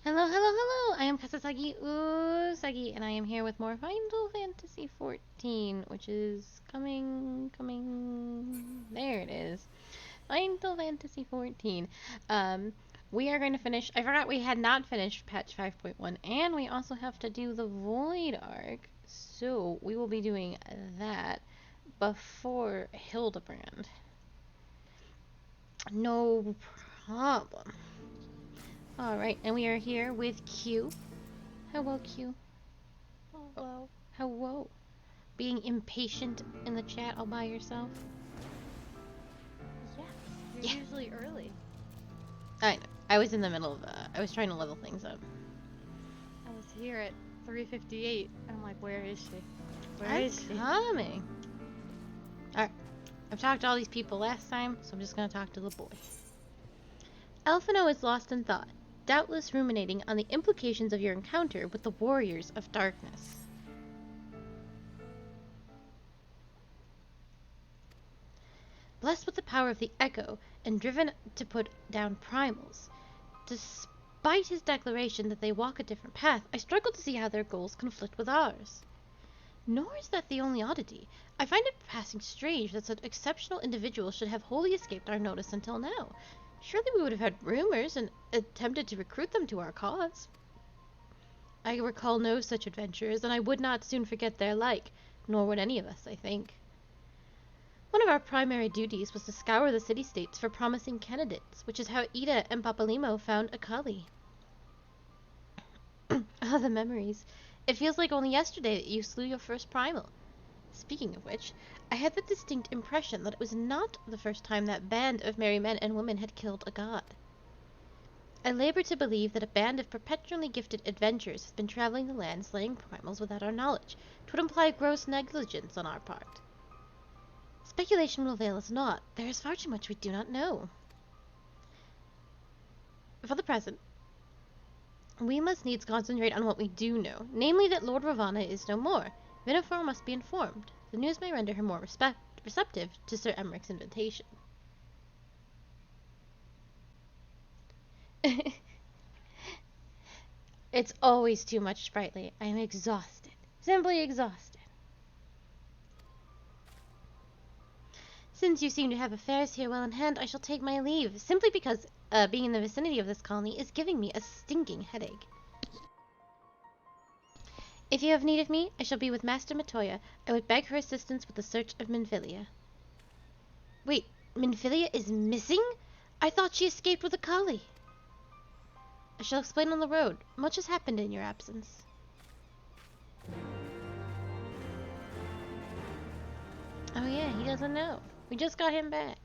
Hello, hello, hello! I am Kasasagi Usagi, and I am here with more Final Fantasy XIV, which is coming. There it is. Final Fantasy XIV. Um, we are going to finish. I forgot we had not finished patch 5.1, and we also have to do the Void arc. So we will be doing that before Hildebrand. No problem. Alright, and we are here with Q. Hello, Q. Hello. Hello. Being impatient in the chat all by yourself. Yes, you're Yeah. usually early. I know. I was in the middle of, I was trying to level things up. I was here at 3:58. I'm like, where is she? I'm coming. Alright. I've talked to all these people last time, so I'm just gonna talk to the boy. Elfino is lost in thought, doubtless ruminating on the implications of your encounter with the Warriors of Darkness. Blessed with the power of the Echo and driven to put down primals, despite his declaration that they walk a different path, I struggle to see how their goals conflict with ours. Nor is that the only oddity. I find it passing strange that such exceptional individuals should have wholly escaped our notice until now. Surely we would have had rumors and attempted to recruit them to our cause. I recall no such adventurers, and I would not soon forget their like, nor would any of us, I think. One of our primary duties was to scour the city-states for promising candidates, which is how Ida and Papalimo found Akali. Ah, the memories. It feels like only yesterday that you slew your first primal. Speaking of which, I had the distinct impression that it was not the first time that band of merry men and women had killed a god. I labor to believe that a band of perpetually gifted adventurers has been traveling the land slaying primals without our knowledge. 'Twould imply gross negligence on our part. Speculation will avail us not. There is far too much we do not know. For the present, we must needs concentrate on what we do know, namely that Lord Ravana is no more. Vinofor must be informed. The news may render her more receptive to Sir Emmerich's invitation. It's always too much, Sprightly. I am exhausted. Simply exhausted. Since you seem to have affairs here well in hand, I shall take my leave, simply because being in the vicinity of this colony is giving me a stinking headache. If you have need of me, I shall be with Master Matoya. I would beg her assistance with the search of Minfilia. Wait, Minfilia is missing? I thought she escaped with Akali. I shall explain on the road. Much has happened in your absence. Oh yeah, he doesn't know. We just got him back.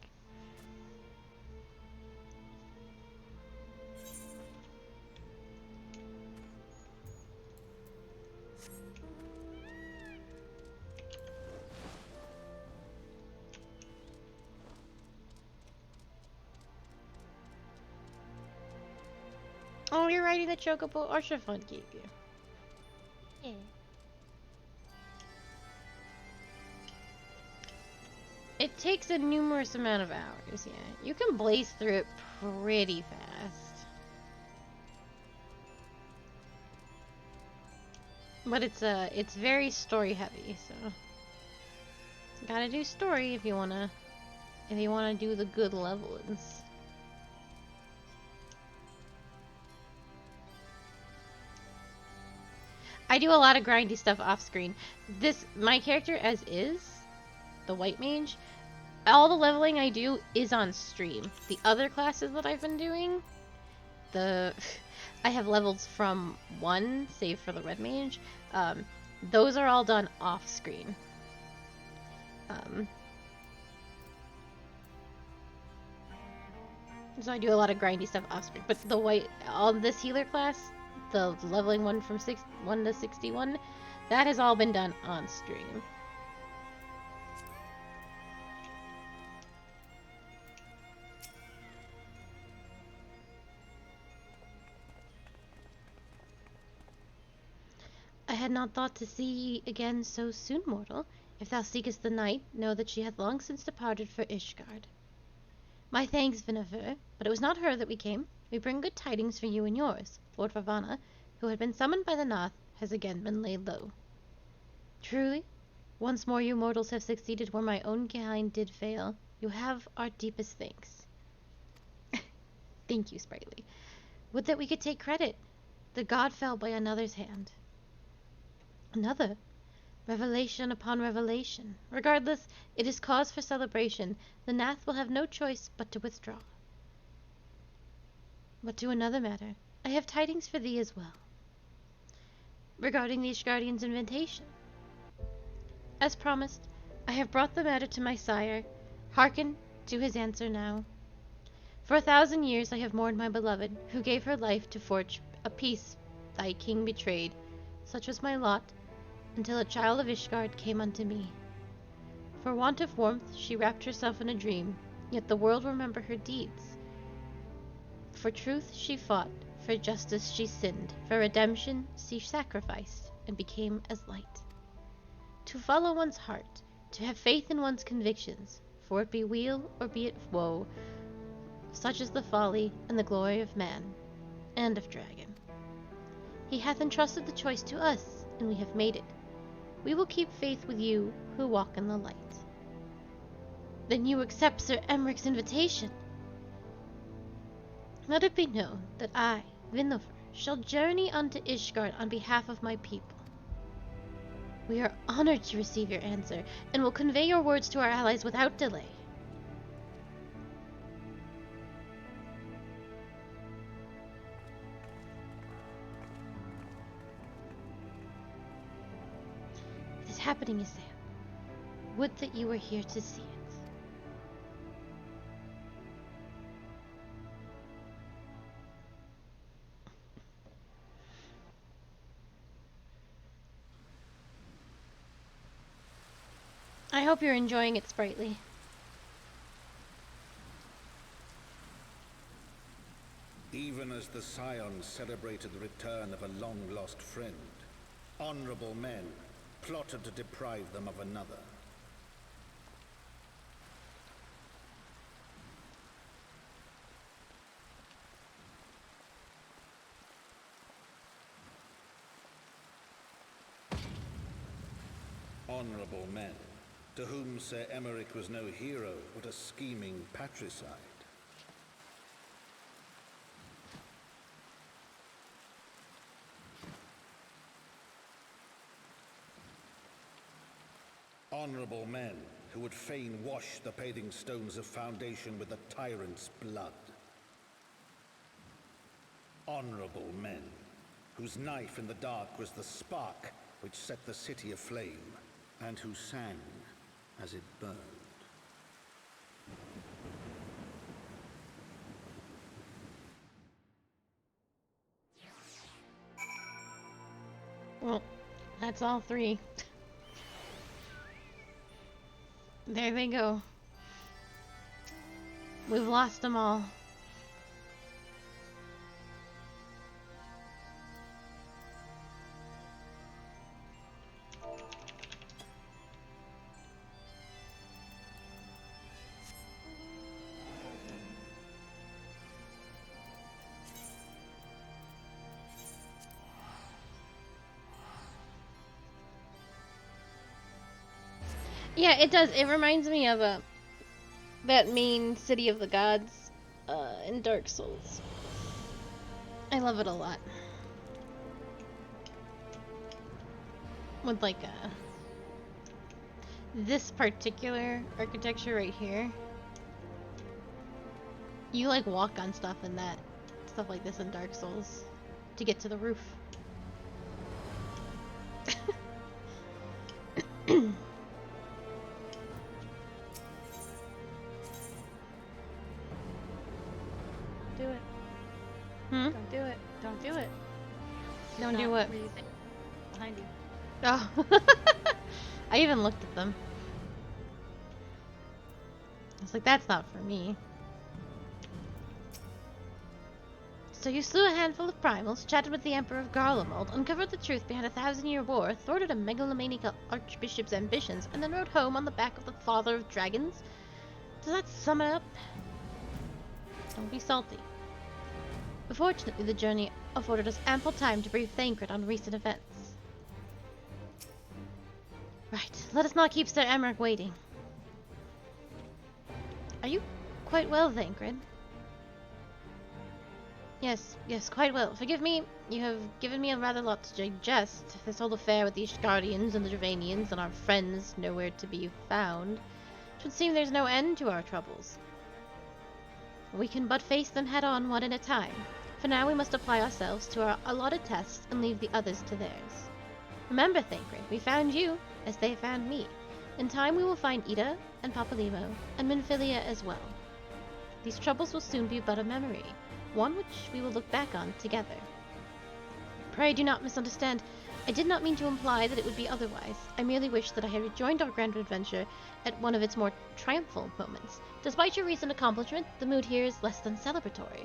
Oh, you're riding the chocobo Arshafon gave you. Yeah. It takes a numerous amount of hours, yeah. You can blaze through it pretty fast. But it's very story heavy, so gotta do story if you wanna do the good levelings. I do a lot of grindy stuff off screen. My character as is, the white mage, all the leveling I do is on stream. The other classes that I've been doing, I have levels from 1, save for the red mage. Those are all done off screen. So I do a lot of grindy stuff off screen. But on this healer class, the leveling 1 from 1 to 61, that has all been done on stream. I had not thought to see again so soon, mortal. If thou seekest the night, know that she hath long since departed for Ishgard. My thanks, Vinifer, but it was not her that we came. We bring good tidings for you and yours. Lord Ravana, who had been summoned by the Nath, has again been laid low. Truly, once more you mortals have succeeded where my own kind did fail. You have our deepest thanks. Thank you, Sprightly. Would that we could take credit. The god fell by another's hand. Another? Revelation upon revelation. Regardless, it is cause for celebration. The Nath will have no choice but to withdraw. But to another matter, I have tidings for thee as well. Regarding the Ishgardian's invitation. As promised, I have brought the matter to my sire. Hearken to his answer now. For 1,000 years I have mourned my beloved, who gave her life to forge a peace thy king betrayed. Such was my lot, until a child of Ishgard came unto me. For want of warmth she wrapped herself in a dream, yet the world will remember her deeds. For truth she fought, for justice she sinned, for redemption she sacrificed, and became as light. To follow one's heart, to have faith in one's convictions, for it be weal or be it woe, such is the folly and the glory of man, and of dragon. He hath entrusted the choice to us, and we have made it. We will keep faith with you who walk in the light. Then you accept Sir Emmeric's invitation. Let it be known that I, Vinlover, shall journey unto Ishgard on behalf of my people. We are honored to receive your answer, and will convey your words to our allies without delay. It is happening, Isaiah. Would that you were here to see it. I hope you're enjoying it, Sprightly. Even as the Scions celebrated the return of a long-lost friend, honorable men plotted to deprive them of another. Honorable men, to whom Sir Emeric was no hero, but a scheming patricide. Honorable men who would fain wash the paving stones of foundation with the tyrant's blood. Honorable men whose knife in the dark was the spark which set the city aflame, and who sang as it burned. Well, that's all three. There they go. We've lost them all. Yeah, it does. It reminds me of that main city of the gods in Dark Souls. I love it a lot. With like this particular architecture right here. You like walk on stuff in that stuff like this in Dark Souls to get to the roof. Do it. Hmm? Don't do it. Don't do it. Don't Not do what? where you think. Behind you. Oh. I even looked at them. I was like, that's not for me. So you slew a handful of primals, chatted with the Emperor of Garlemald, uncovered the truth behind a 1,000-year war, thwarted a megalomaniac archbishop's ambitions, and then rode home on the back of the father of dragons? Does that sum it up? Don't be salty. but fortunately the journey afforded us ample time to brief Thancred on recent events. Right, let us not keep Sir Emmerich waiting. Are you quite well, Thancred? Yes, quite well. Forgive me, you have given me a rather lot to digest. This whole affair with the Ishgardians and the Dravanians and our friends nowhere to be found. It would seem there's no end to our troubles. We can but face them head-on one at a time. For now we must apply ourselves to our allotted tests and leave the others to theirs. Remember, Thancred, we found you, as they found me. In time we will find Ida and Papalimo, and Minfilia as well. These troubles will soon be but a memory, one which we will look back on together. Pray do not misunderstand. I did not mean to imply that it would be otherwise. I merely wish that I had rejoined our grand adventure at one of its more triumphal moments. Despite your recent accomplishment, the mood here is less than celebratory.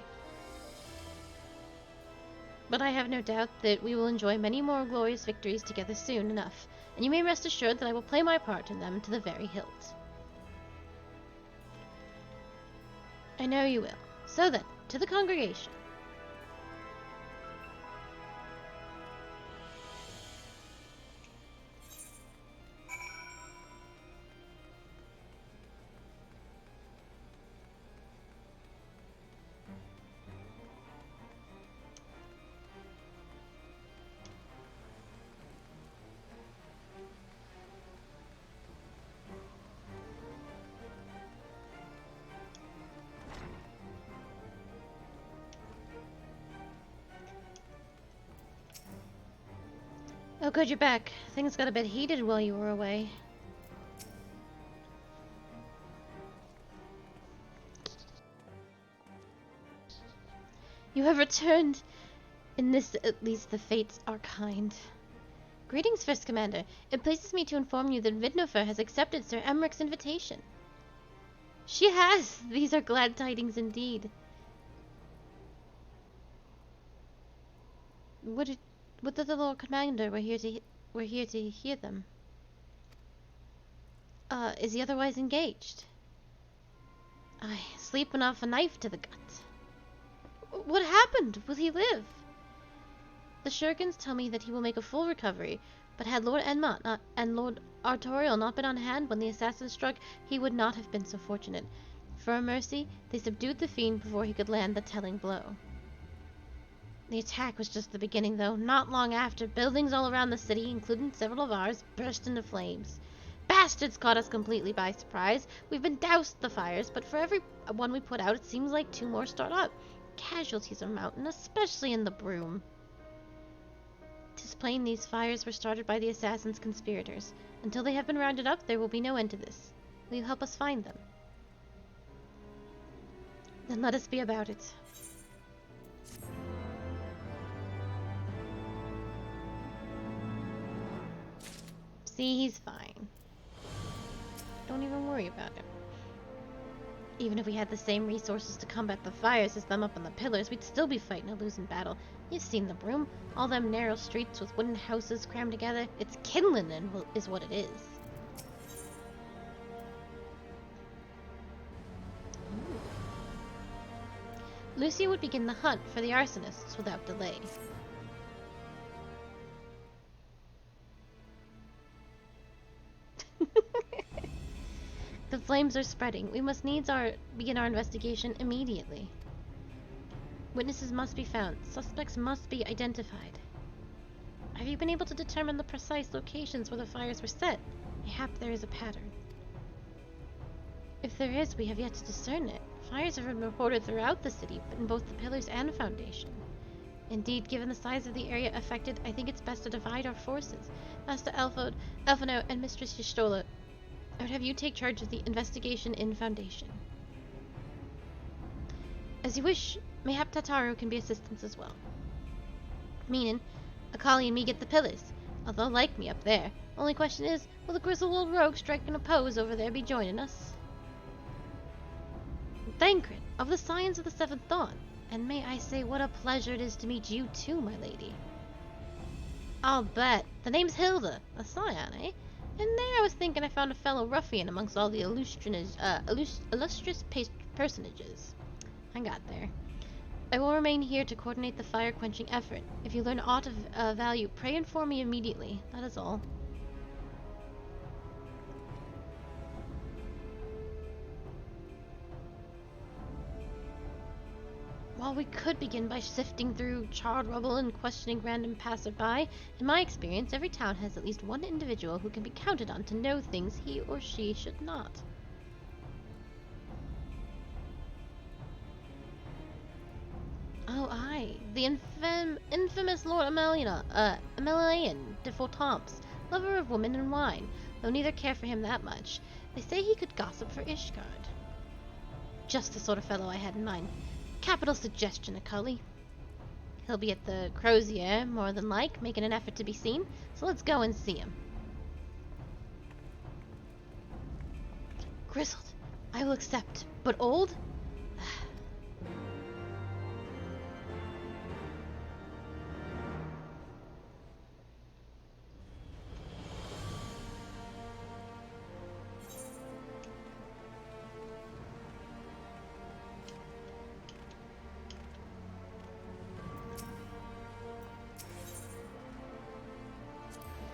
But I have no doubt that we will enjoy many more glorious victories together soon enough, and you may rest assured that I will play my part in them to the very hilt. I know you will. So then, to the congregation. Oh good, you're back. Things got a bit heated while you were away. You have returned. In this, at least, the fates are kind. Greetings, First Commander. It pleases me to inform you that Vidnofer has accepted Sir Emmerich's invitation. She has! These are glad tidings indeed. Would the Lord Commander were here to hear them. Is he otherwise engaged? Aye, sleeping off a knife to the gut. What happened? Will he live? The Shurgans tell me that he will make a full recovery, but had Lord Enmont and Lord Artorial not been on hand when the assassins struck, he would not have been so fortunate. For a mercy, they subdued the fiend before he could land the telling blow. The attack was just the beginning, though. Not long after, buildings all around the city, including several of ours, burst into flames. Bastards caught us completely by surprise. We've been doused the fires, but for every one we put out, it seems like 2 more start up. Casualties are mounting, especially in the Broom. 'Tis plain these fires were started by the assassins' conspirators. Until they have been rounded up, there will be no end to this. Will you help us find them? Then let us be about it. See, he's fine. Don't even worry about him. Even if we had the same resources to combat the fires as them up on the pillars, we'd still be fighting a losing battle. You've seen the Broom. All them narrow streets with wooden houses crammed together. It's kindling is what it is. Ooh. Lucia would begin the hunt for the arsonists without delay. The flames are spreading. We must needs begin our investigation immediately. Witnesses must be found. Suspects must be identified. Have you been able to determine the precise locations where the fires were set? Mayhap there is a pattern. If there is, we have yet to discern it. Fires have been reported throughout the city, but in both the pillars and foundation. Indeed, given the size of the area affected, I think it's best to divide our forces. Master Elfino and Mistress Y'shtola, I would have you take charge of the investigation in Foundation. As you wish, mayhap Tataru can be assistance as well. Meaning, Akali and me get the pillars. Although like me up there. Only question is, will the grizzled old rogue striking a pose over there be joining us? Thancred, of the Scions of the Seventh Dawn. And may I say what a pleasure it is to meet you too, my lady. I'll bet. The name's Hilda. A Scion, eh? And there I was thinking I found a fellow ruffian amongst all the illustrious personages. I got there. I will remain here to coordinate the fire-quenching effort. If you learn aught of value, pray inform me immediately. That is all. While we could begin by sifting through charred rubble and questioning random passerby, in my experience, every town has at least one individual who can be counted on to know things he or she should not. Oh, aye. The infamous Lord Emelian de Fortamps, lover of women and wine, though neither care for him that much. They say he could gossip for Ishgard. Just the sort of fellow I had in mind. Capital suggestion, Acully. He'll be at the Crozier, more than like, making an effort to be seen, so let's go and see him. Grizzled, I will accept, but old?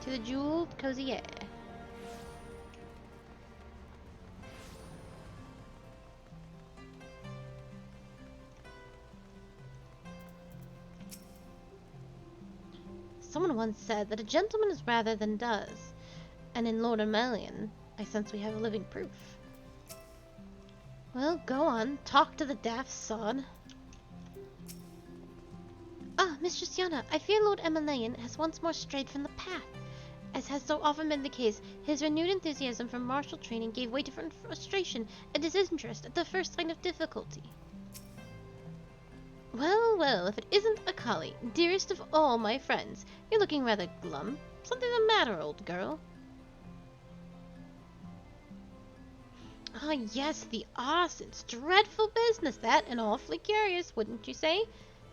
To the jeweled Crozier. Someone once said that a gentleman is rather than does, and in Lord Emelian, I sense we have a living proof. Well, go on, talk to the daft sod. Ah, Mistress Yana, I fear Lord Emelian has once more strayed from the path. As has so often been the case, his renewed enthusiasm for martial training gave way to frustration and disinterest at the first sign of difficulty. Well, well, if it isn't Acully, dearest of all my friends, you're looking rather glum. Something the matter, old girl? Ah, yes, the arsons. Dreadful business, that, and awfully curious, wouldn't you say?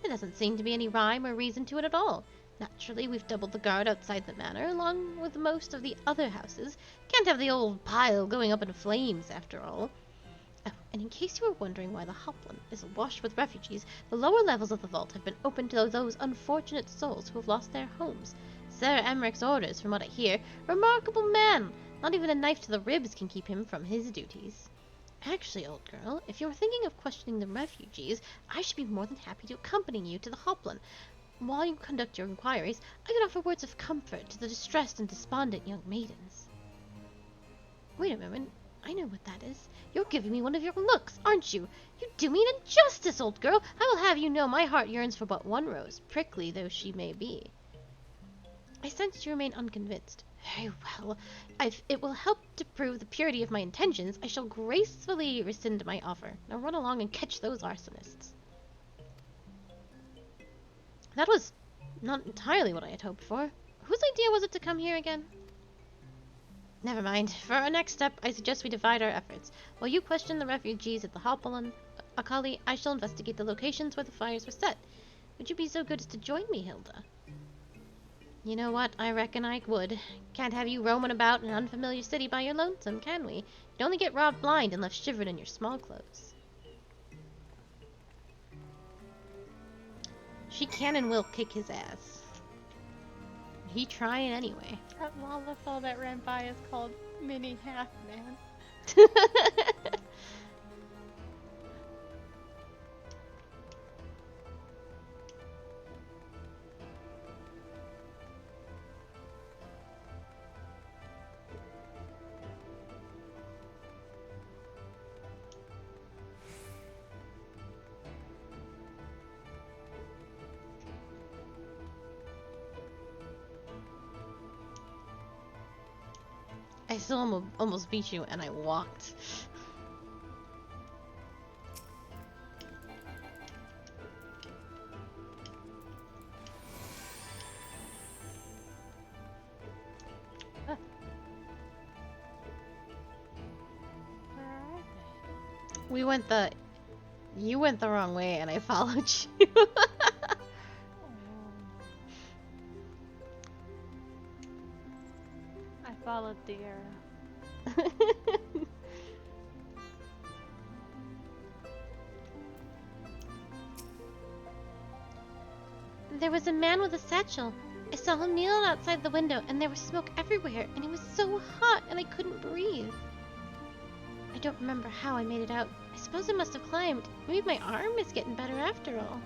There doesn't seem to be any rhyme or reason to it at all. Naturally, we've doubled the guard outside the manor, along with most of the other houses. Can't have the old pile going up in flames, after all. Oh, and in case you were wondering why the Hoplon is awash with refugees, the lower levels of the vault have been opened to those unfortunate souls who have lost their homes. Sir Emmeric's orders, from what I hear. Remarkable man! Not even a knife to the ribs can keep him from his duties. Actually, old girl, if you were thinking of questioning the refugees, I should be more than happy to accompany you to the Hoplon. While you conduct your inquiries, I can offer words of comfort to the distressed and despondent young maidens. Wait a moment. I know what that is. You're giving me one of your looks, aren't you? You do me an injustice, old girl. I will have you know my heart yearns for but one rose, prickly though she may be. I sense you remain unconvinced. Very well. If it will help to prove the purity of my intentions, I shall gracefully rescind my offer. Now run along and catch those arsonists. That was not entirely what I had hoped for. Whose idea was it to come here again? Never mind. For our next step, I suggest we divide our efforts. While you question the refugees at the Hoplon, Acully, I shall investigate the locations where the fires were set. Would you be so good as to join me, Hilda? You know what? I reckon I would. Can't have you roaming about an unfamiliar city by your lonesome, can we? You'd only get robbed blind and left shivered in your small clothes. She can and will kick his ass. He trying anyway. That Lalafell that ran by is called Mini Half Man. I still almost beat you, and I walked. We went the... You went the wrong way, and I followed you. I followed the arrow. There was a man with a satchel. I saw him kneel outside the window, and there was smoke everywhere, and it was so hot, and I couldn't breathe. I don't remember how I made it out. I suppose I must have climbed. Maybe my arm is getting better after all.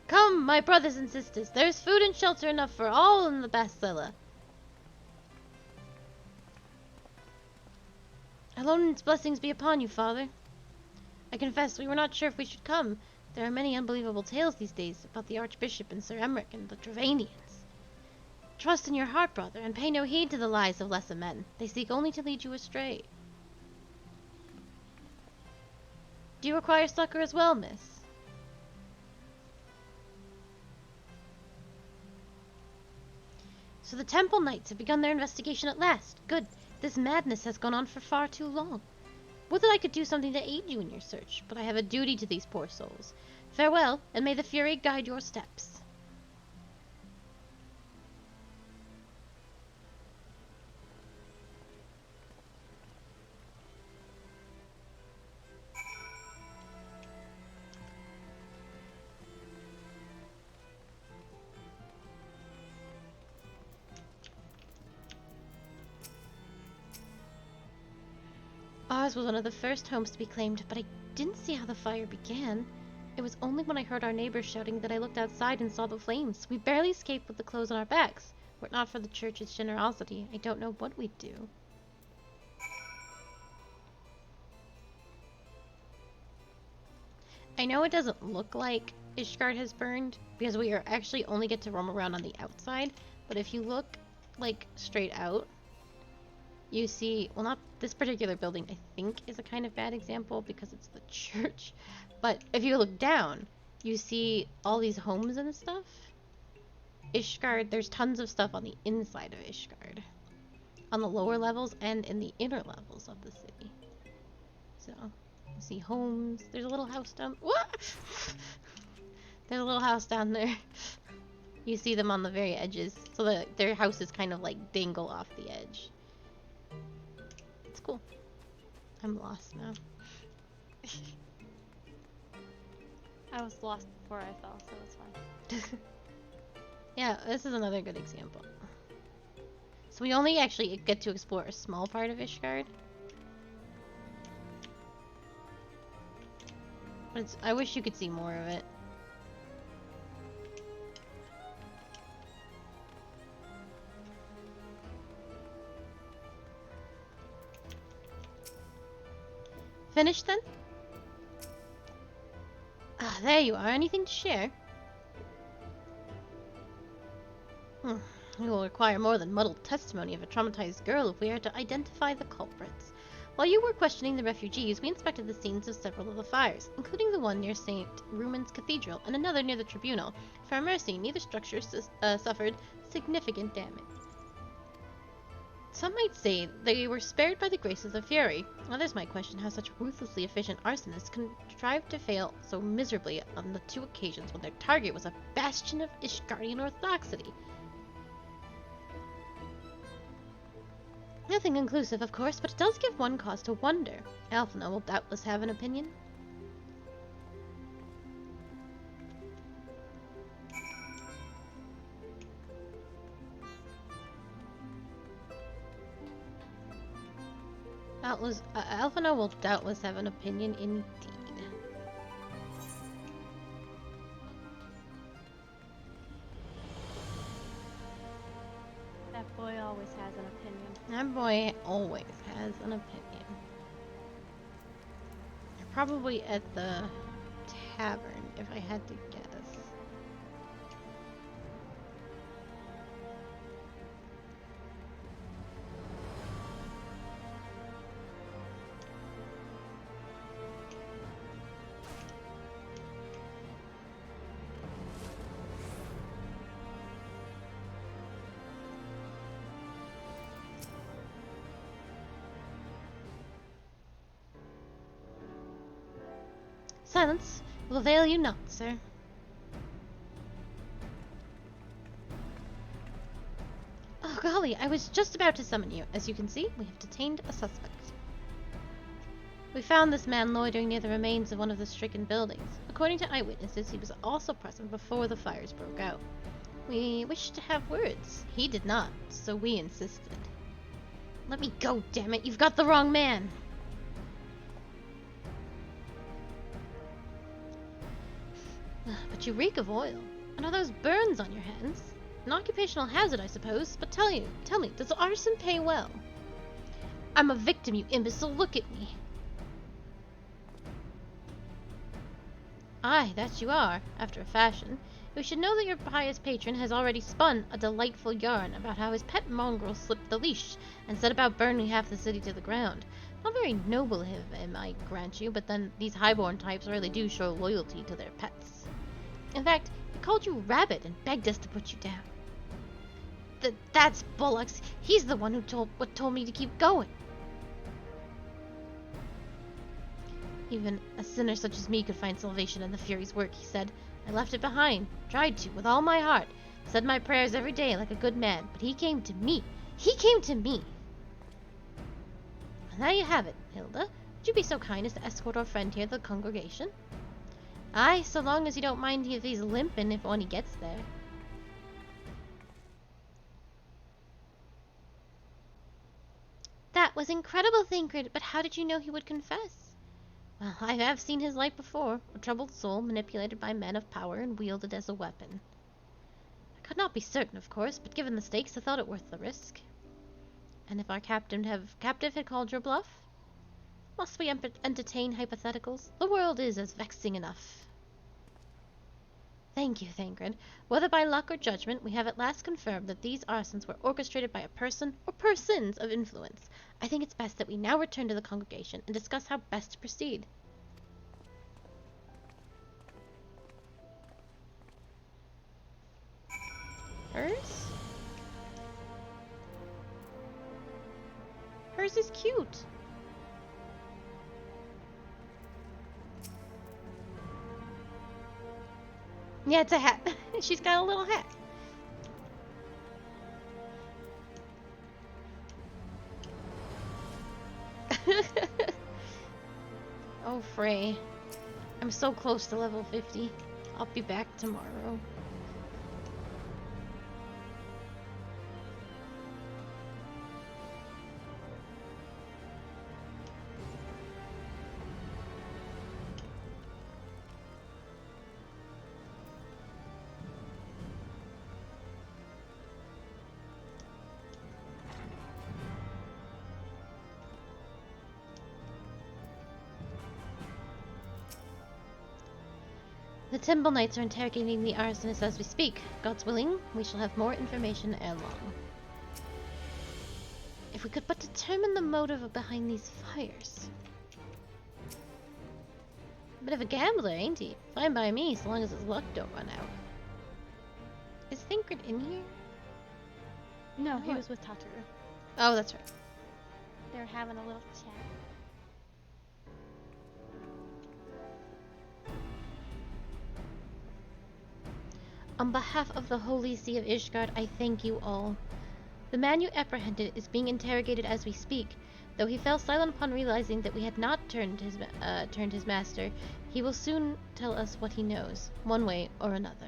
Come, my brothers and sisters, there's food and shelter enough for all in the bestseller. Alonen's blessings be upon you, Father. I confess we were not sure if we should come. There are many unbelievable tales these days about the Archbishop and Sir Emmerich and the Trevanians. Trust in your heart, brother, and pay no heed to the lies of lesser men. They seek only to lead you astray. Do you require succor as well, miss? So the Temple Knights have begun their investigation at last. Good. This madness has gone on for far too long. Would that I could do something to aid you in your search, but I have a duty to these poor souls. Farewell, and may the Fury guide your steps. Ours was one of the first homes to be claimed, but I didn't see how the fire began. It was only when I heard our neighbors shouting that I looked outside and saw the flames. We barely escaped with the clothes on our backs. Were it not for the church's generosity, I don't know what we'd do. I know it doesn't look like Ishgard has burned, because we are actually only get to roam around on the outside, but if you look, like, straight out, you see, well, not this particular building, I think, is a kind of bad example because it's the church. But if you look down, you see all these homes and stuff. Ishgard, there's tons of stuff on the inside of Ishgard. On the lower levels and in the inner levels of the city. So, you see homes. There's a little house down... What? There's a little house down there. You see them on the very edges. So that their houses kind of like dangle off the edge. It's cool. I'm lost now. I was lost before I fell, so it's fine. Yeah, this is another good example. So we only actually get to explore a small part of Ishgard. But I wish you could see more of it. Finished then? Ah, there you are. Anything to share? We will require more than muddled testimony of a traumatized girl if we are to identify the culprits. While you were questioning the refugees, we inspected the scenes of several of the fires, including the one near St. Rumen's Cathedral and another near the Tribunal. For our mercy, neither structure suffered significant damage. Some might say they were spared by the grace of the Fury. Others might question how such ruthlessly efficient arsonists contrived to fail so miserably on the two occasions when their target was a bastion of Ishgardian orthodoxy. Nothing conclusive, of course, but it does give one cause to wonder. Alphina will doubtless have an opinion. Alphina will doubtless have an opinion indeed. That boy always has an opinion. That boy always has an opinion. They're probably at the tavern, if I had to guess. Silence will avail you not, sir. golly, I was just about to summon you. As you can see, we have detained a suspect. We found this man loitering near the remains of one of the stricken buildings. According to eyewitnesses, he was also present before the fires broke out. We wished to have words. He did not, so we insisted. Let me go, damn it! You've got the wrong man! But you reek of oil. And are those burns on your hands? An occupational hazard, I suppose, but tell me, does arson pay well? I'm a victim, you imbecile, look at me. Aye, that you are, after a fashion. You should know that your pious patron has already spun a delightful yarn about how his pet mongrel slipped the leash and set about burning half the city to the ground. Not very noble of him, I grant you, but then these highborn types really do show loyalty to their pets. In fact, he called you Rabbit and begged us to put you down. That's bollocks. He's the one who told me to keep going. Even a sinner such as me could find salvation in the Fury's work, he said. I left it behind, tried to, with all my heart, said my prayers every day like a good man, but he came to me. He came to me! And there you have it, Hilda. Would you be so kind as to escort our friend here to the congregation? Aye, so long as you don't mind if he's limping when he gets there. That was incredible, Thancred, but how did you know he would confess? Well, I have seen his light before, a troubled soul manipulated by men of power and wielded as a weapon. I could not be certain, of course, but given the stakes, I thought it worth the risk. And if our captive had called your bluff? Must we entertain hypotheticals? The world is as vexing enough. Thank you, Thancred. Whether by luck or judgment, we have at last confirmed that these arsons were orchestrated by a person or persons of influence. I think it's best that we now return to the congregation and discuss how best to proceed. Hers? Hers is cute. Yeah, it's a hat. She's got a little hat. Oh, Frey. I'm so close to level 50. I'll be back tomorrow. The Timble Knights are interrogating the arsonist as we speak. God's willing, we shall have more information ere long. If we could but determine the motive behind these fires. A bit of a gambler, ain't he? Fine by me, so long as his luck don't run out. Is Thancred in here? No, he was with Tataru. Oh, that's right. They were having a little chat. On behalf of the Holy See of Ishgard, I thank you all. The man you apprehended is being interrogated as we speak. Though he fell silent upon realizing that we had not turned his master, he will soon tell us what he knows, one way or another.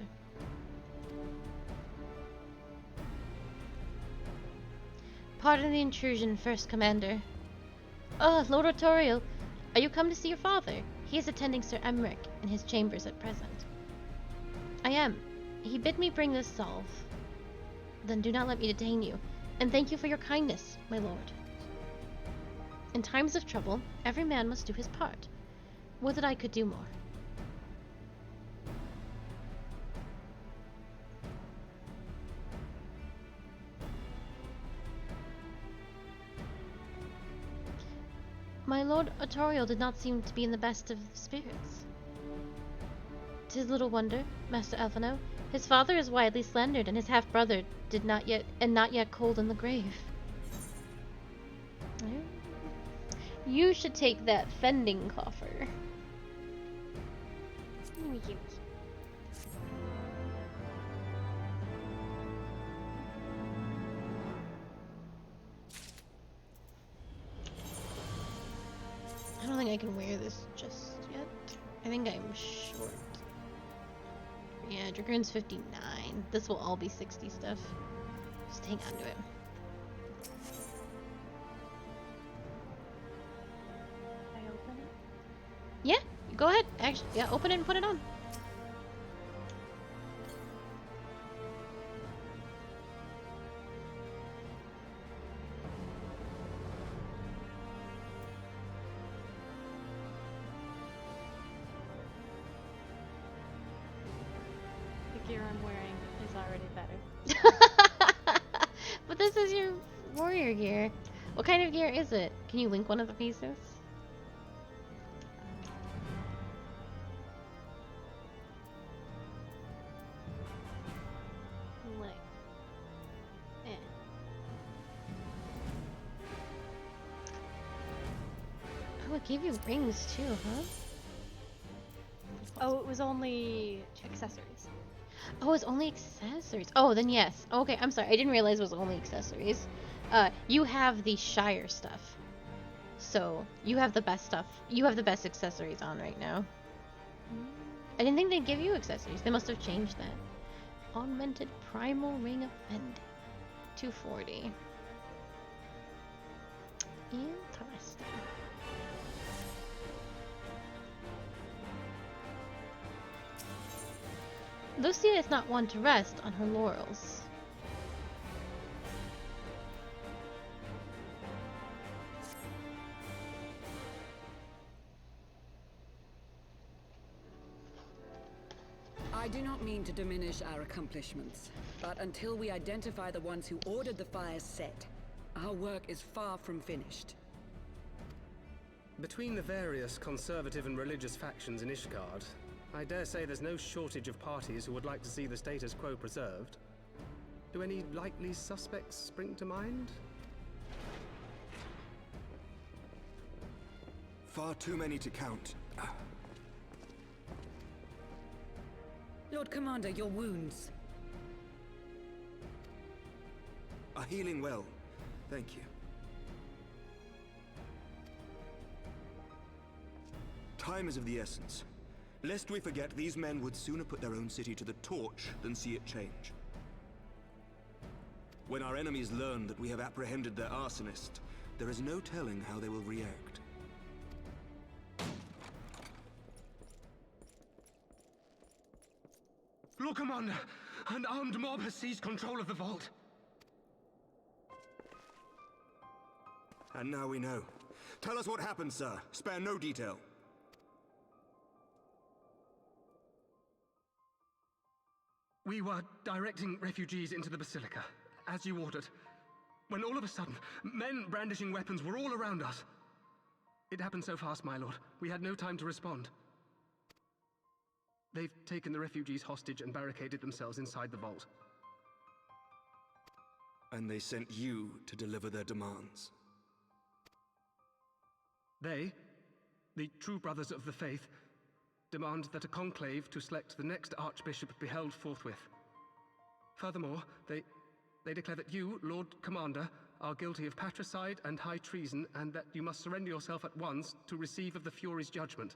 Pardon the intrusion, First Commander. Oh, Lord Artorial, are you come to see your father? He is attending Sir Emmerich in his chambers at present. I am. He bid me bring this salve. Then do not let me detain you, and thank you for your kindness, my lord. In times of trouble, every man must do his part. Would that I could do more. My lord Artorial did not seem to be in the best of spirits. 'Tis little wonder, Master Alphino. His father is widely slandered, and his half-brother not yet cold in the grave. You should take that fending coffer. I can wear this just yet. I think I'm short. Yeah, Dragoon's 59. This will all be 60 stuff. Just hang on to it. Can I open it? Yeah, go ahead. Actually, yeah, open it and put it on. The gear I'm wearing is already better. But this is your warrior gear. What kind of gear is it? Can you link one of the pieces? Like, eh. Oh, it gave you rings too, huh? Oh, it was only accessories. Oh, it's only accessories. Oh, then yes. Okay, I'm sorry. I didn't realize it was only accessories. You have the Shire stuff. So, you have the best stuff. You have the best accessories on right now. I didn't think they'd give you accessories. They must have changed that. Augmented Primal Ring of Bending. 240. Interesting. Lucia is not one to rest on her laurels. I do not mean to diminish our accomplishments, but until we identify the ones who ordered the fires set, our work is far from finished. Between the various conservative and religious factions in Ishgard, I dare say there's no shortage of parties who would like to see the status quo preserved. Do any likely suspects spring to mind? Far too many to count. Lord Commander, your wounds. Are healing well. Thank you. Time is of the essence. Lest we forget, these men would sooner put their own city to the torch than see it change. When our enemies learn that we have apprehended their arsonist, there is no telling how they will react. Lord Commander, an armed mob has seized control of the vault. And now we know. Tell us what happened, sir. Spare no detail. We were directing refugees into the Basilica, as you ordered, when all of a sudden, men brandishing weapons were all around us. It happened so fast, my lord. We had no time to respond. They've taken the refugees hostage and barricaded themselves inside the vault. And they sent you to deliver their demands. They, the true brothers of the faith, demand that a conclave to select the next archbishop be held forthwith. Furthermore, they declare that you, Lord Commander, are guilty of patricide and high treason, and that you must surrender yourself at once to receive of the Fury's judgment.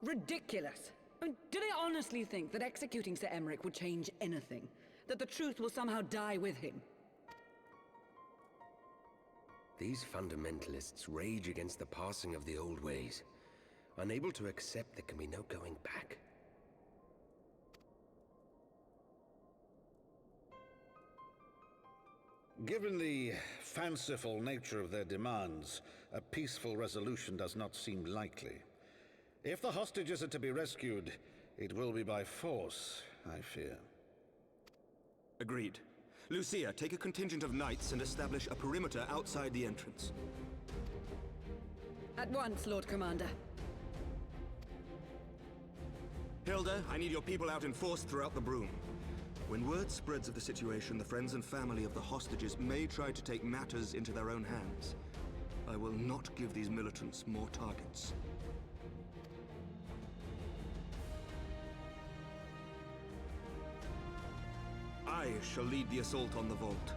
Ridiculous! I mean, do they honestly think that executing Sir Emmerich would change anything? That the truth will somehow die with him? These fundamentalists rage against the passing of the old ways, unable to accept there can be no going back. Given the fanciful nature of their demands, a peaceful resolution does not seem likely. If the hostages are to be rescued, it will be by force, I fear. Agreed. Lucia, take a contingent of knights and establish a perimeter outside the entrance. At once, Lord Commander. Hilda, I need your people out in force throughout the Broom. When word spreads of the situation, the friends and family of the hostages may try to take matters into their own hands. I will not give these militants more targets. I shall lead the assault on the vault.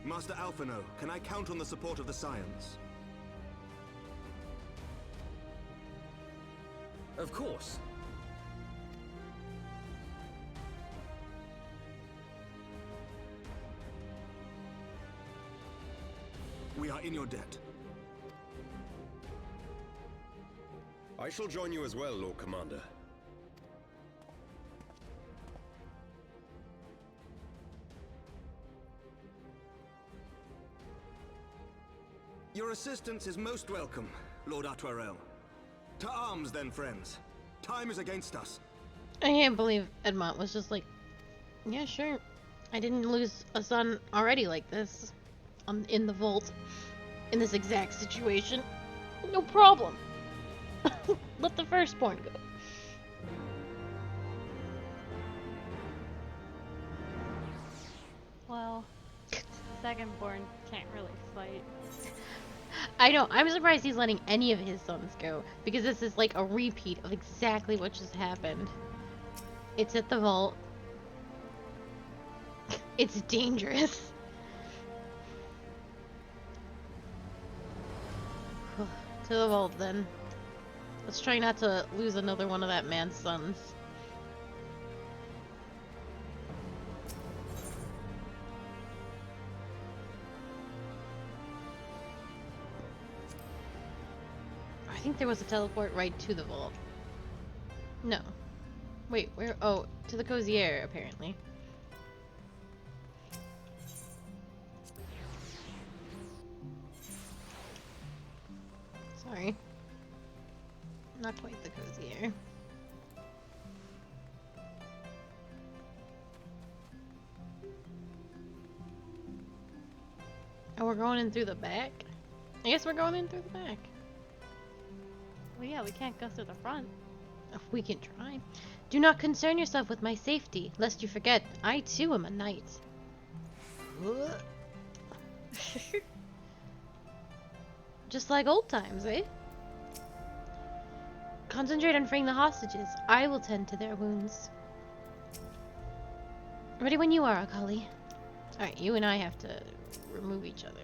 Master Alphino, can I count on the support of the Scions? Of course. We are in your debt. I shall join you as well, Lord Commander. Your assistance is most welcome, Lord Atwarel. To arms then, friends. Time is against us. I can't believe Edmont was just like, yeah, sure. I didn't lose a son already like this. I'm in the vault. In this exact situation. No problem. Let the firstborn go. Well, the secondborn can't really fight. I know, I'm surprised he's letting any of his sons go, because this is like a repeat of exactly what just happened. It's at the vault. It's dangerous. To the vault then. Let's try not to lose another one of that man's sons. I think there was a teleport right to the vault. No. Wait, where? Oh, to the Cozier, apparently. Sorry. Not quite the Cozier. Oh, we're going in through the back? I guess we're going in through the back. Well, yeah, we can't go through the front. Oh, we can try. Do not concern yourself with my safety, lest you forget, I too am a knight. Just like old times, eh? Concentrate on freeing the hostages. I will tend to their wounds. Ready when you are, Akali. Alright, you and I have to remove each other.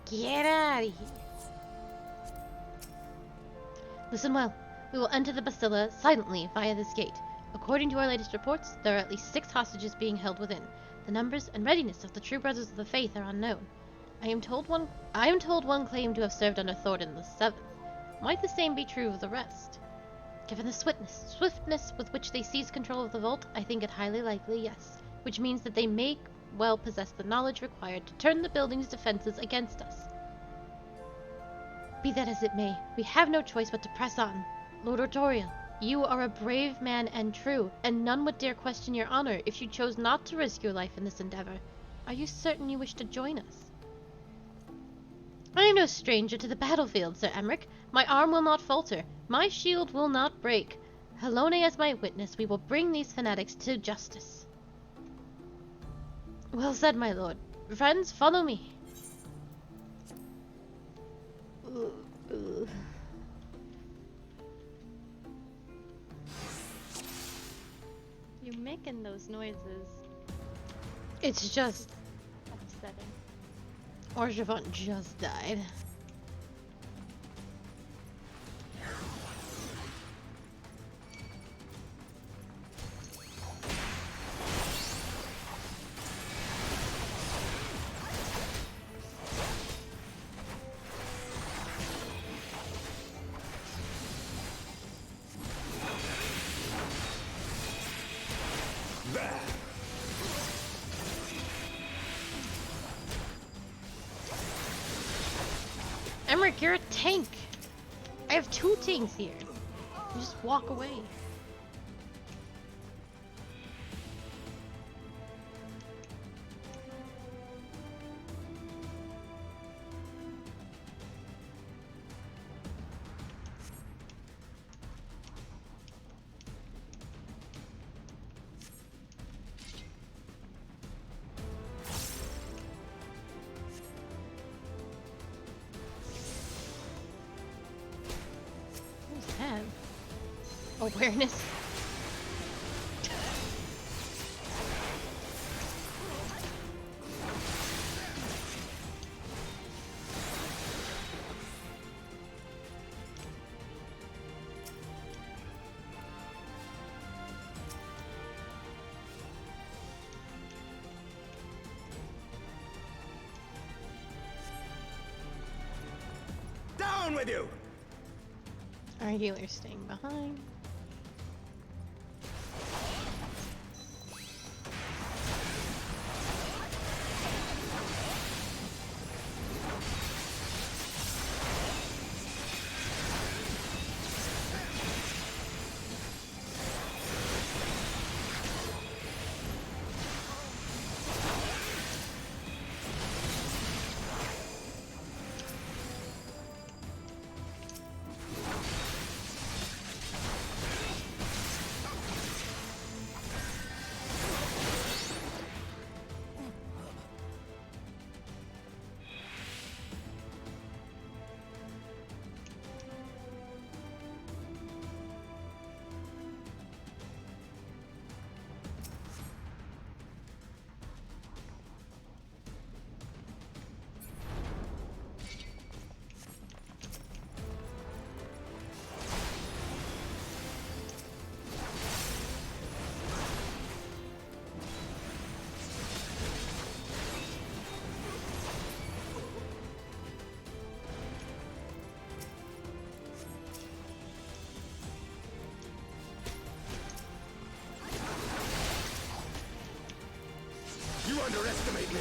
Get out of here. Listen well. We will enter the Bastilla silently via this gate. According to our latest reports, there are at least 6 hostages being held within. The numbers and readiness of the true brothers of the faith are unknown. I am told one claimed to have served under Thornton the Seventh. Might the same be true of the rest? Given the swiftness with which they seize control of the vault, I think it highly likely, yes. Which means that they may well possess the knowledge required to turn the building's defenses against us. Be that as it may, we have no choice but to press on. Lord Artorial, you are a brave man and true, and none would dare question your honor if you chose not to risk your life in this endeavor. Are you certain you wish to join us? I am no stranger to the battlefield, Sir Emmerich. My arm will not falter. My shield will not break. Helone as my witness, we will bring these fanatics to justice. Well said, my lord. Friends, follow me. You making those noises It's just... upsetting. Orgeron just died. Emmerich, you're a tank. I have 2 tanks here. You just walk away. Awareness. with you! Our healer's staying behind. You underestimate me!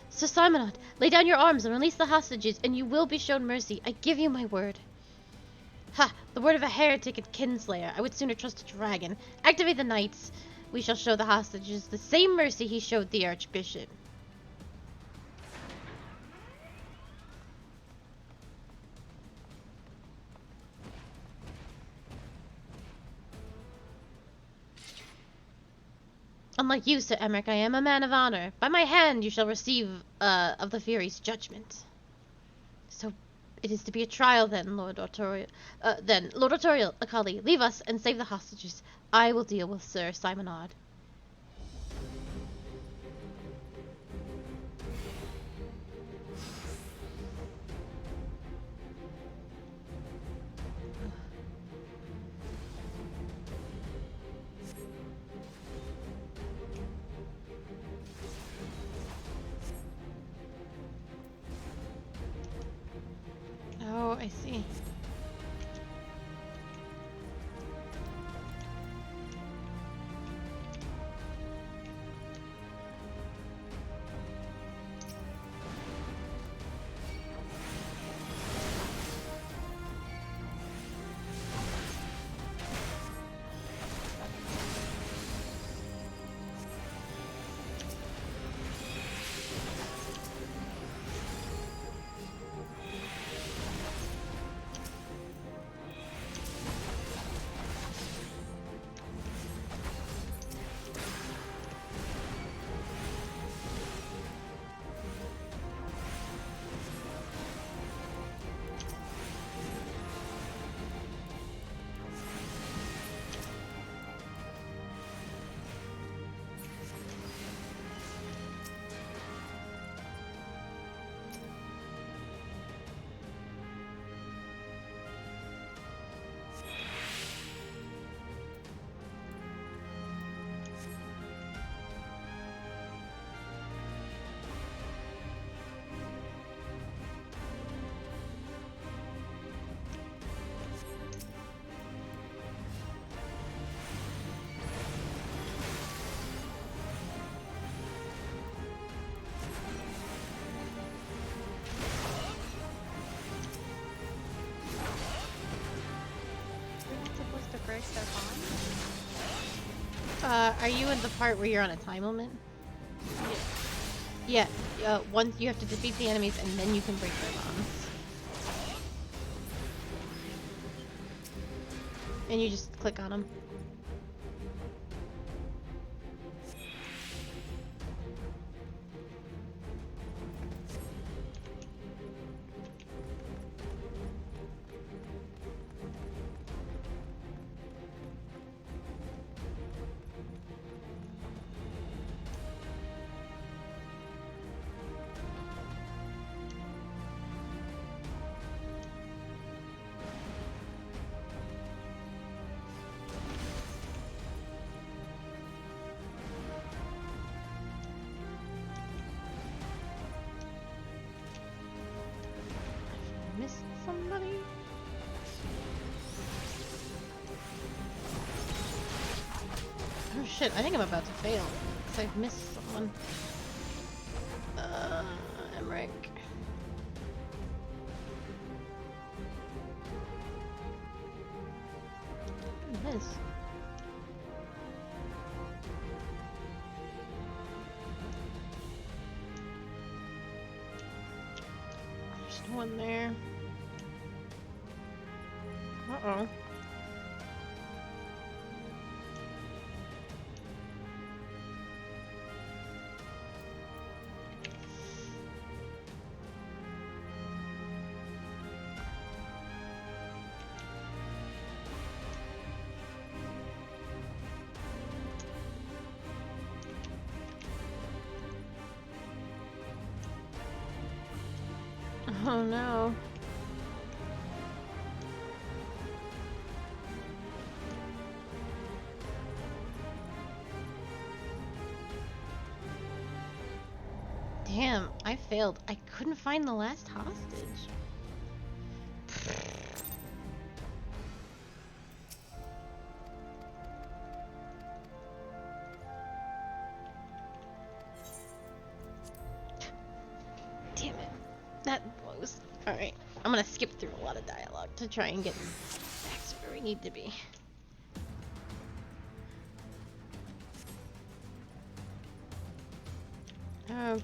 Sir Simonot, lay down your arms and release the hostages, and you will be shown mercy. I give you my word. Ha! The word of a heretic and kinslayer. I would sooner trust a dragon. Activate the knights. We shall show the hostages the same mercy he showed the archbishop. Unlike you, Sir Emmerich, I am a man of honor. By my hand you shall receive of the Fury's judgment. So it is to be a trial then, Lord Artorial. Lord Artorial, Akali, leave us and save the hostages. I will deal with Sir Simonard. Oh, I see. break their bond? Are you in the part where you're on a time limit? Yeah. Yeah, once you have to defeat the enemies and then you can break their bonds. And you just click on them. Missed somebody? Oh shit, I think I'm about to fail. Because I've missed someone. Emmerich. Miss. There's no one there. Uh-oh. Oh no. Damn, I failed. I couldn't find the last hostage. Damn it. That blows. Alright, I'm gonna skip through a lot of dialogue to try and get back to where we need to be. Okay.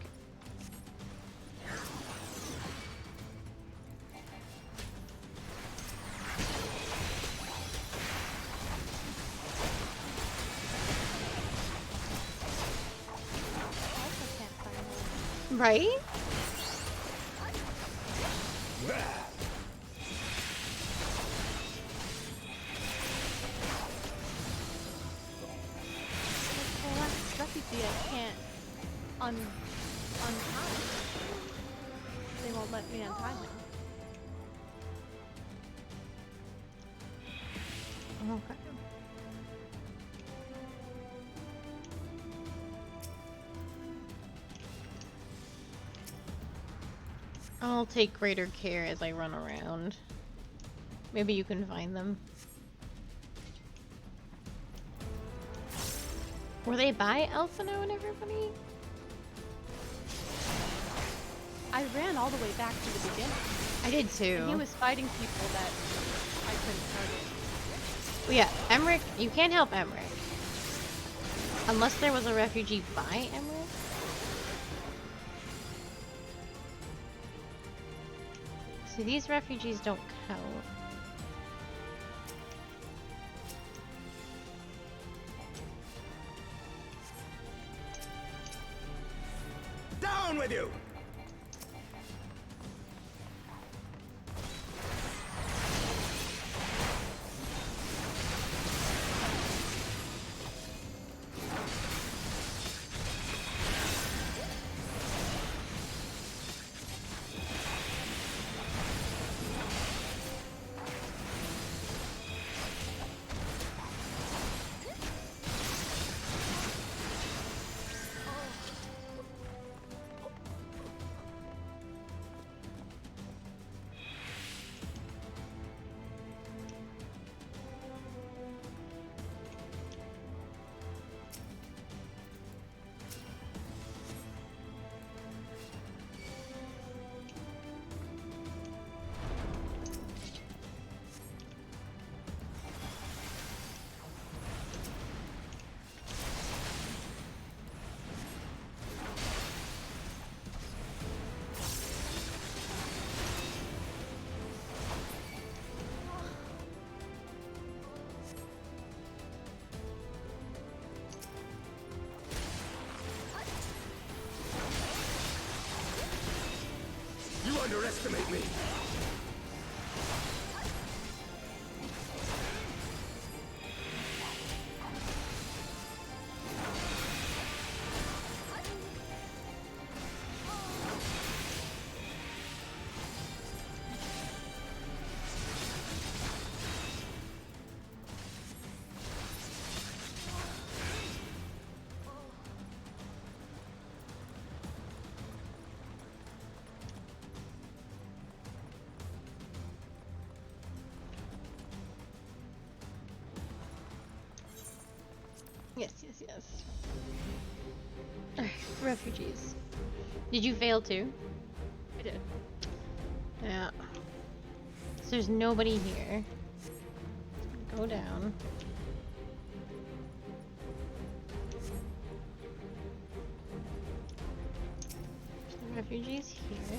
Right? The last refugee I can't untie. They won't let me untie him. Okay. I'll take greater care as I run around. Maybe you can find them. Were they by Elfino and everybody? I ran all the way back to the beginning. I did too. And he was fighting people that I couldn't target. Well, yeah, Emmerich, you can't help Emmerich. Unless there was a refugee by Emmerich? See, these refugees don't count. Down with you! underestimate me. Yes. Refugees. Did you fail too? I did. Yeah. So there's nobody here. Go down. The refugees here.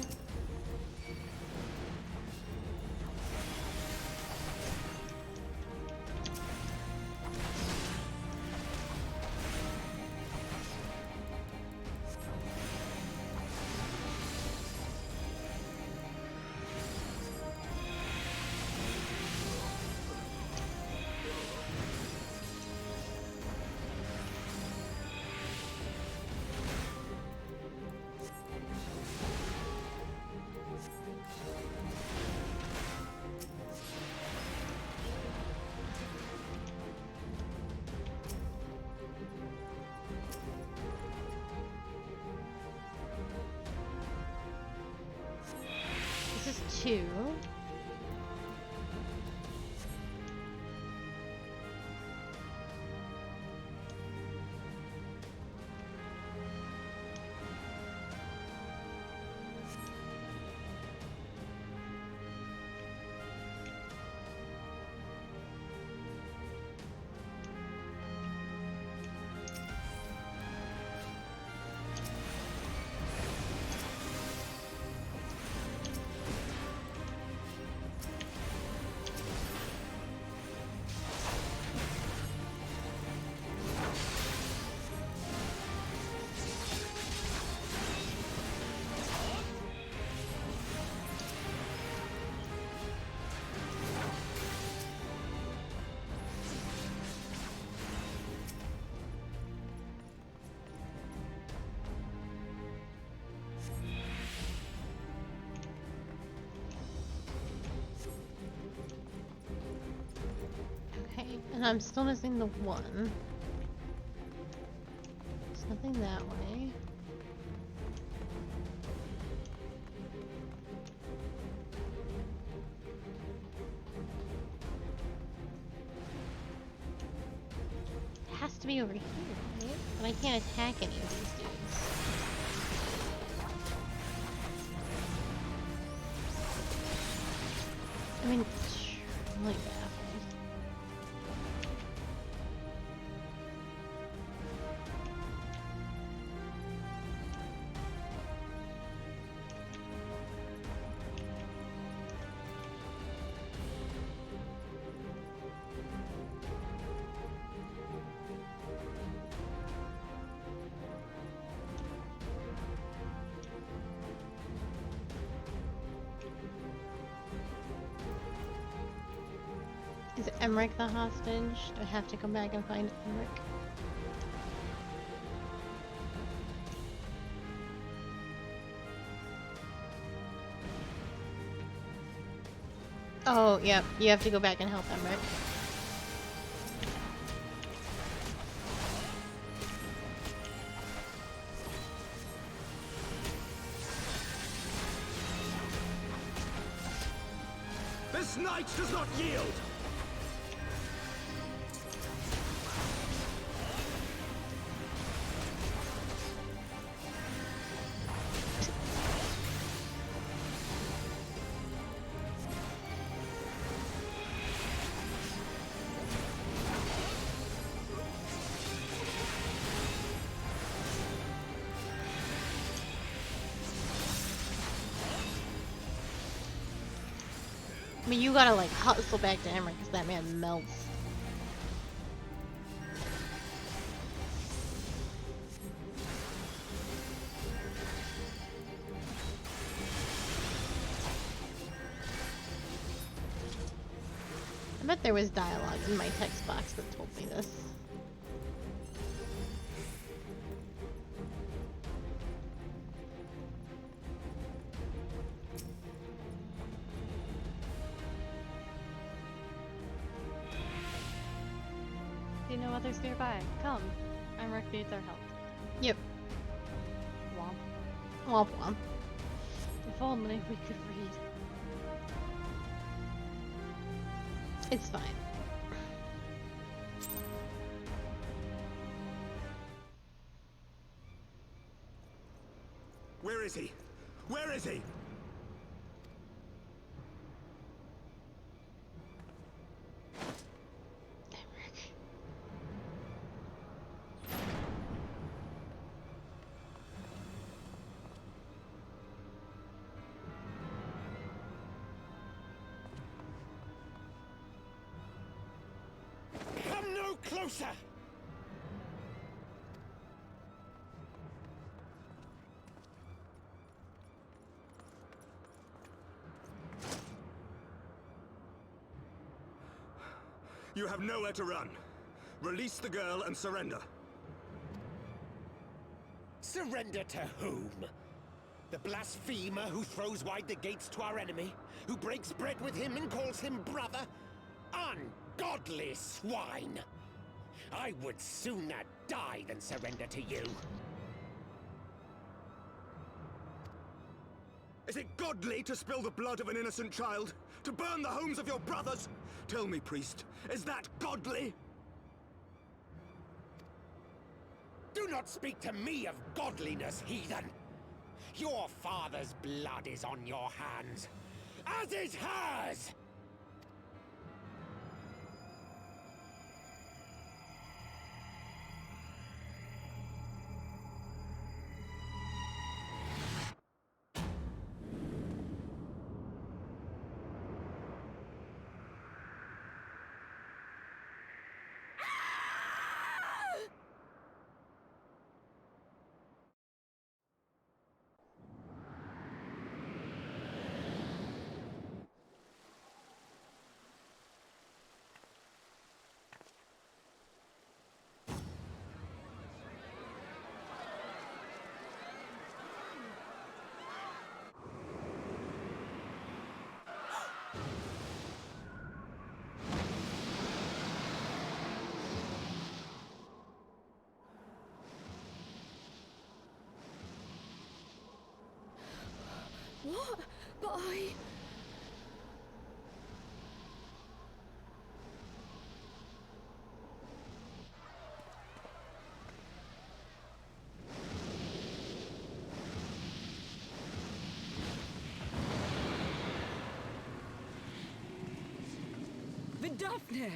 This is 2. Okay, and I'm still missing the 1. There's nothing that way. It has to be over here, right? But I can't attack any of these dudes. I mean, really baffled. Is Emmerich the hostage? Do I have to come back and find Emmerich? Oh, yep. You have to go back and help Emmerich. This knight does not yield! I mean, you gotta like hustle back to Emmerich because that man melts. I bet there was dialogues in my text box that told me this. Do you know others nearby? Come. Emmerich needs our help. Yep. Womp. Womp womp. If only we could read. It's fine. Where is he? Where is he? Emmerich. Come no closer! You have nowhere to run. Release the girl and surrender. Surrender to whom? The blasphemer who throws wide the gates to our enemy? Who breaks bread with him and calls him brother? Ungodly swine! I would sooner die than surrender to you. Is it godly to spill the blood of an innocent child? To burn the homes of your brothers? Tell me, priest, is that godly? Do not speak to me of godliness, heathen! Your father's blood is on your hands, as is hers! What? But I... Vidafne!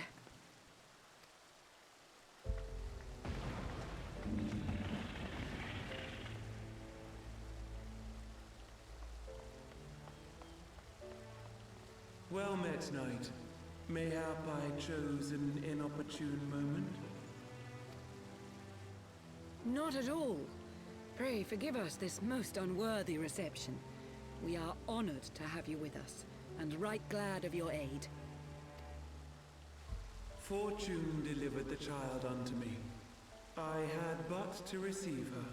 Well met, knight. Mayhap I chose an inopportune moment? Not at all. Pray forgive us this most unworthy reception. We are honored to have you with us, and right glad of your aid. Fortune delivered the child unto me. I had but to receive her.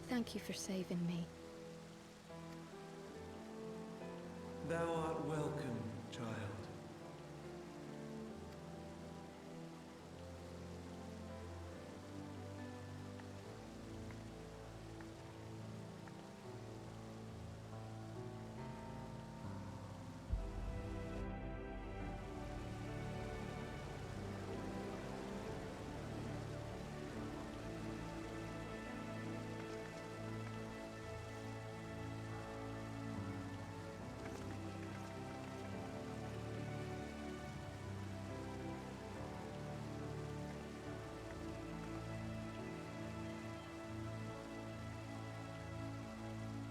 Thank you for saving me. Thou art welcome, child.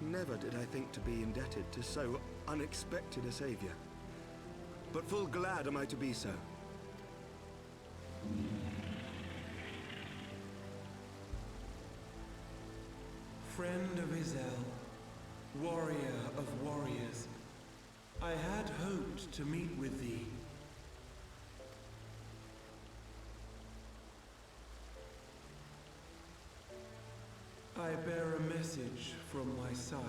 Never did I think to be indebted to so unexpected a savior. But full glad am I to be so. Friend of Izel, warrior of warriors. I had hoped to meet with thee. I bear a message from my sire.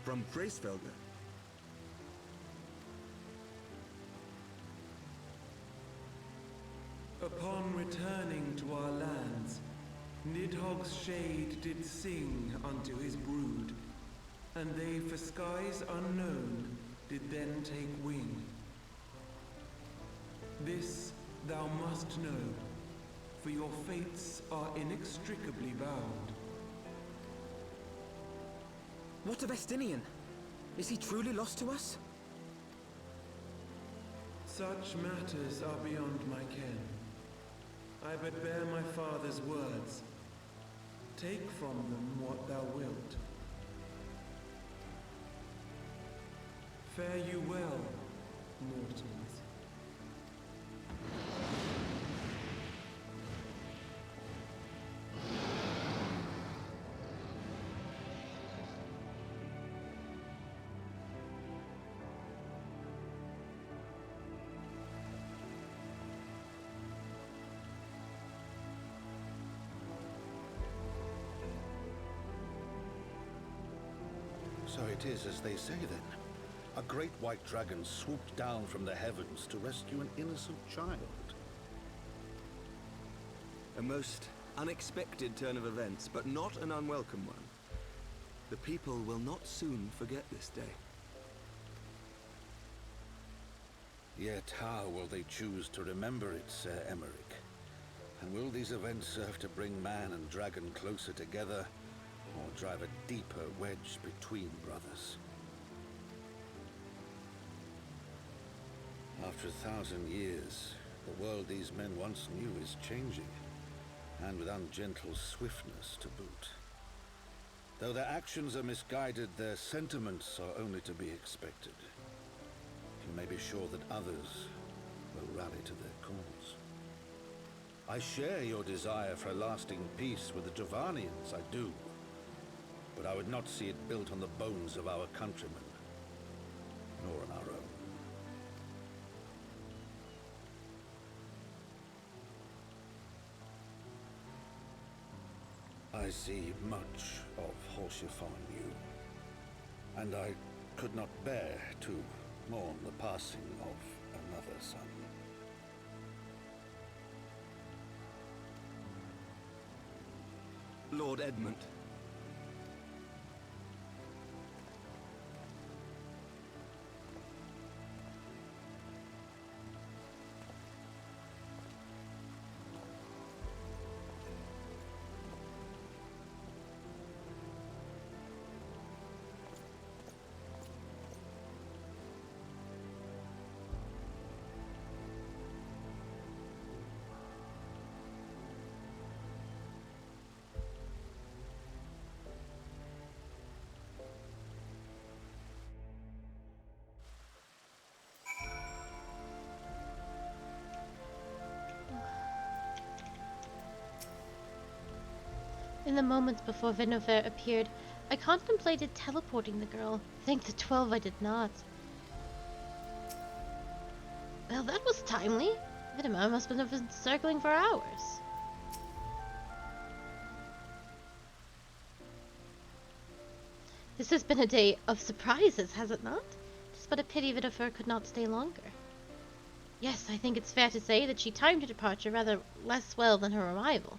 From Gracefelder? Upon returning to our lands, Nidhogg's shade did sing unto his brood, and they for skies unknown did then take wing. This thou must know, for your fates are inextricably bound. What of Estinian? Is he truly lost to us? Such matters are beyond my ken. I but bear my father's words. Take from them what thou wilt. Fare you well, mortals. So it is as they say then. A great white dragon swooped down from the heavens to rescue an innocent child. A most unexpected turn of events, but not an unwelcome one. The people will not soon forget this day. Yet how will they choose to remember it, Sir Emmerich? And will these events serve to bring man and dragon closer together, or drive a deeper wedge between brothers? After 1,000 years, the world these men once knew is changing, and with ungentle swiftness to boot. Though their actions are misguided, their sentiments are only to be expected. You may be sure that others will rally to their cause. I share your desire for a lasting peace with the Jovanians, I do. But I would not see it built on the bones of our countrymen, nor on our own. I see much of Horsefon you, and I could not bear to mourn the passing of another son. Lord Edmund. In the moments before Vinover appeared, I contemplated teleporting the girl. Thank the 12 I did not. Well, that was timely. Vinimar must have been circling for hours. This has been a day of surprises, has it not? It's but a pity Vinover could not stay longer. Yes, I think it's fair to say that she timed her departure rather less well than her arrival.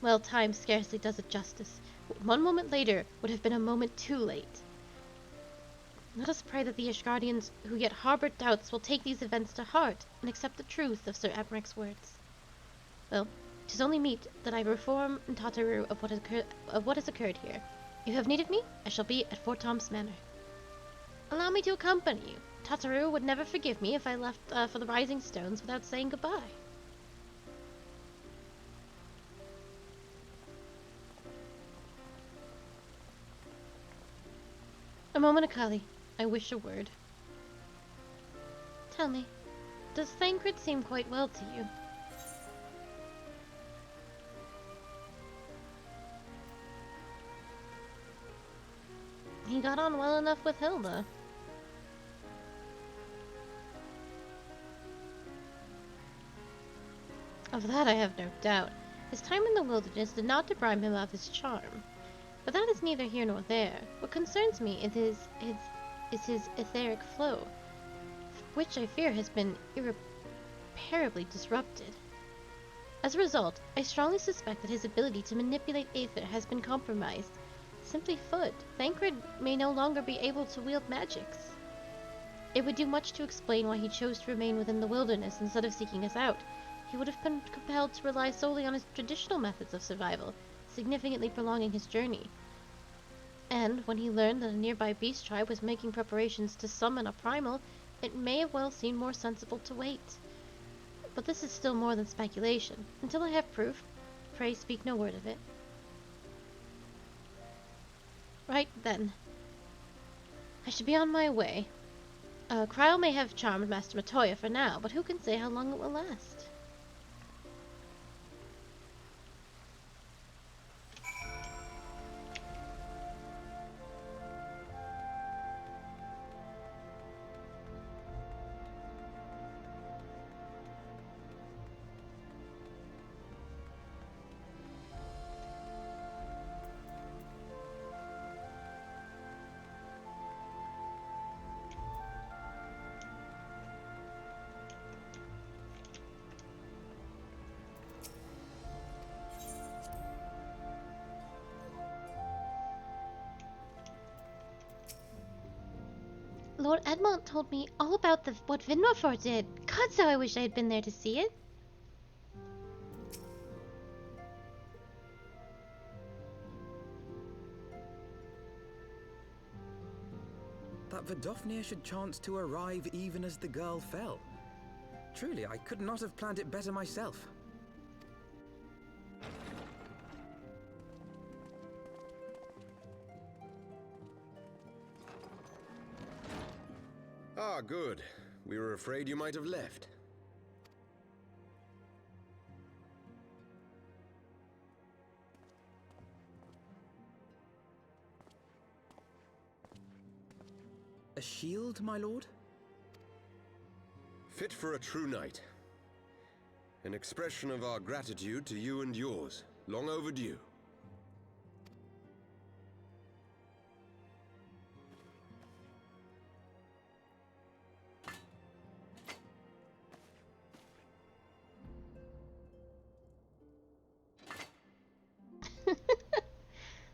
Well, time scarcely does it justice. 1 moment later would have been a moment too late. Let us pray that the Ishgardians who yet harbored doubts will take these events to heart and accept the truth of Sir Emerich's words. Well, 'tis only meet that I reform and Tataru of what has occurred here. If you have needed me, I shall be at Fort Tom's Manor. Allow me to accompany you. Tataru would never forgive me if I left for the Rising Stones without saying goodbye. A moment, Akali. I wish a word. Tell me, does Thancred seem quite well to you? he got on well enough with Hilda. Of that I have no doubt. His time in the wilderness did not deprive him of his charm. But that is neither here nor there. What concerns me is his etheric flow, which I fear has been irreparably disrupted. As a result, I strongly suspect that his ability to manipulate aether has been compromised. Simply put, Thancred may no longer be able to wield magics. It would do much to explain why he chose to remain within the wilderness instead of seeking us out. He would have been compelled to rely solely on his traditional methods of survival, significantly prolonging his journey. And when he learned that a nearby beast tribe was making preparations to summon a primal, it may have well seemed more sensible to wait. But this is still more than speculation. Until I have proof, pray speak no word of it. Right then. I should be on my way. Kryl may have charmed Master Matoya for now, but who can say how long it will last? Lord Edmond told me all about what Vinmofor did. God, so I wish I had been there to see it. That Vidofnir should chance to arrive even as the girl fell. Truly, I could not have planned it better myself. Ah, good. We were afraid you might have left. A shield, my lord? Fit for a true knight. An expression of our gratitude to you and yours. Long overdue.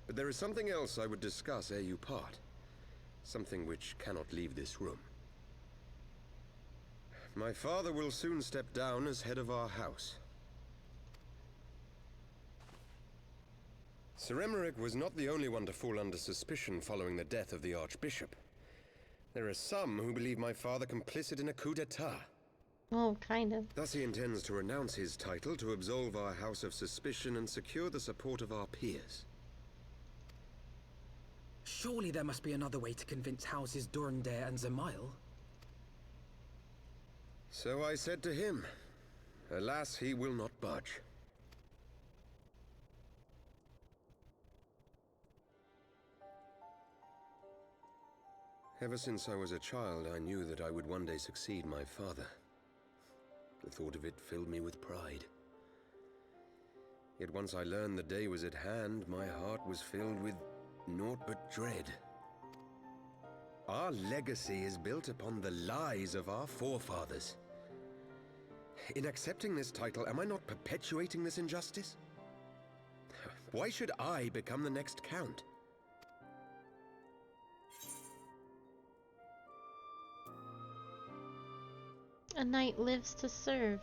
But there is something else I would discuss ere you part. Something which cannot leave this room. My father will soon step down as head of our house. Sir Emmerich was not the only one to fall under suspicion following the death of the Archbishop. There are some who believe my father complicit in a coup d'etat. Oh, kind of. Thus he intends to renounce his title to absolve our house of suspicion and secure the support of our peers. Surely there must be another way to convince Houses Durandare and Zemail. So I said to him. Alas, he will not budge. Ever since I was a child, I knew that I would one day succeed my father. The thought of it filled me with pride. Yet once I learned the day was at hand, my heart was filled with naught but dread. Our legacy is built upon the lies of our forefathers. In accepting this title, am I not perpetuating this injustice? Why should I become the next count? A knight lives to serve.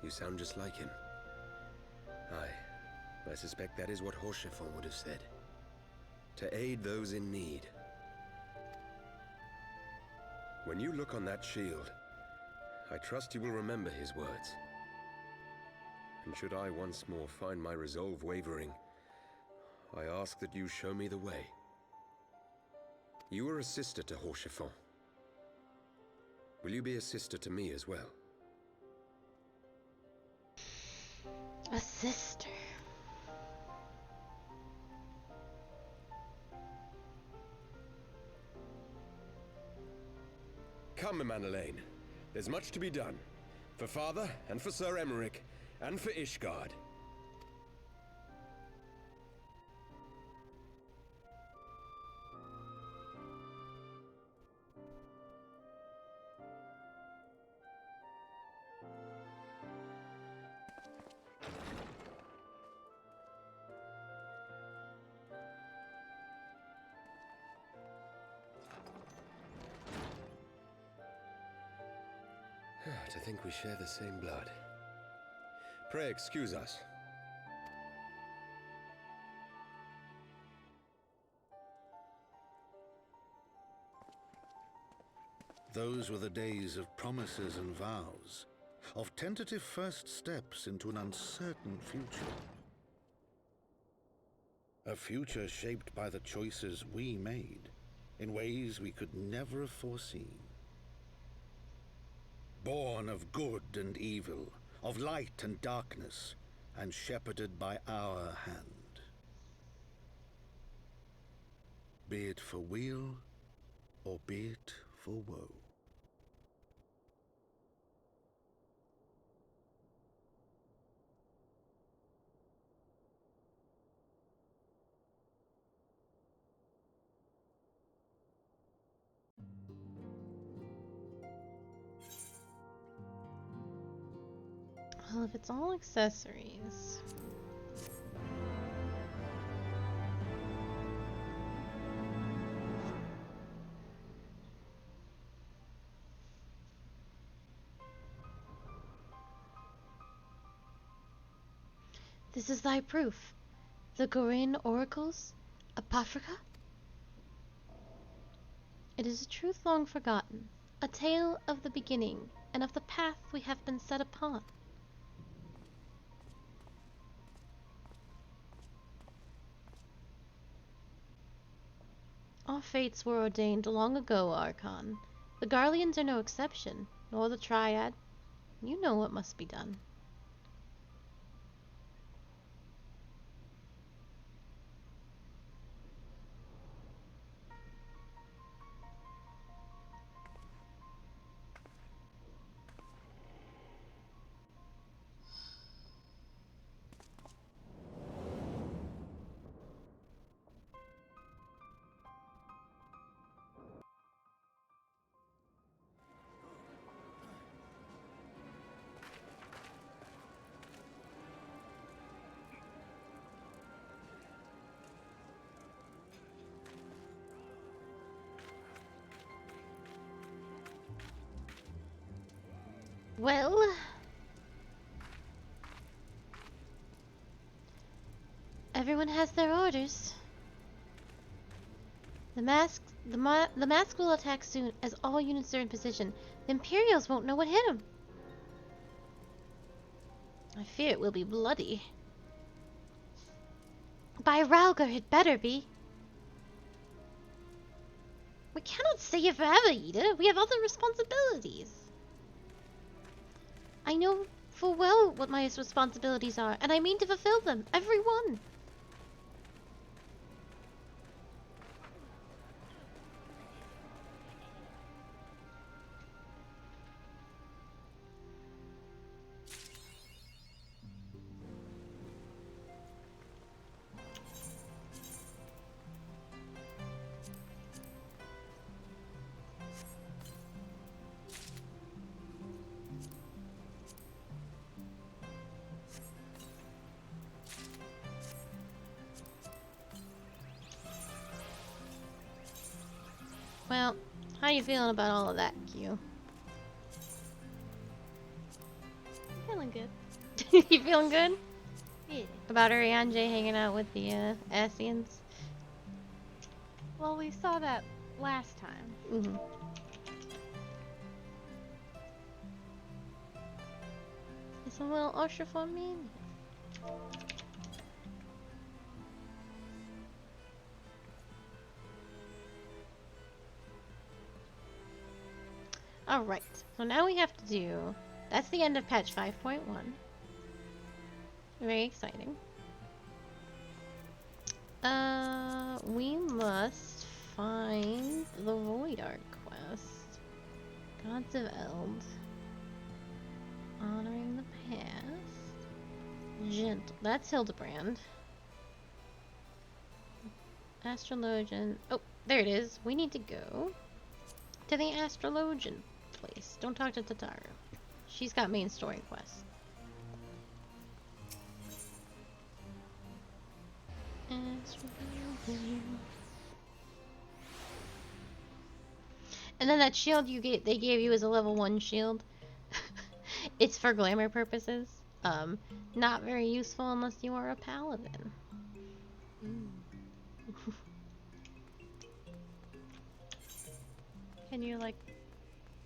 You sound just like him. Aye, I suspect that is what Horschiffon would have said. To aid those in need. When you look on that shield, I trust you will remember his words. And should I once more find my resolve wavering, I ask that you show me the way. You are a sister to Horschiffon. Will you be a sister to me as well? A sister. Come, Manalaine. There's much to be done. For Father, and for Sir Emmerich, and for Ishgard. To think we share the same blood. Pray excuse us. Those were the days of promises and vows, of tentative first steps into an uncertain future. A future shaped by the choices we made, in ways we could never have foreseen. Born of good and evil, of light and darkness, and shepherded by our hand. Be it for weal, or be it for woe. Well, if it's all accessories. This is thy proof. The Gorin oracles? Apocrypha? It is a truth long forgotten, a tale of the beginning, and of the path we have been set upon. Our fates were ordained long ago, Archon. The Garleans are no exception, nor the Triad. You know what must be done. Well, everyone has their orders. The mask will attack soon as all units are in position. The Imperials won't know what hit them. I fear it will be bloody. By Ralgar, it better be. We cannot stay here forever, Ida. We have other responsibilities. I know full well what my responsibilities are, and I mean to fulfill them, every one. Well, how you feeling about all of that, Q? Feeling good. You feeling good? Yeah. About Urianger hanging out with the Asians? Well, we saw that last time. Mm-hmm. Is someone else usher for me? Alright, so now we have to do... That's the end of patch 5.1. Very exciting. We must find the Void Ark quest. Gods of Eld. Honoring the past. Gentle. That's Hildebrand. Astrologian. Oh, there it is. We need to go to the Astrologian place. Don't talk to Tataru. She's got main story quests. And then that shield they gave you is a level 1 shield. It's for glamour purposes. Not very useful unless you are a paladin. Can you, like,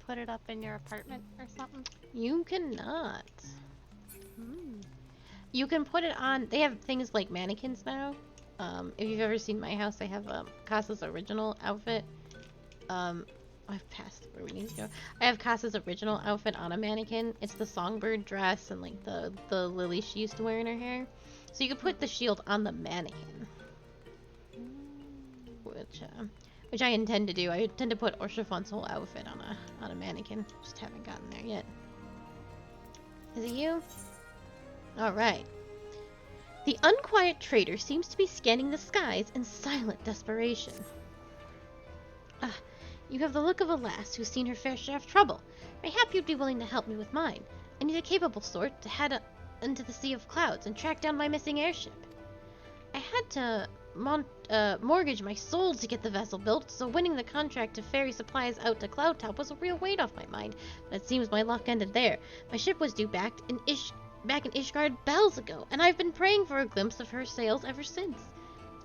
put it up in your apartment or something? You cannot. You can put it on. They have things like mannequins now. If you've ever seen my house, I have Casa's original outfit. I've passed where we need to go. I have Casa's original outfit on a mannequin. It's the songbird dress and like the lily she used to wear in her hair. So you can put the shield on the mannequin, which I intend to do. I intend to put Orshafon's whole outfit on a mannequin. Just haven't gotten there yet. Is it you? All right. The unquiet trader seems to be scanning the skies in silent desperation. Ah, you have the look of a lass who's seen her fair share of trouble. Mayhap you'd be willing to help me with mine. I need a capable sort to head into the Sea of Clouds and track down my missing airship. I had to mortgage my soul to get the vessel built, so winning the contract to ferry supplies out to Cloudtop was a real weight off my mind. But it seems my luck ended there. My ship was due back in Ishgard bells ago, and I've been praying for a glimpse of her sails ever since.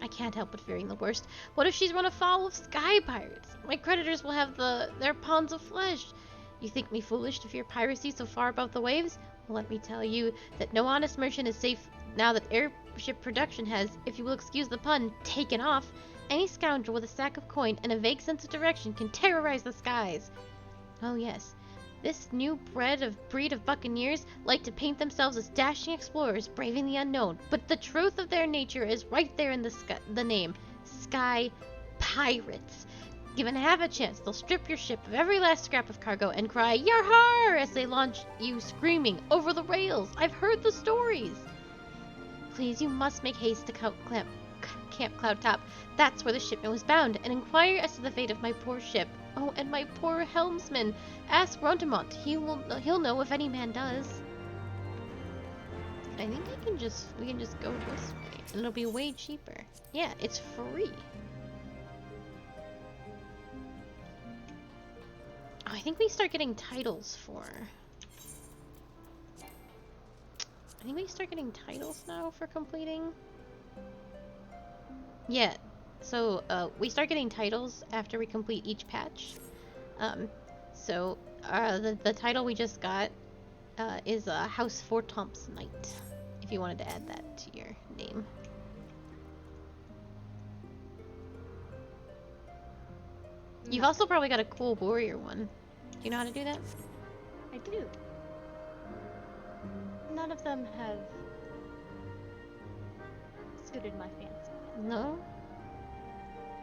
I can't help but fearing the worst. What if she's run afoul of sky pirates? My creditors will have their pounds of flesh. You think me foolish to fear piracy so far above the waves? Well, let me tell you that no honest merchant is safe now that airship production has, if you will excuse the pun, taken off. Any scoundrel with a sack of coin and a vague sense of direction can terrorize the skies. Oh yes, this new breed of buccaneers like to paint themselves as dashing explorers braving the unknown, but the truth of their nature is right there in the name, Sky Pirates. Given half a chance, they'll strip your ship of every last scrap of cargo and cry, "Yar-har!" as they launch you screaming over the rails. I've heard the stories. Please, you must make haste to Camp Cloudtop. That's where the shipment was bound, and inquire as to the fate of my poor ship. Oh, and my poor helmsman. Ask Rontamont. He'll know if any man does. I think we can just go this way, and it'll be way cheaper. Yeah, it's free. Oh, I think we start getting titles now for completing. Yeah, so we start getting titles after we complete each patch. The title we just got is House Fortomp's Knight, if you wanted to add that to your name. You've also probably got a cool warrior one. Do you know how to do that? I do. None of them have suited my fancy. No?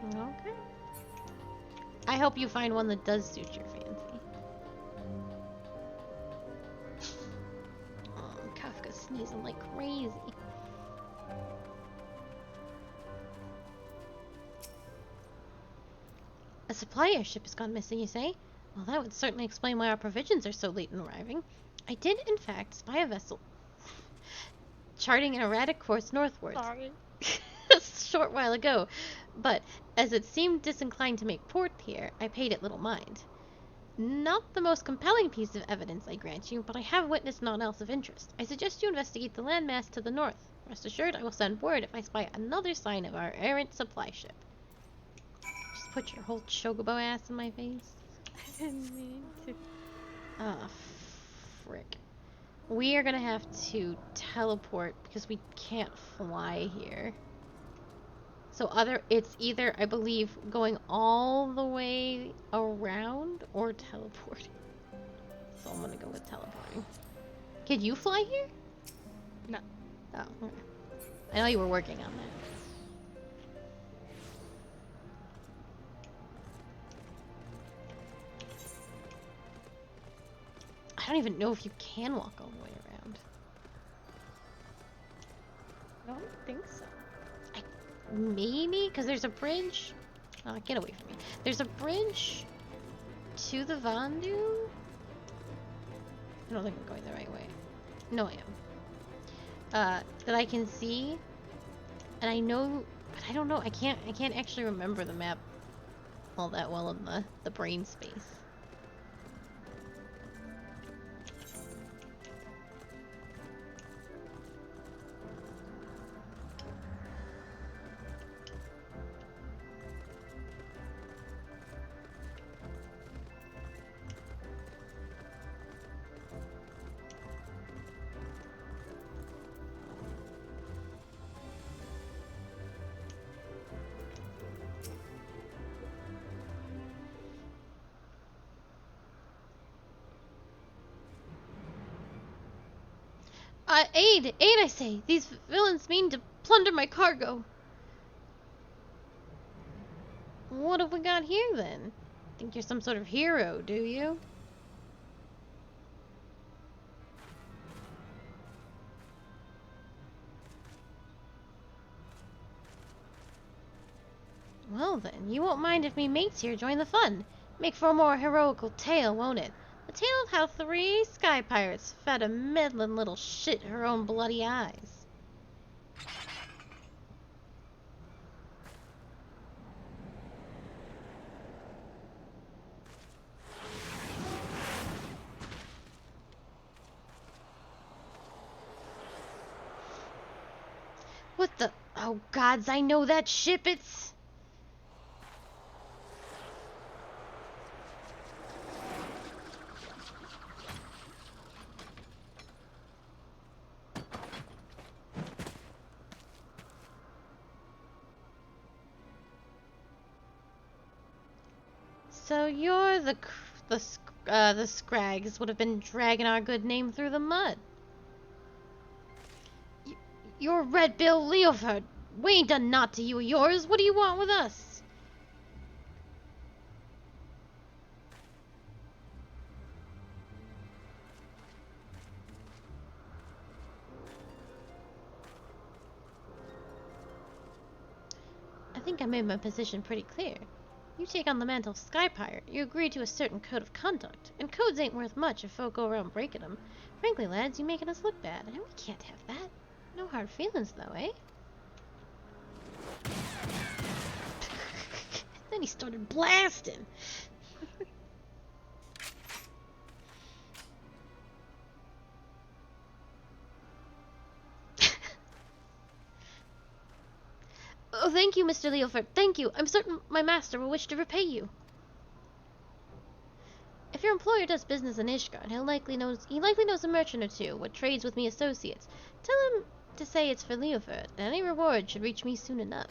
Okay. I hope you find one that does suit your fancy. Oh, Kafka's sneezing like crazy. A supply airship has gone missing, you say? Well, that would certainly explain why our provisions are so late in arriving. I did, in fact, spy a vessel charting an erratic course northwards. Sorry. A short while ago, but as it seemed disinclined to make port here, I paid it little mind. Not the most compelling piece of evidence, I grant you, but I have witnessed naught else of interest. I suggest you investigate the landmass to the north. Rest assured, I will send word if I spy another sign of our errant supply ship. Just put your whole chocobo ass in my face. I didn't mean to. Ah, frick. We are gonna have to teleport because we can't fly here. So it's either, I believe, going all the way around or teleporting. So I'm gonna go with teleporting. Can you fly here? No. Oh, okay. I know you were working on that. I don't even know if you can walk all the way around. I don't think so. Maybe? Because there's a bridge. Oh, get away from me. There's a bridge to the Vandu? I don't think I'm going the right way. No, I am. That I can see. And I know, but I don't know. I can't actually remember the map all that well in the brain space. Aid! Aid, I say! These villains mean to plunder my cargo! What have we got here, then? Think you're some sort of hero, do you? Well, then, you won't mind if me mates here join the fun. Make for a more heroical tale, won't it? A tale of how 3 sky pirates fed a meddling little shit her own bloody eyes. What the... Oh, gods, I know that ship, it's... So you're the Scrags would have been dragging our good name through the mud. You're Red Bill Leoford. We ain't done naught to you or yours. What do you want with us? I think I made my position pretty clear. You take on the mantle of Sky Pirate, you agree to a certain code of conduct, and codes ain't worth much if folk go around breaking them. Frankly, lads, you making us look bad, and we can't have that. No hard feelings, though, eh? Then he started blasting. Oh, thank you, Mr. Leoford. Thank you. I'm certain my master will wish to repay you. If your employer does business in Ishgard, he likely knows a merchant or two, what trades with me associates. Tell him to say it's for Leoford, and any reward should reach me soon enough.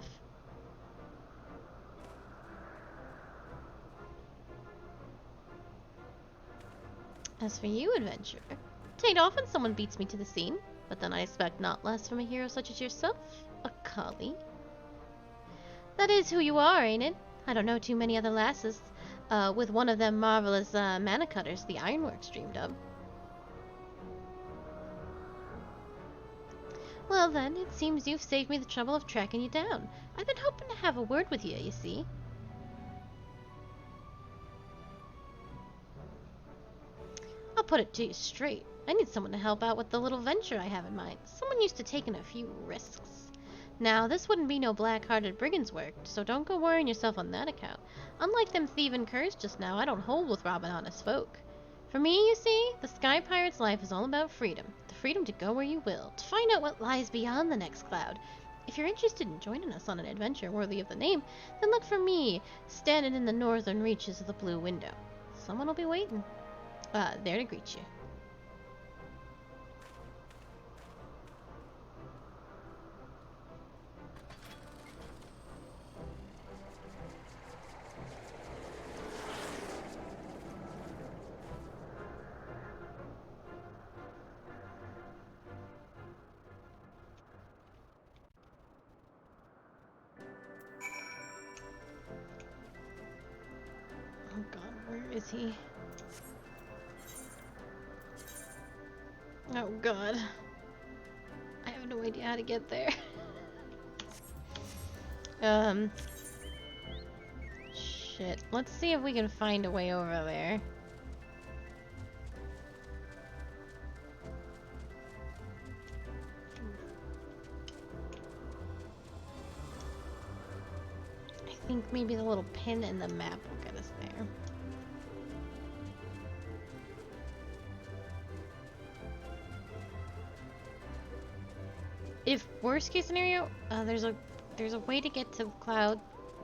As for you, adventurer, tain't often someone beats me to the scene, but then I expect not less from a hero such as yourself, a collie. That is who you are, ain't it? I don't know too many other lasses, with one of them marvelous mana cutters the Ironworks dreamed of. Well then, it seems you've saved me the trouble of tracking you down. I've been hoping to have a word with you see. I'll put it to you straight. I need someone to help out with the little venture I have in mind. Someone used to taking a few risks. Now, this wouldn't be no black-hearted brigand's work, so don't go worrying yourself on that account. Unlike them thieving curs just now, I don't hold with robbing honest folk. For me, you see, the Sky Pirate's life is all about freedom. The freedom to go where you will, to find out what lies beyond the next cloud. If you're interested in joining us on an adventure worthy of the name, then look for me, standing in the northern reaches of the Blue Window. Someone will be waiting. There to greet you. is he? Oh god. I have no idea how to get there. Shit. Let's see if we can find a way over there. I think maybe the little pin in the map will get us there. If worst case scenario, there's a way to get to Cloud,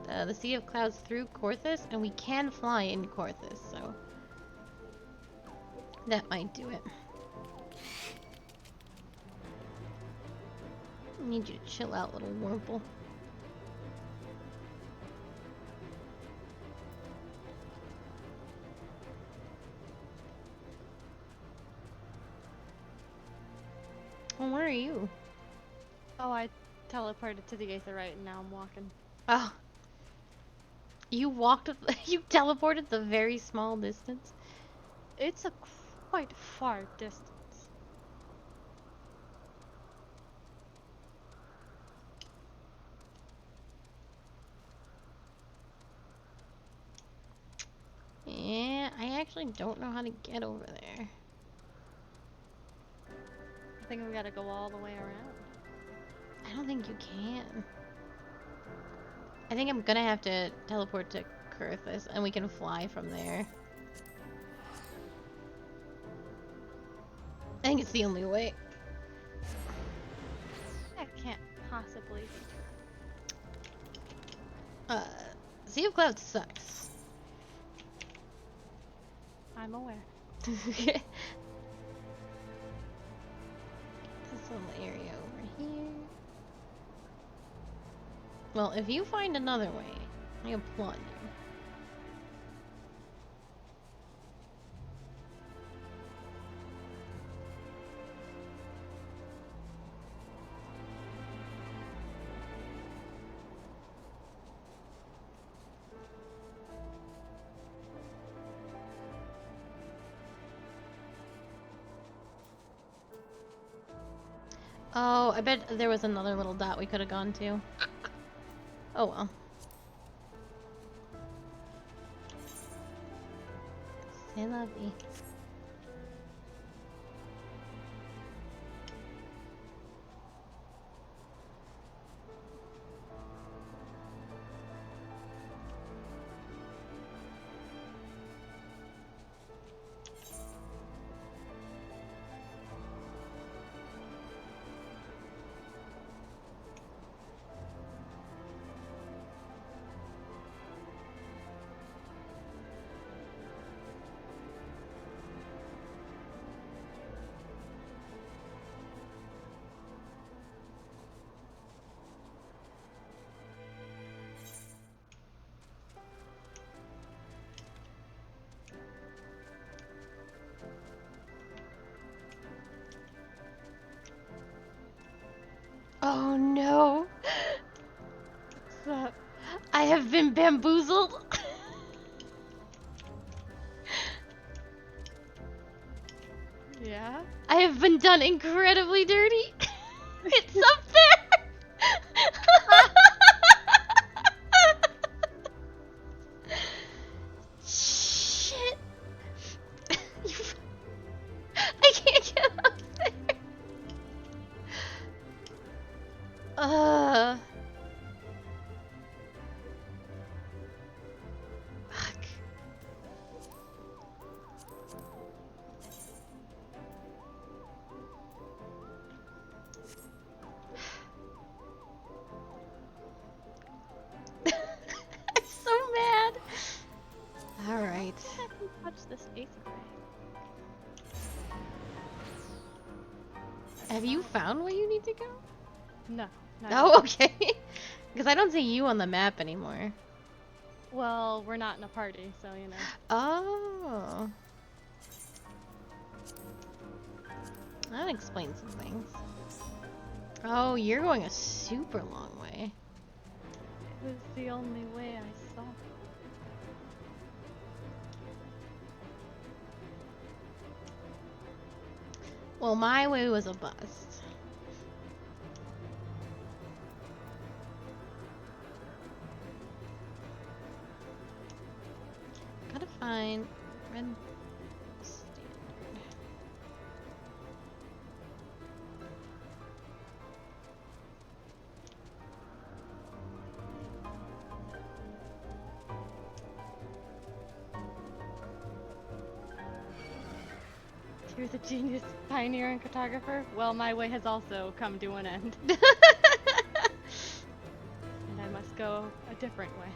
the Sea of Clouds through Korthus, and we can fly in Korthus, so that might do it. I need you to chill out, little Wurmple. Well, where are you? Oh, I teleported to the Aetherite and now I'm walking. Oh. You walked, you teleported the very small distance? It's a quite far distance. Yeah, I actually don't know how to get over there. I think we gotta go all the way around. I don't think you can. I think I'm gonna have to teleport to Kurthus, and we can fly from there. I think it's the only way. That can't possibly be true. Sea of Clouds sucks. I'm aware. This little area over here. Well, if you find another way, I applaud you. Oh, I bet there was another little dot we could have gone to. Oh well. C'est la vie. Oh no! What's up? I have been bamboozled! Yeah? I have been done incredibly dirty! It's up there! Shit! I can't get up there! Fuck. I'm so mad. Alright. I can touch this Aetherite. Have you found where you need to go? No. not Oh, yet. okay. Because I don't see you on the map anymore. Well, we're not in a party, so you know. Oh. That explains some things. Oh, you're going a super long way. It was the only way I saw. Well, my way was a bust. Gotta find red standard. Here's a genius pioneer and cartographer. Well, my way has also come to an end. And I must go a different way.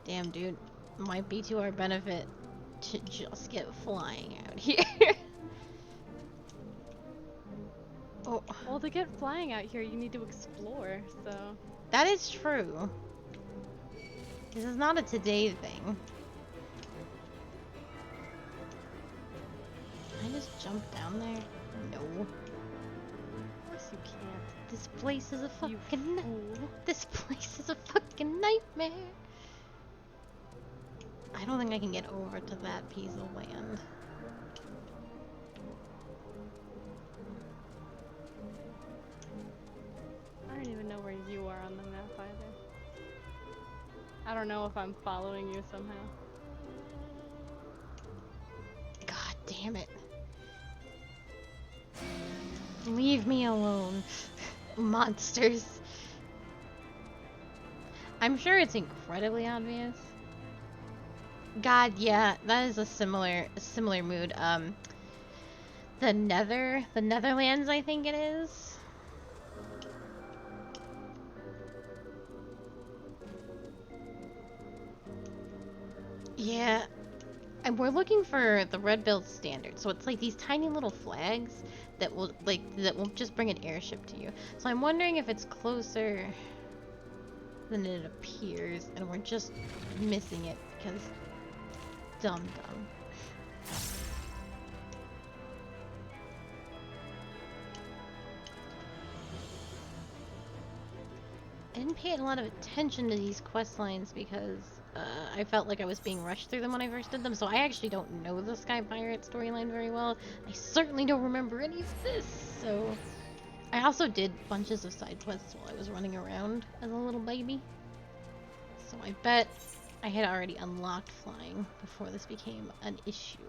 Damn, dude. Might be to our benefit to just get flying out here. Oh, Well, to get flying out here, you need to explore, so... that is true. This is not a today thing. Can I just jump down there? No. Of course you can't. This place is a You fucking... fool. This place is a fucking nightmare. I don't think I can get over to that piece of land. I don't even know where you are on the map either. I don't know if I'm following you somehow. God damn it. Leave me alone. Monsters. I'm sure it's incredibly obvious. God, yeah, that is a similar mood. The Netherlands, I think it is. Yeah, and we're looking for the red-billed standard. So it's like these tiny little flags that will just bring an airship to you. So I'm wondering if it's closer than it appears, and we're just missing it because dumb. I didn't pay a lot of attention to these quest lines because I felt like I was being rushed through them when I first did them, so I actually don't know the Sky Pirate storyline very well. I certainly don't remember any of this, so... I also did bunches of side quests while I was running around as a little baby. So I bet I had already unlocked flying before this became an issue.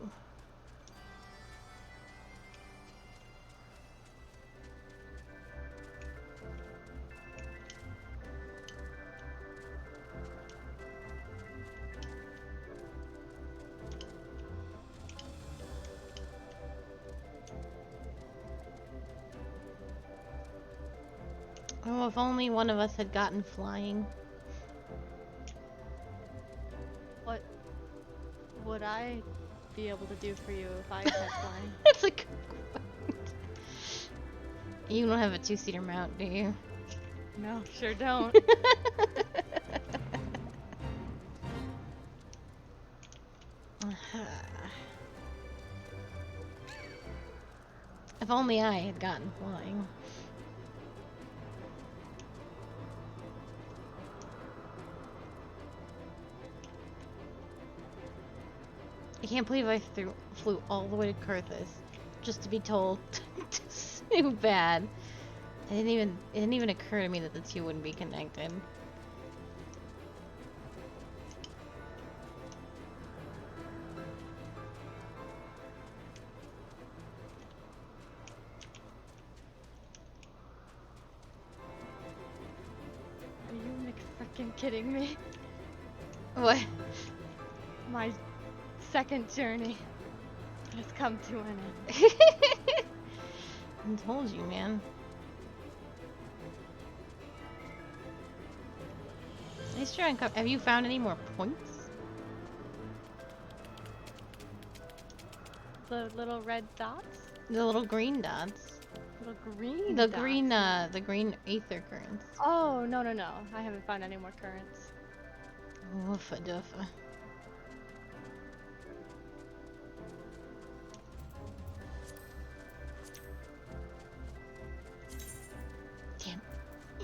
Oh, if only one of us had gotten flying. What would I be able to do for you if I had flying? That's a good point. You don't have a two-seater mount, do you? No, sure don't. If only I had gotten flying. I can't believe I flew all the way to Kurthus just to be told too bad. It didn't even occur to me that the two wouldn't be connected. Are you freaking kidding me? What? My second journey has come to an end. I told you, man. Nice try. Have you found any more points? The little red dots? The little green dots. Little green The dots. the green aether currents. Oh, no. I haven't found any more currents. Woofa doofa. Damn.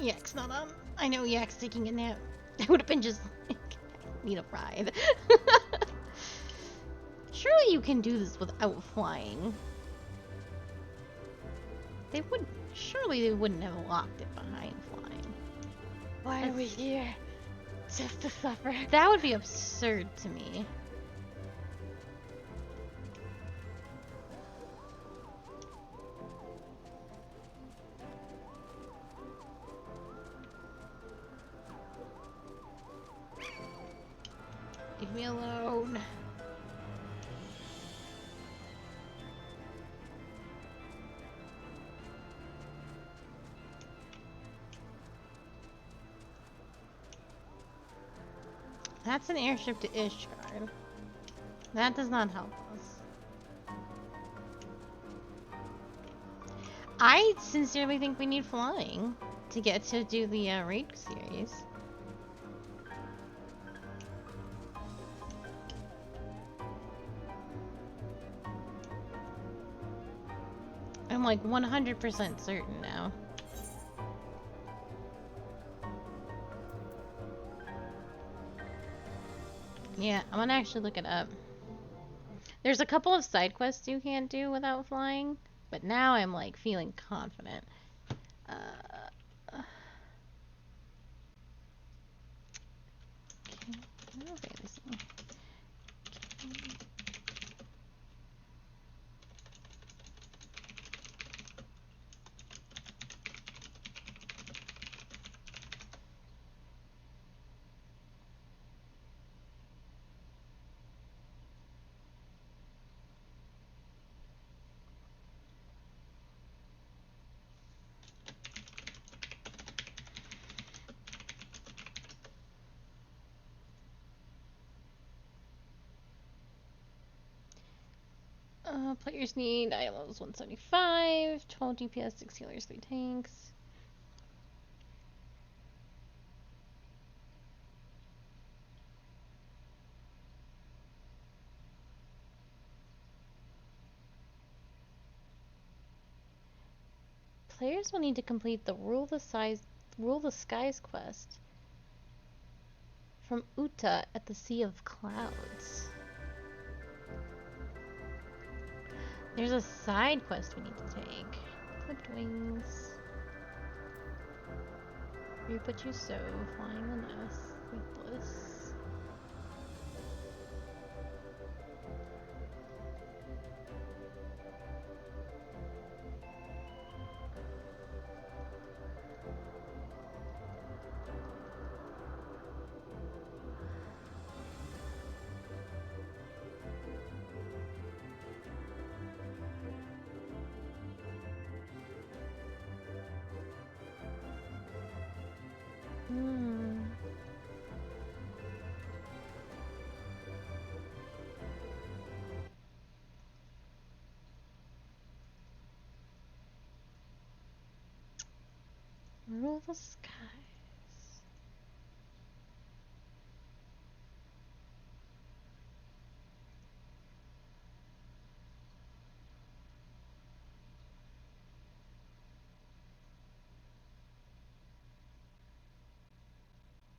Yak's not on. I know Yak's taking a nap. I would have been just like, need a ride. Surely you can do this without flying. They wouldn't. Surely they wouldn't have locked it behind flying. Why are we here? Just to suffer. That would be absurd to me. Leave me alone. That's an airship to Ishgard. That does not help us. I sincerely think we need flying to get to do the raid series. I'm like 100% certain now. Yeah, I'm gonna actually look it up. There's a couple of side quests you can't do without flying, but now I'm like feeling confident. Okay, this one. Players need item levels 175, 12 DPS, 6 healers, 3 tanks. Players will need to complete the Rule the Skies quest from Uta at the Sea of Clouds. There's a side quest we need to take. Clipped wings. Reap what you sow, flying the nest, sleepless. Rule the skies.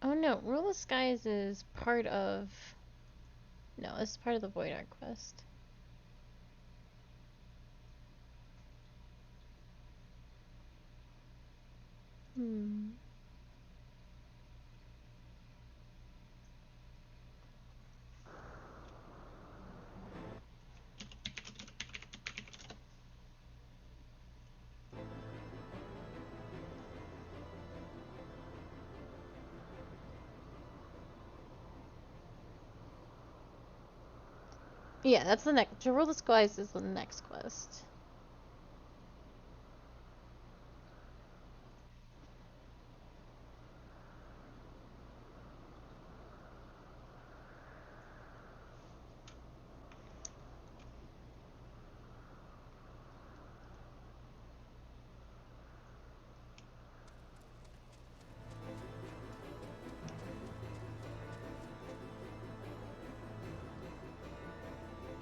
Oh no, Rule the Skies is part of... No, it's part of the Void Art quest. Yeah, that's the next. To Rule the Skies is the next quest.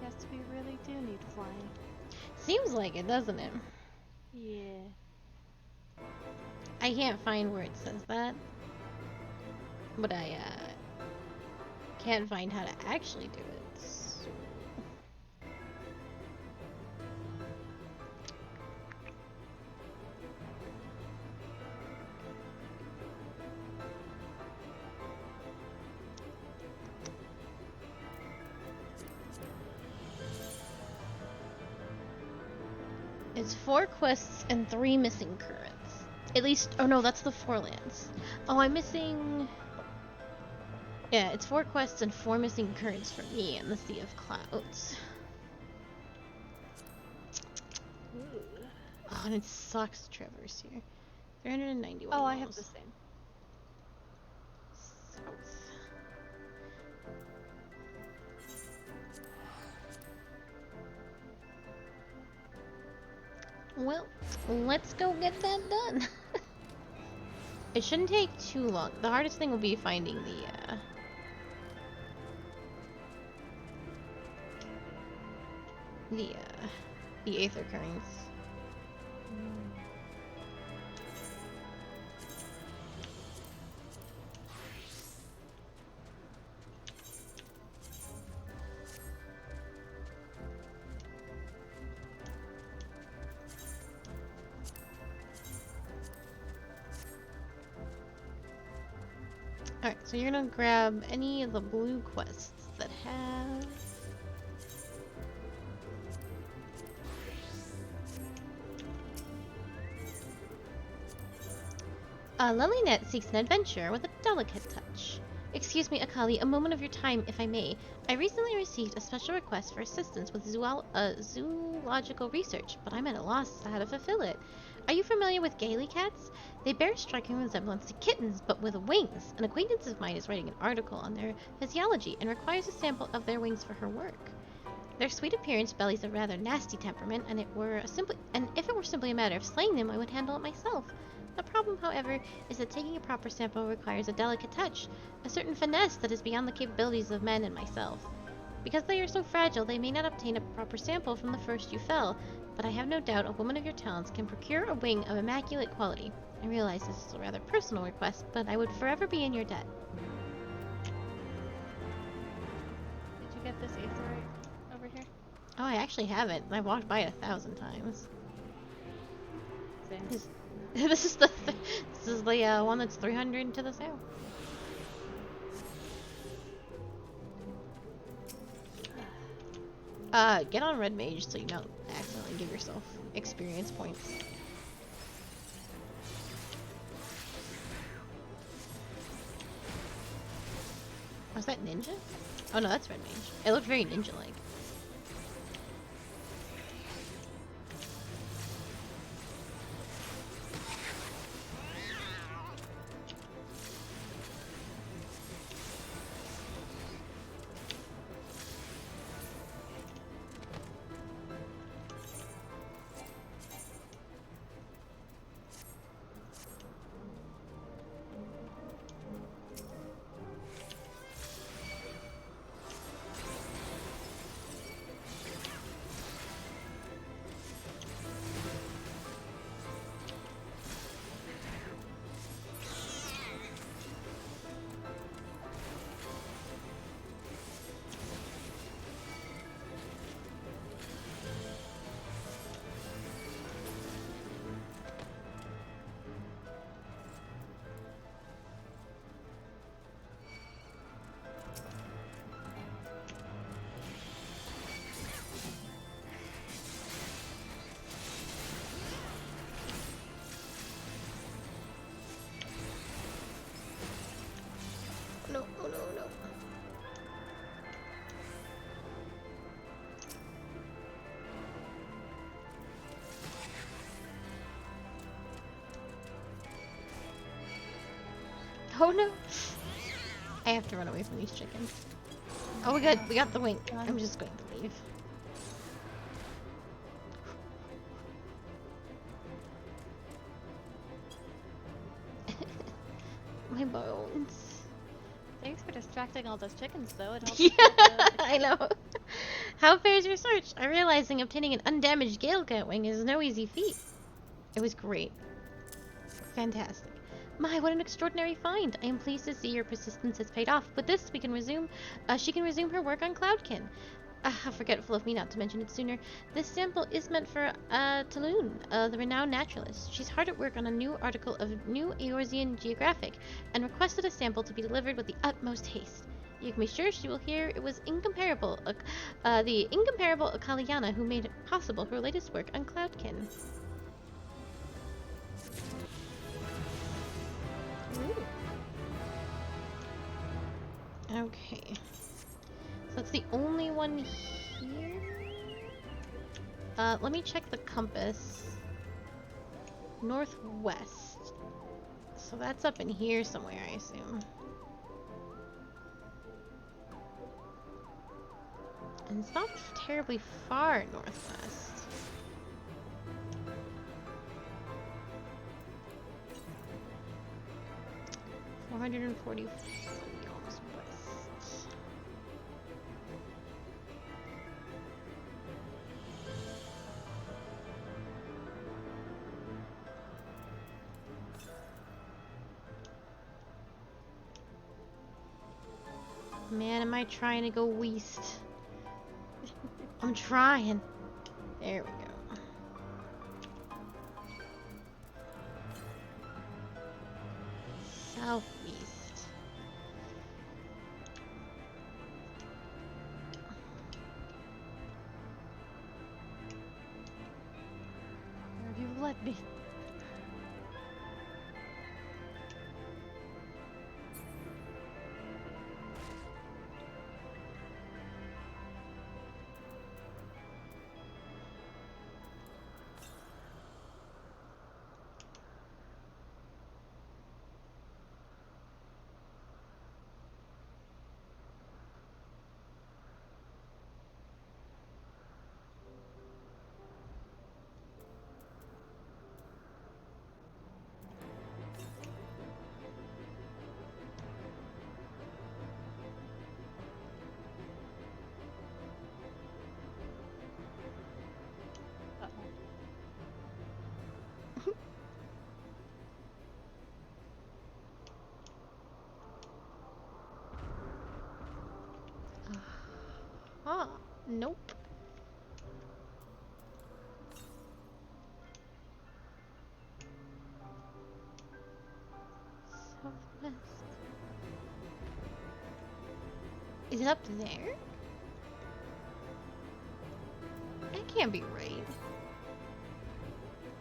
Guess we really do need flying. Seems like it, doesn't it? Yeah. I can't find where it says that. But I can't find how to actually do it. So It's 4 quests and 3 missing currents. At least, oh no, that's the 4 lands. Oh, I'm missing... Yeah, it's 4 quests and 4 missing currents for me in the Sea of Clouds. Oh, and it sucks to traverse here. 391 Oh, miles. I have the same. South. Well, let's go get that done. It shouldn't take too long. The hardest thing will be finding the aether currents. Alright, so you're gonna grab any of the blue quests that have... Lilynet seeks an adventure with a delicate touch. Excuse me, Akali, a moment of your time, if I may. I recently received a special request for assistance with zoological research, but I'm at a loss how to fulfill it. Are you familiar with gaily cats? They bear striking resemblance to kittens, but with wings. An acquaintance of mine is writing an article on their physiology and requires a sample of their wings for her work. Their sweet appearance bellies a rather nasty temperament, and if it were simply a matter of slaying them, I would handle it myself. The problem, however, is that taking a proper sample requires a delicate touch, a certain finesse that is beyond the capabilities of men and myself. Because they are so fragile, they may not obtain a proper sample from the first you fell, but I have no doubt a woman of your talents can procure a wing of immaculate quality. I realize this is a rather personal request, but I would forever be in your debt. Did you get this aetherite over here? Oh, I actually haven't. I've walked by it 1,000 times. Same. This is the one that's 300 to the south. Get on Red Mage so you don't accidentally give yourself experience points. Was that ninja? Oh no, that's Red Mage. It looked very ninja-like. No, oh no, no. Oh no! I have to run away from these chickens. Oh, we got the wing. I'm just going to leave. My bones. Thanks for distracting all those chickens, though. It helps. Yeah, I know. How fares your search? I'm realizing obtaining an undamaged Gale Cat wing is no easy feat. It was great. Fantastic. My, what an extraordinary find. I am pleased to see your persistence has paid off. With this, we can resume, she can resume her work on Cloudkin. How forgetful of me not to mention it sooner. This sample is meant for, Talune, the renowned naturalist. She's hard at work on a new article of New Eorzean Geographic, and requested a sample to be delivered with the utmost haste. You can be sure she will hear it was the incomparable Akaliana who made it possible her latest work on Cloudkin. Ooh. Okay. So that's the only one here? Let me check the compass. Northwest. So that's up in here somewhere, I assume. And it's not terribly far northwest. $440 west. Man, am I trying to go west? I'm trying. There we go. Southeast. Where have you led me? Nope. Southwest. Is it up there? That can't be right.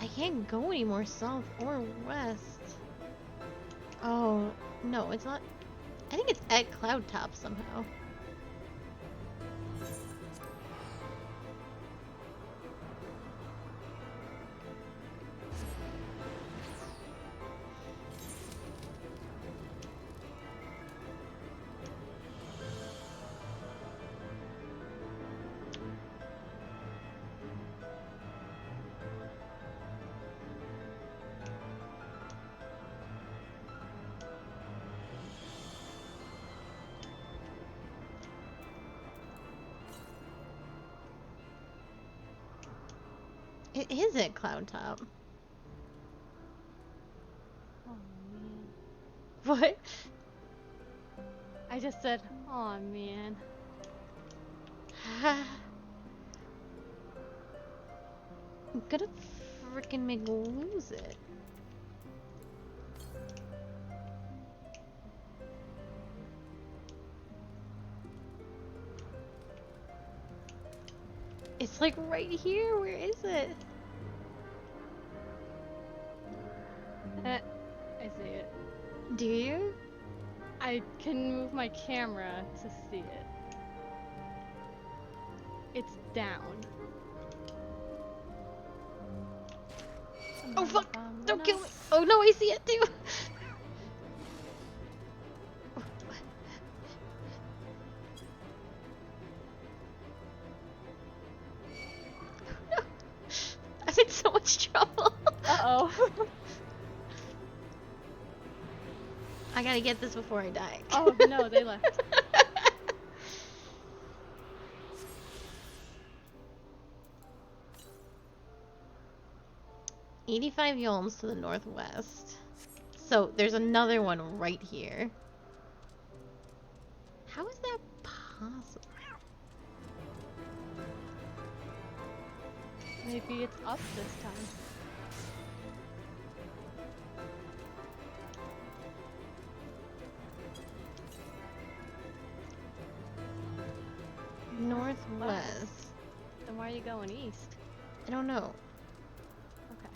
I can't go any more south or west. Oh, no, it's not. I think it's at Cloud Top somehow. It is at Cloud Top. Oh man. What? I just said, oh man. I'm gonna freaking make lose it. It's like right here. Where is it? I see it. Do you? I can move my camera to see it. It's down. Oh fuck! Don't kill me! Oh no, I see it too! No! I'm in so much trouble! Uh-oh. I gotta get this before I die. Oh no, they left. 85 yolms to the northwest. So there's another one right here. How is that possible? Maybe it's up this time. going east? I don't know. Okay.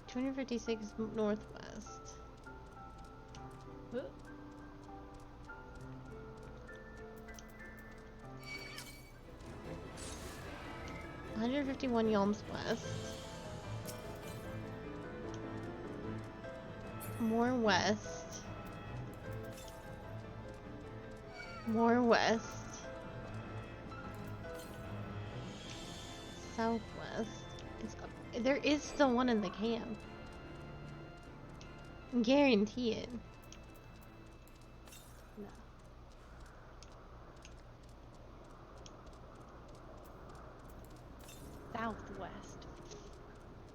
256 northwest. Huh. 151 yalms west. More west. More west. Southwest. It's up. There is still one in the camp. Guarantee it. No. Southwest.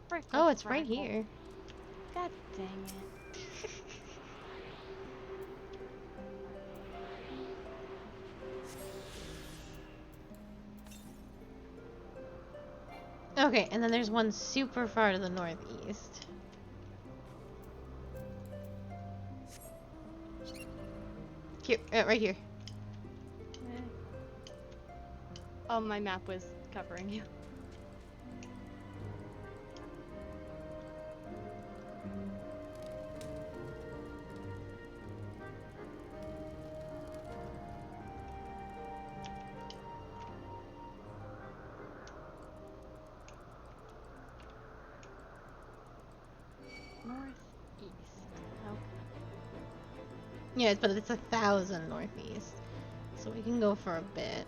Frick, Oh, that's it's right fragile. here. God dang it. Okay, and then there's one super far to the northeast. Here, right here. Oh, my map was covering you. Northeast. Okay. Yeah, but it's 1,000 northeast. So we can go for a bit.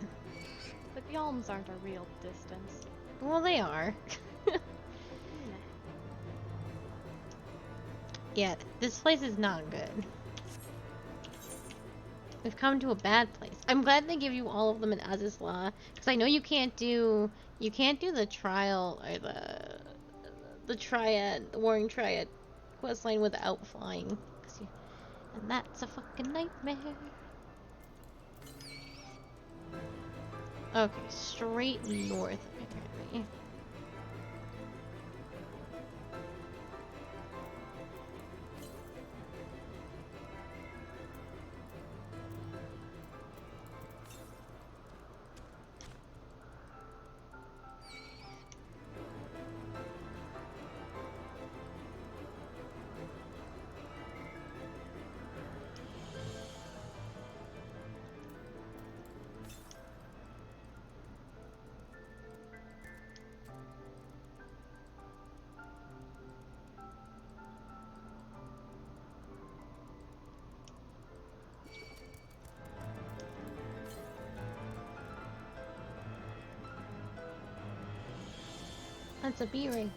But Yalms aren't a real distance. Well, they are. Yeah, this place is not good. We've come to a bad place. I'm glad they give you all of them in Azizla, because I know you can't do the trial or the triad, the warring triad questline without flying, and that's a fucking nightmare. Okay, straight north apparently. That's a B rank.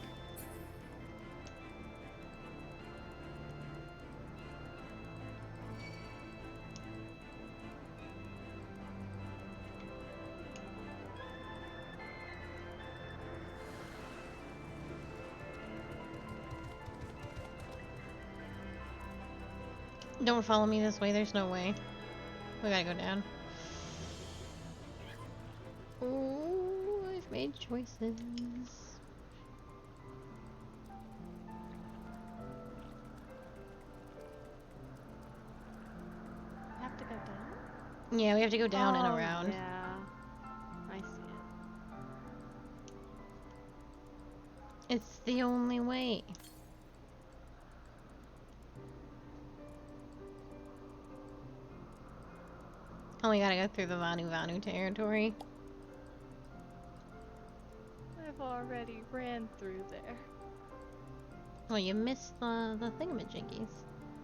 Don't follow me this way, there's no way. We gotta go down. Oh, I've made choices. We have to go down? Yeah, we have to go down and around. Yeah. I see it. It's the only way. Oh, we gotta go through the Vanu territory. I've already ran through there. Well, you missed the thingamajiggies.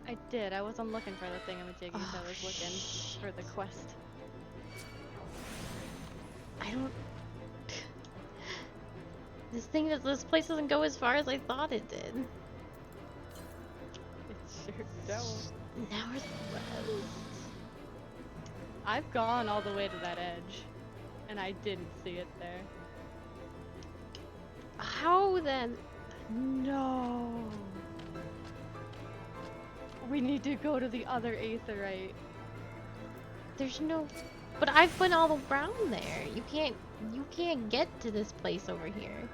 I did. I wasn't looking for the thingamajiggies. Oh, I was looking for the quest. I don't... This place doesn't go as far as I thought it did. It sure don't. Northwest. I've gone all the way to that edge, and I didn't see it there. How then? No. We need to go to the other aetherite. There's no... But I've been all around there. You can't get to this place over here.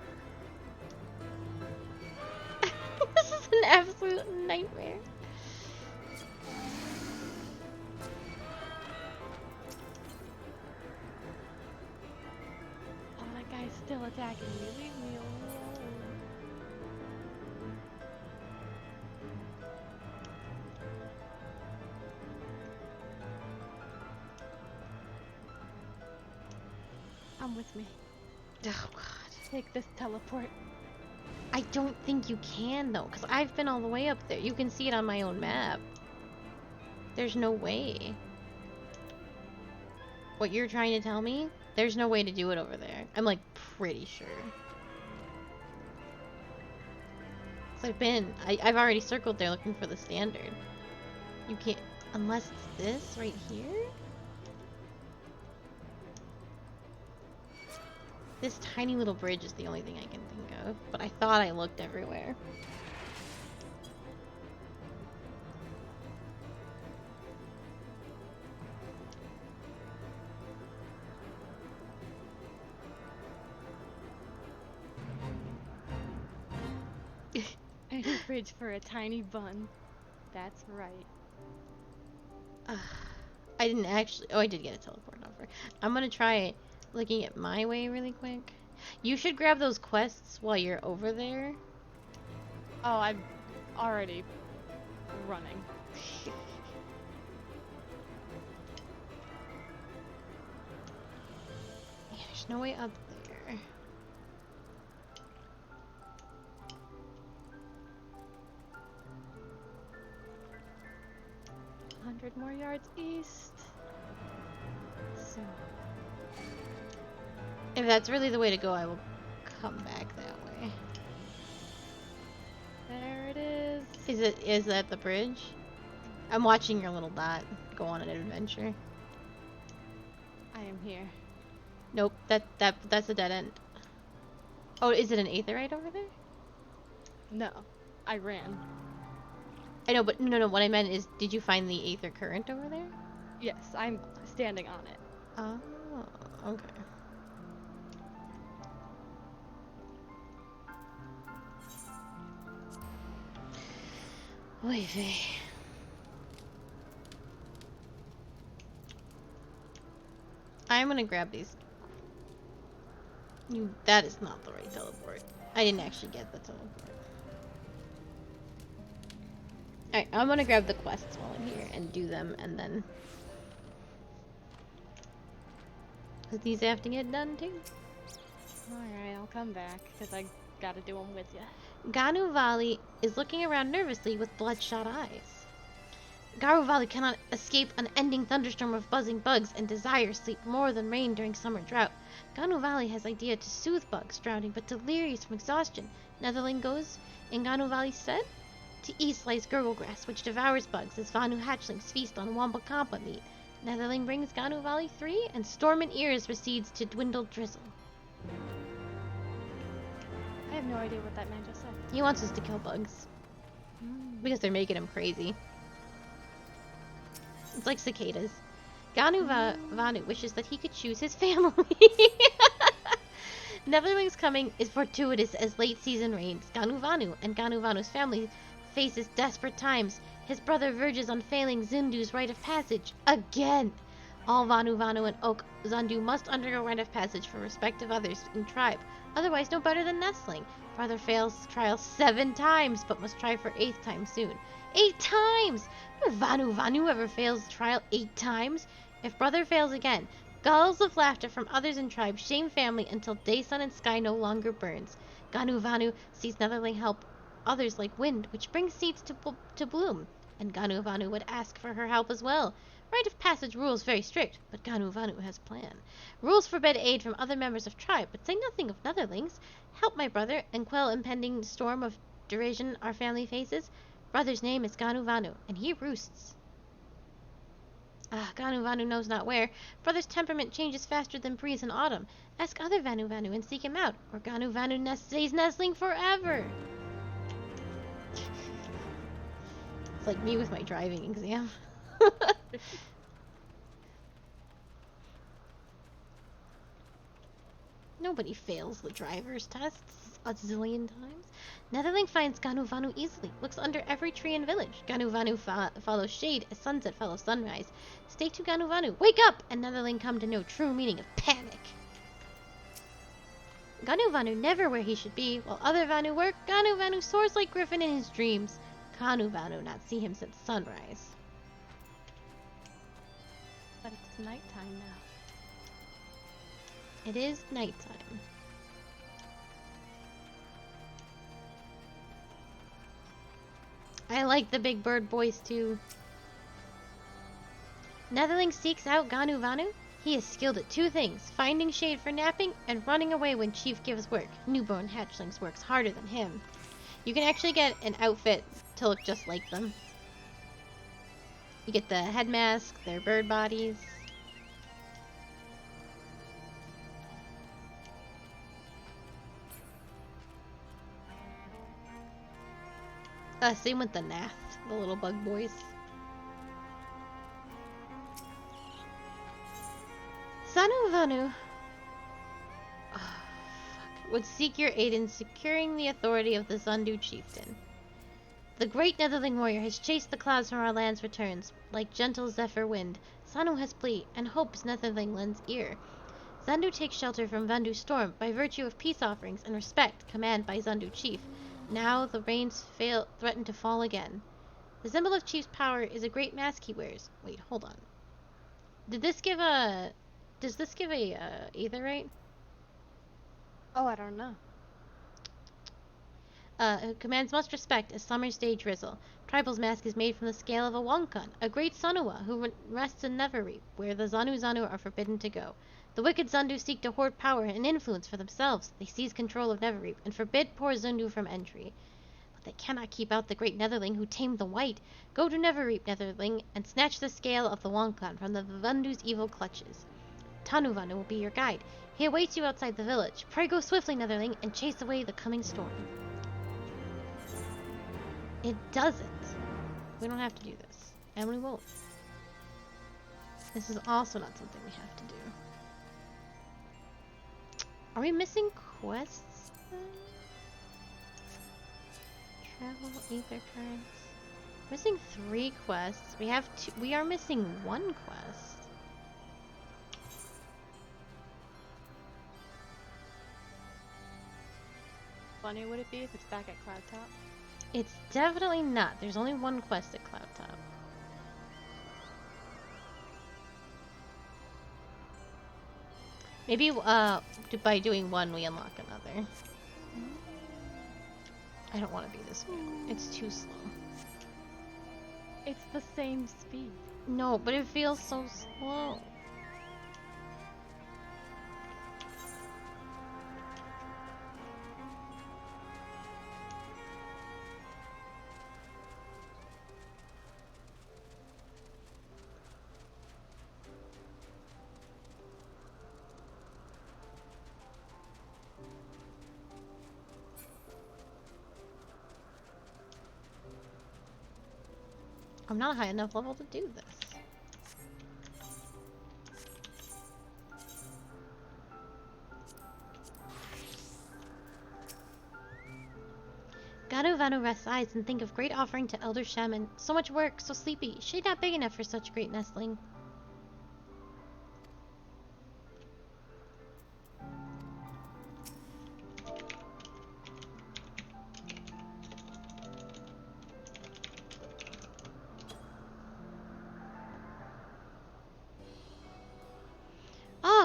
This is an absolute nightmare. still attacking me. Leave me alone. Come with me. Oh god. Take this teleport. I don't think you can though, because I've been all the way up there. You can see it on my own map. There's no way. What you're trying to tell me? There's no way to do it over there. I'm like pretty sure. So I've already circled there looking for the standard. You can't, unless it's this right here? This tiny little bridge is the only thing I can think of, but I thought I looked everywhere. A bridge for a tiny bun. That's right. I didn't actually... Oh, I did get a teleport over. I'm gonna try it looking at my way really quick. You should grab those quests while you're over there. Oh, I'm already running. Yeah, there's no way up there. $100 more yards east. So... If that's really the way to go, I will come back that way. There it is. Is that the bridge? I'm watching your little dot go on an adventure. I am here. Nope, that's a dead end. Oh, is it an aetherite over there? No, I ran. I know, but no, what I meant is, did you find the aether current over there? Yes, I'm standing on it. Oh, okay. Oy vey. I'm gonna grab these. That is not the right teleport. I didn't actually get the teleport. Alright, I'm gonna grab the quests while I'm here and do them, and then... Cause these have to get done too. Alright, I'll come back, because I gotta do them with ya. Ganu Valley is looking around nervously with bloodshot eyes. Garu Valley cannot escape an ending thunderstorm of buzzing bugs, and desire sleep more than rain during summer drought. Ganu Valley has idea to soothe bugs drowning, but delirious from exhaustion. Netherling goes in Ganu Valley's stead? To east lies Gurgle Grass, which devours bugs as Vanu hatchlings feast on Wamba Kampa meat. Netherling brings Ganu Valley 3, and Storm in Ears recedes to dwindled drizzle. I have no idea what that man just said. He wants us to kill bugs. Because they're making him crazy. It's like cicadas. Vanu wishes that he could choose his family. Netherling's coming is fortuitous as late season rains. Vanu and Vanu's family faces desperate times. His brother verges on failing Zindu's rite of passage. Again! All Vanu and Oak Zandu must undergo rite of passage for respective others in tribe. Otherwise no better than Nestling. Brother fails trial 7 times, but must try for 8th time soon. 8 times! No Vanu ever fails trial 8 times. If brother fails again, gulls of laughter from others in tribe shame family until day, sun, and sky no longer burns. Vanu sees Netherling help others like wind, which brings seeds to bloom. And Vanu would ask for her help as well. Rite of passage rules very strict, but Vanu has a plan. Rules forbid aid from other members of tribe, but say nothing of Netherlings. Help my brother and quell impending storm of derision our family faces. Brother's name is Vanu, and he roosts. Vanu knows not where. Brother's temperament changes faster than breeze in autumn. Ask other Vanu and seek him out, or Vanu stays nestling forever. It's like me with my driving exam. Nobody fails the driver's tests a zillion times. Netherling finds Vanu easily, looks under every tree in village. Vanu follows shade as sunset follows sunrise. Stay to Vanu, wake up! And Netherling come to know true meaning of panic. Ganu Vanu never where he should be. While other Vanu work, Ganu Vanu soars like griffin in his dreams. Kanu Vanu not see him since sunrise. But it's nighttime now. It is nighttime. I like the big bird voice too. Netherling seeks out Ganu Vanu. He is skilled at two things, finding shade for napping and running away when Chief gives work. Newborn hatchlings works harder than him. You can actually get an outfit to look just like them. You get the head mask, their bird bodies. Same with the Nath, the little bug boys. Sanu Vanu would seek your aid in securing the authority of the Zundu chieftain. The great Netherling warrior has chased the clouds from our land's returns. Like gentle zephyr wind, Sanu has plea, and hopes Netherling lends ear. Zundu takes shelter from Vandu storm by virtue of peace offerings and respect command by Zundu chief. Now the rains threaten to fall again. The symbol of chief's power is a great mask he wears. Wait, hold on. Does this give a aetherite? Oh, I don't know. Commands must respect as summer's day drizzle. Tribal's mask is made from the scale of a Wonkan, a great Sanuwa who rests in Neverreap, where the Zanu are forbidden to go. The wicked Zundu seek to hoard power and influence for themselves. They seize control of Neverreap and forbid poor Zundu from entry. But they cannot keep out the great Netherling who tamed the white. Go to Neverreap, Netherling, and snatch the scale of the Wonkan from the Vundu's evil clutches. Tanuvanu will be your guide. He awaits you outside the village. Pray go swiftly, Netherling, and chase away the coming storm. It doesn't. We don't have to do this. And we won't. This is also not something we have to do. Are we missing quests then? Travel ether currents. Missing 3 quests. We have 2. We are missing 1 quest. Funny would it be if it's back at Cloudtop? It's definitely not. There's only 1 quest at Cloudtop. Maybe by doing 1 we unlock another. I don't want to be this way. It's too slow. It's the same speed. No, but it feels so slow. I'm not high enough level to do this. Ganu Vanu rests eyes and think of great offering to Elder Shaman. So much work, so sleepy. Shade not big enough for such great nestling.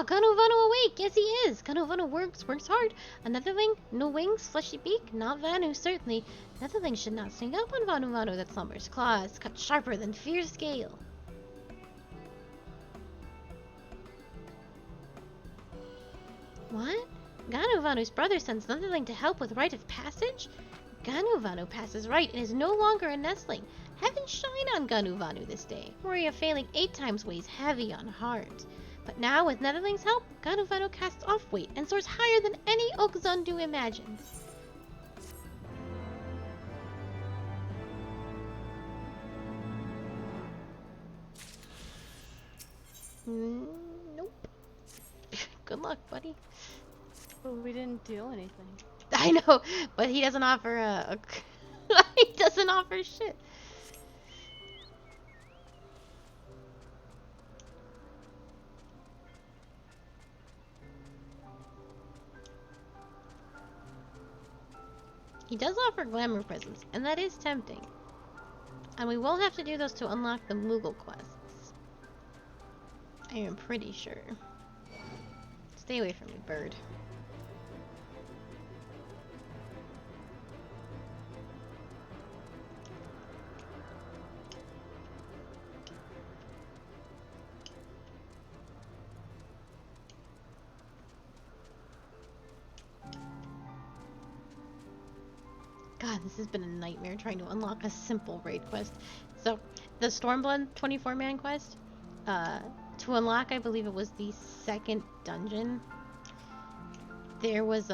Ganu Vanu awake! Yes, he is! Ganu Vanu works hard. A Netherling? No wings, fleshy beak? Not Vanu, certainly. Netherling should not sneak up on Vanu Vanu that slumbers. Claws cut sharper than fierce scale. What? Ganu Vanu's brother sends Netherling to help with rite of passage? Ganu Vanu passes right and is no longer a nestling. Heaven shine on Ganu Vanu this day. Warrior failing 8 times weighs heavy on heart. But now, with Netherling's help, Ganu Vanu casts off weight and soars higher than any Oak Zundu imagines. Nope. Good luck, buddy. But we didn't do anything. I know, but he doesn't offer he doesn't offer shit. He does offer glamour presents, and that is tempting. And we will have to do those to unlock the Moogle quests. I am pretty sure. Stay away from me, bird. God, this has been a nightmare trying to unlock a simple raid quest. So, the Stormblood 24-man quest, to unlock, I believe it was the second dungeon, there was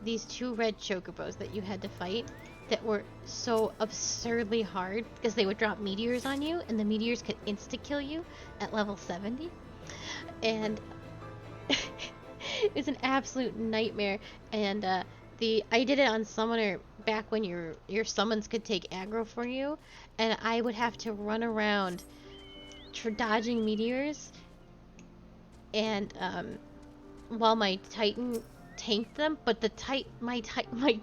these 2 red chocobos that you had to fight that were so absurdly hard because they would drop meteors on you, and the meteors could insta-kill you at level 70. And it was an absolute nightmare. And I did it on Summoner back when your summons could take aggro for you, and I would have to run around dodging meteors, and while my Titan tanked them, but my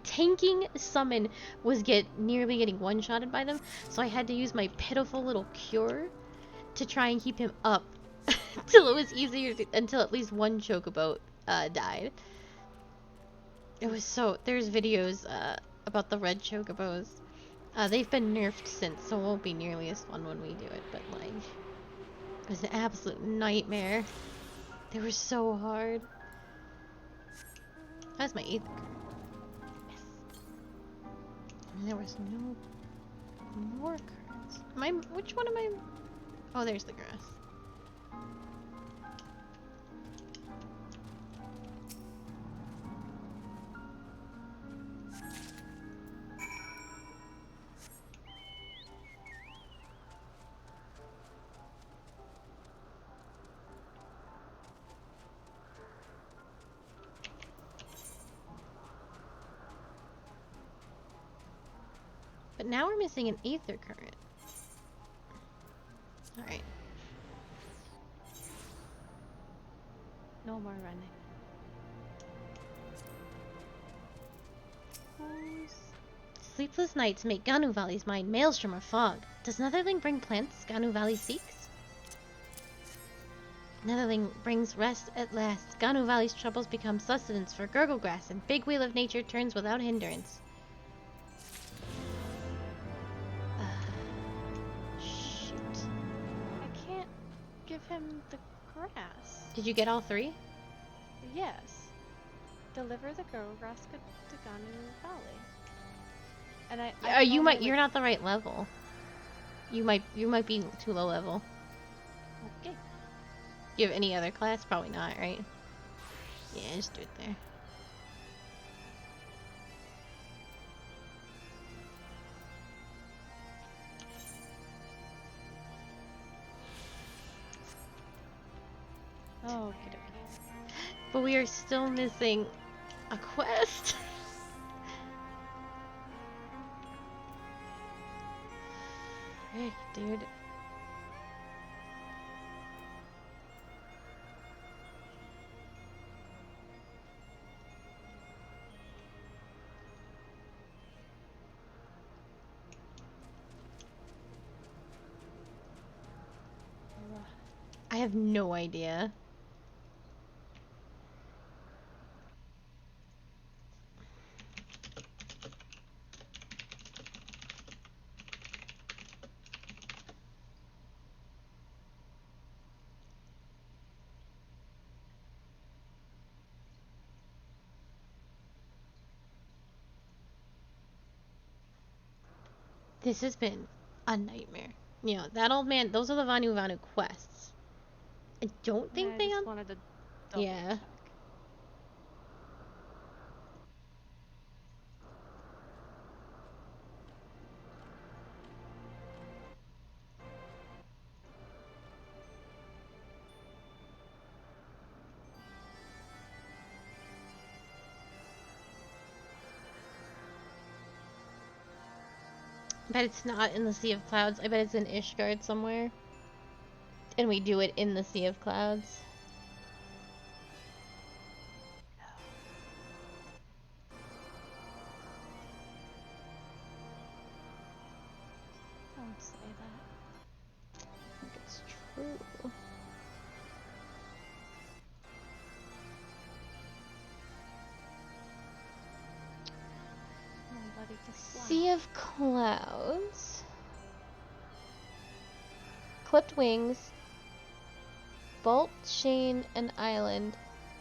tanking summon was nearly getting one-shotted by them, so I had to use my pitiful little cure to try and keep him up until it was easier until at least one chocobo died. It was so... There's videos about the red chocobos. They've been nerfed since, so it won't be nearly as fun when we do it, but like... It was an absolute nightmare. They were so hard. That's my 8th. Yes. And there was no more cards. Which one am I... Oh, there's the grass. But now we're missing an Aether Current. Alright. No more running. Sleepless nights make Ganu Valley's mind maelstrom of fog. Does Netherling bring plants Ganu Valley seeks? Netherling brings rest at last. Ganu Valley's troubles become sustenance for Gurglegrass, and big wheel of nature turns without hindrance. Shoot. I can't give him the grass. Did you get all 3? Yes. Deliver the Gurglegrass to Ganu Valley. And you're not the right level. You might be too low level. Okay. You have any other class? Probably not, right? Yeah, just do it there. Oh, okay. But we are still missing a quest. Frick, dude. I have no idea. This has been a nightmare. You know, that old man, those are the Vanu Vanu quests. I don't think I just wanted to double check. I bet it's not in the Sea of Clouds. I bet it's in Ishgard somewhere. And we do it in the Sea of Clouds. Ooh. Somebody just fly. Sea of Clouds. Clipped Wings. Bolt, Shane, and Island.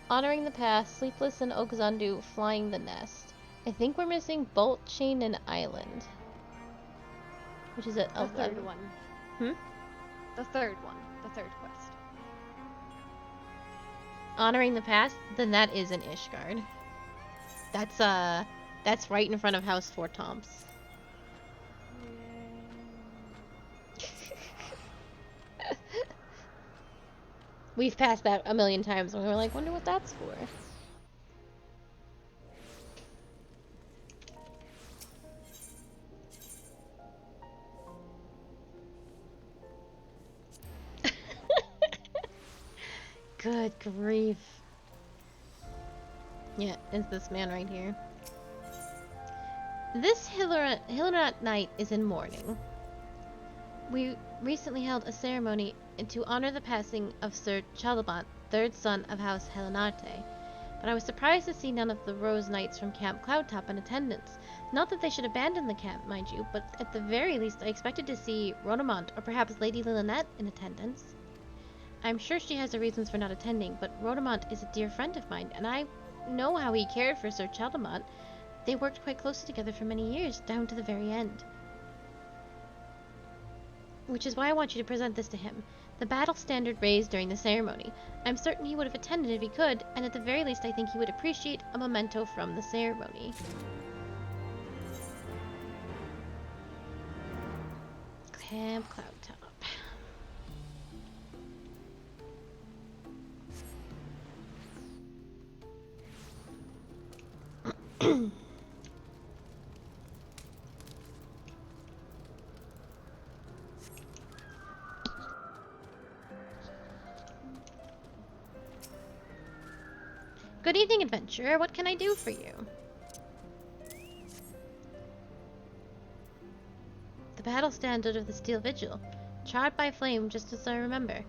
Honoring the Past. Sleepless and Ogzandu. Flying the Nest. I think we're missing Bolt, Shane, and Island. Which is at The 11. third one. Hmm? The third one. The third quest. Honoring the Past? Then that is an Ishgard. That's right in front of House Four Tomps. We've passed that a million times and we were like, wonder what that's for. Good grief. Yeah, it's this man right here. This Hillenrat night is in mourning. We recently held a ceremony to honor the passing of Sir Chalabant, third son of House Helenarte. But I was surprised to see none of the Rose Knights from Camp Cloudtop in attendance. Not that they should abandon the camp, mind you, but at the very least I expected to see Rhodomont or perhaps Lady Lynette in attendance. I'm sure she has her reasons for not attending, but Rhodomont is a dear friend of mine, and I know how he cared for Sir Chalabant. They worked quite closely together for many years, down to the very end. Which is why I want you to present this to him. The battle standard raised during the ceremony. I'm certain he would have attended if he could, and at the very least I think he would appreciate a memento from the ceremony. Camp Cloudtop. Good evening, adventurer. What can I do for you? The battle standard of the Steel Vigil, charred by flame just as I remember,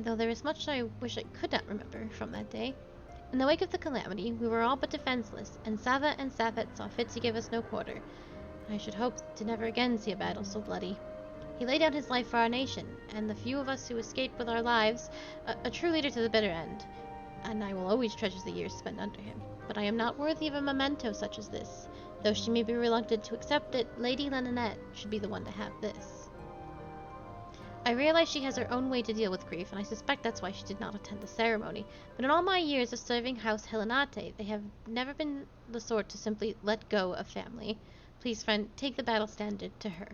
though there is much I wish I could not remember from that day. In the wake of the calamity, we were all but defenseless, and Sava and Safet saw fit to give us no quarter. I should hope to never again see a battle so bloody. He laid down his life for our nation, and the few of us who escaped with our lives, a true leader to the bitter end. And I will always treasure the years spent under him. But I am not worthy of a memento such as this. Though she may be reluctant to accept it, Lady Lynette should be the one to have this. I realize she has her own way to deal with grief, and I suspect that's why she did not attend the ceremony. But in all my years of serving House Helenate, they have never been the sort to simply let go of family. Please, friend, take the battle standard to her.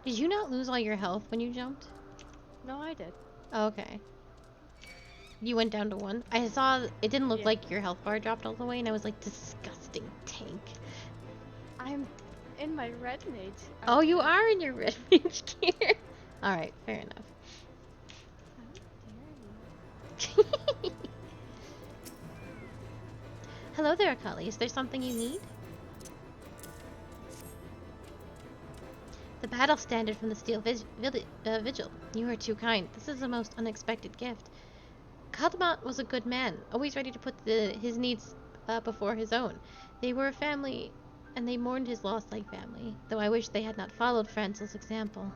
Did you not lose all your health when you jumped? No, I did. Oh, okay. You went down to 1. I saw it didn't look like your health bar dropped all the way, and I was like, disgusting tank. I'm in my red mage. Oh, you are in your red mage gear. Alright, fair enough. Hello there, Akali. Is there something you need? The battle standard from the Steel Vigil. You are too kind. This is a most unexpected gift. Kaldemont was a good man, always ready to put his needs before his own. They were a family, and they mourned his loss like family, though I wish they had not followed Francel's example.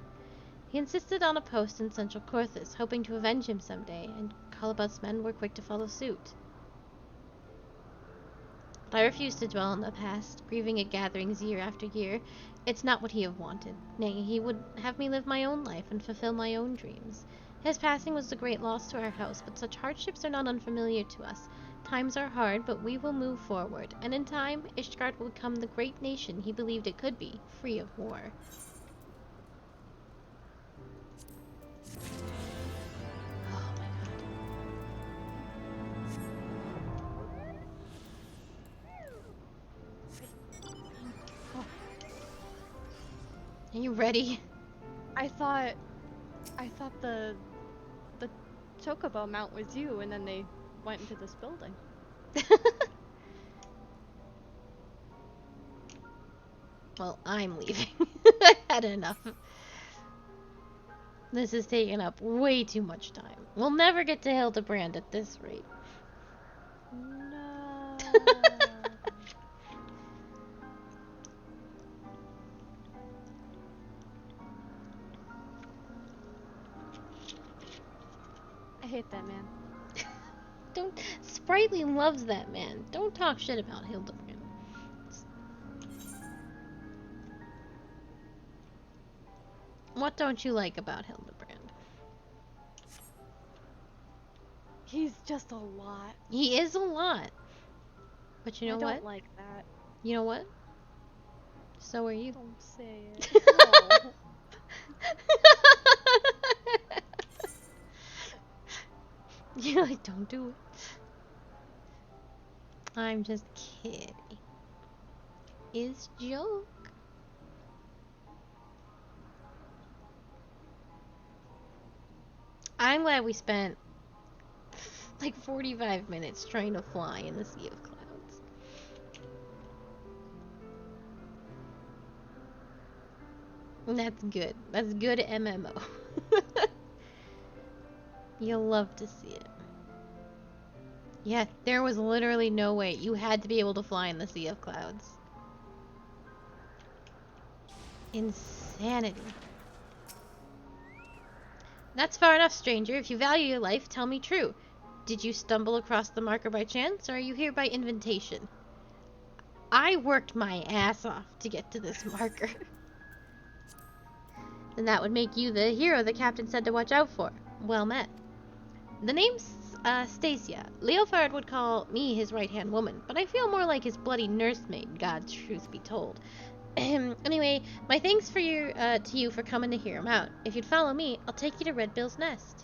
He insisted on a post in Central Corthus, hoping to avenge him someday, and Kaldemot's men were quick to follow suit. But I refused to dwell on the past, grieving at gatherings year after year. It's not what he have wanted. Nay, he would have me live my own life and fulfill my own dreams. His passing was a great loss to our house, but such hardships are not unfamiliar to us. Times are hard, but we will move forward, and in time, Ishgard will become the great nation he believed it could be, free of war. Oh my god. Are you ready? I thought the chocobo mount was you, and then they went into this building. Well, I'm leaving. I had enough. This is taking up way too much time. We'll never get to Hildebrand at this rate. No. I hate that man. Don't. Sprightly loves that man. Don't talk shit about Hildebrand. What don't you like about Hildebrand? He's just a lot. He is a lot. But you know what? I don't like that. You know what? So are you. Don't say it. No. You're like, don't do it. I'm just kidding. It's a joke. I'm glad we spent like 45 minutes trying to fly in the Sea of Clouds. And that's good. That's good MMO. You'll love to see it. Yeah, there was literally no way. You had to be able to fly in the Sea of Clouds. Insanity. That's far enough, stranger. If you value your life, tell me true. Did you stumble across the marker by chance, or are you here by invitation? I worked my ass off to get to this marker. Then that would make you the hero the captain said to watch out for. Well met. The name's Stacia. Leofard would call me his right-hand woman, but I feel more like his bloody nursemaid, God's truth be told. Anyway, my thanks for to you for coming to hear him out. If you'd follow me, I'll take you to Red Bill's nest.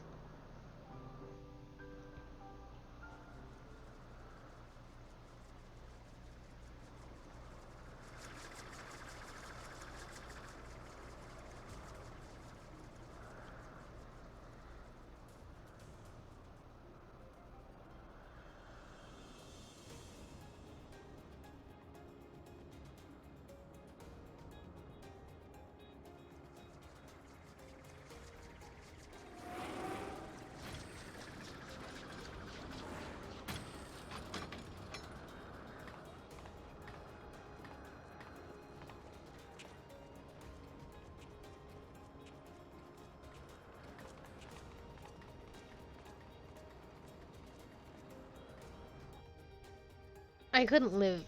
I couldn't live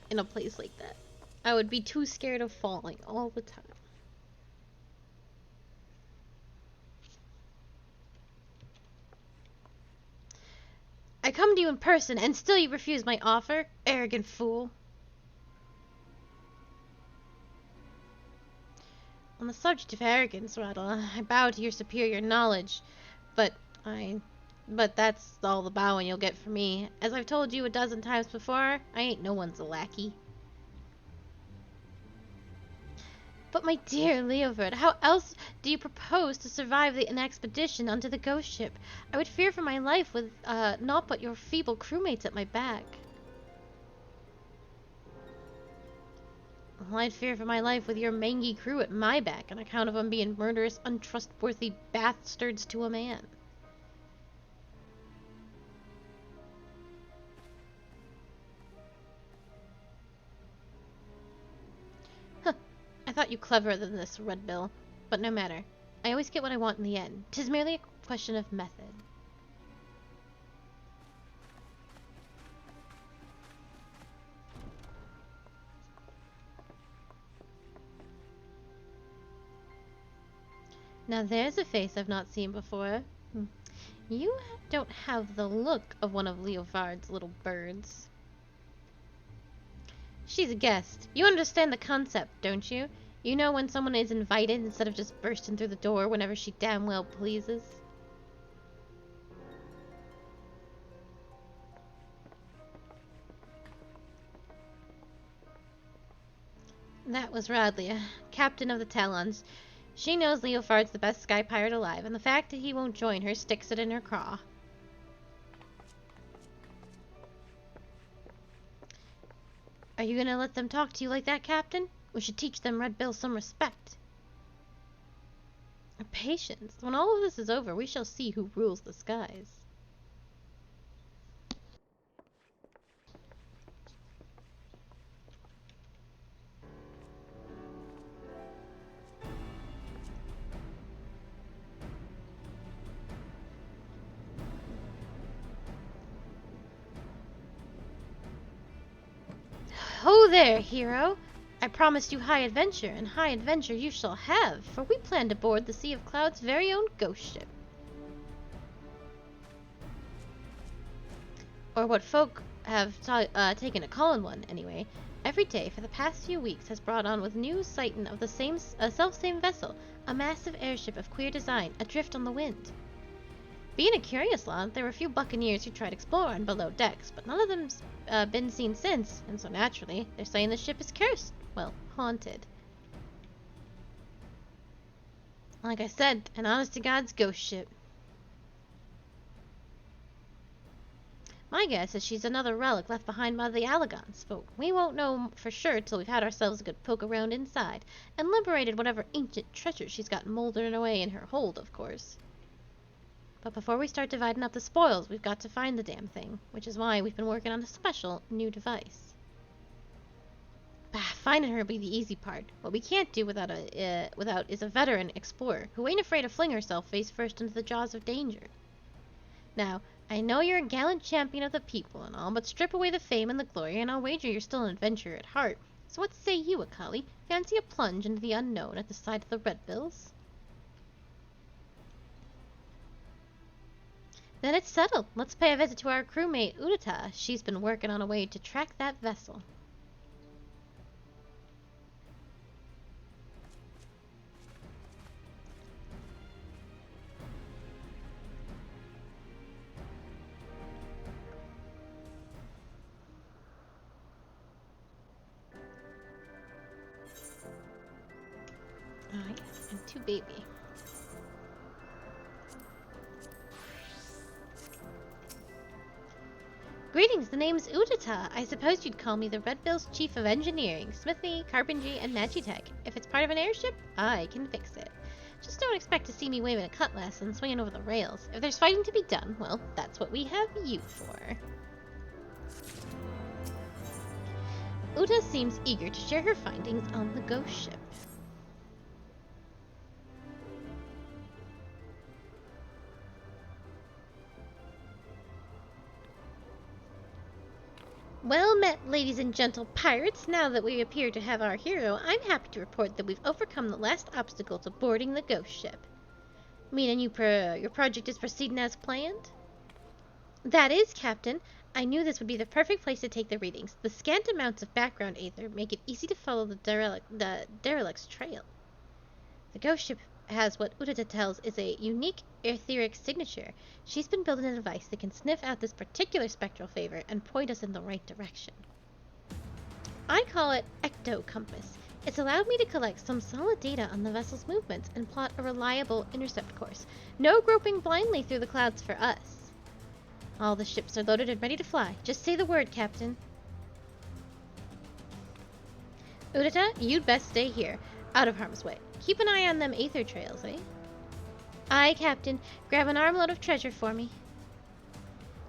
in a place like that. I would be too scared of falling all the time. I come to you in person, and still you refuse my offer? Arrogant fool. On the subject of arrogance, Rattle, I bow to your superior knowledge, but that's all the bowing you'll get from me. As I've told you a dozen times before, I ain't no one's a lackey. But my dear Leofard, how else do you propose to survive an expedition onto the ghost ship? I would fear for my life with naught but your feeble crewmates at my back. Well, I'd fear for my life with your mangy crew at my back on account of them being murderous, untrustworthy bastards to a man. I thought you cleverer than this, Red Bill. But no matter. I always get what I want in the end. 'Tis merely a question of method. Now there's a face I've not seen before. You don't have the look of one of Leofard's little birds. She's a guest. You understand the concept, don't you? You know when someone is invited instead of just bursting through the door whenever she damn well pleases. That was Radlia, captain of the Talons. She knows Leofard's the best sky pirate alive, and the fact that he won't join her sticks it in her craw. Are you gonna let them talk to you like that, Captain? We should teach them Red Bill some respect. Patience. When all of this is over, we shall see who rules the skies. Ho there, hero! I promised you high adventure, and high adventure you shall have, for we plan to board the Sea of Cloud's very own ghost ship. Or what folk have taken to calling one, anyway. Every day for the past few weeks has brought on with new sighting of the self-same vessel, a massive airship of queer design, adrift on the wind. Being a curious lot, there were a few buccaneers who tried exploring below decks, but none of them's been seen since, and so naturally, they're saying the ship is cursed. Well, haunted. Like I said, an honest-to-God's ghost ship. My guess is she's another relic left behind by the Allagons, but we won't know for sure till we've had ourselves a good poke around inside, and liberated whatever ancient treasure she's got moldering away in her hold, of course. But before we start dividing up the spoils, we've got to find the damn thing, which is why we've been working on a special new device. Finding her will be the easy part. What we can't do without is a veteran explorer who ain't afraid to fling herself face first into the jaws of danger. Now, I know you're a gallant champion of the people and all, but strip away the fame and the glory, and I'll wager you're still an adventurer at heart. So what say you, Akali? Fancy a plunge into the unknown at the side of the Red Bills? Then it's settled. Let's pay a visit to our crewmate, Udata. She's been working on a way to track that vessel. Alright, and two baby. Greetings, the name's Udata. I suppose you'd call me the Red Bill's Chief of Engineering, Smithy, Carpentry, and Magitech. If it's part of an airship, I can fix it. Just don't expect to see me waving a cutlass and swinging over the rails. If there's fighting to be done, well, that's what we have you for. Uta seems eager to share her findings on the ghost ship. Well met, ladies and gentle pirates. Now that we appear to have our hero, I'm happy to report that we've overcome the last obstacle to boarding the ghost ship. Meaning your project is proceeding as planned? That is, Captain. I knew this would be the perfect place to take the readings. The scant amounts of background aether make it easy to follow the derelict's trail. The ghost ship has what Udata tells is a unique etheric signature. She's been building a device that can sniff out this particular spectral favor and point us in the right direction. I call it Ecto Compass. It's allowed me to collect some solid data on the vessel's movements and plot a reliable intercept course. No groping blindly through the clouds for us. All the ships are loaded and ready to fly. Just say the word, Captain. Udata, you'd best stay here, out of harm's way. Keep an eye on them aether trails, eh? Aye, Captain. Grab an armload of treasure for me.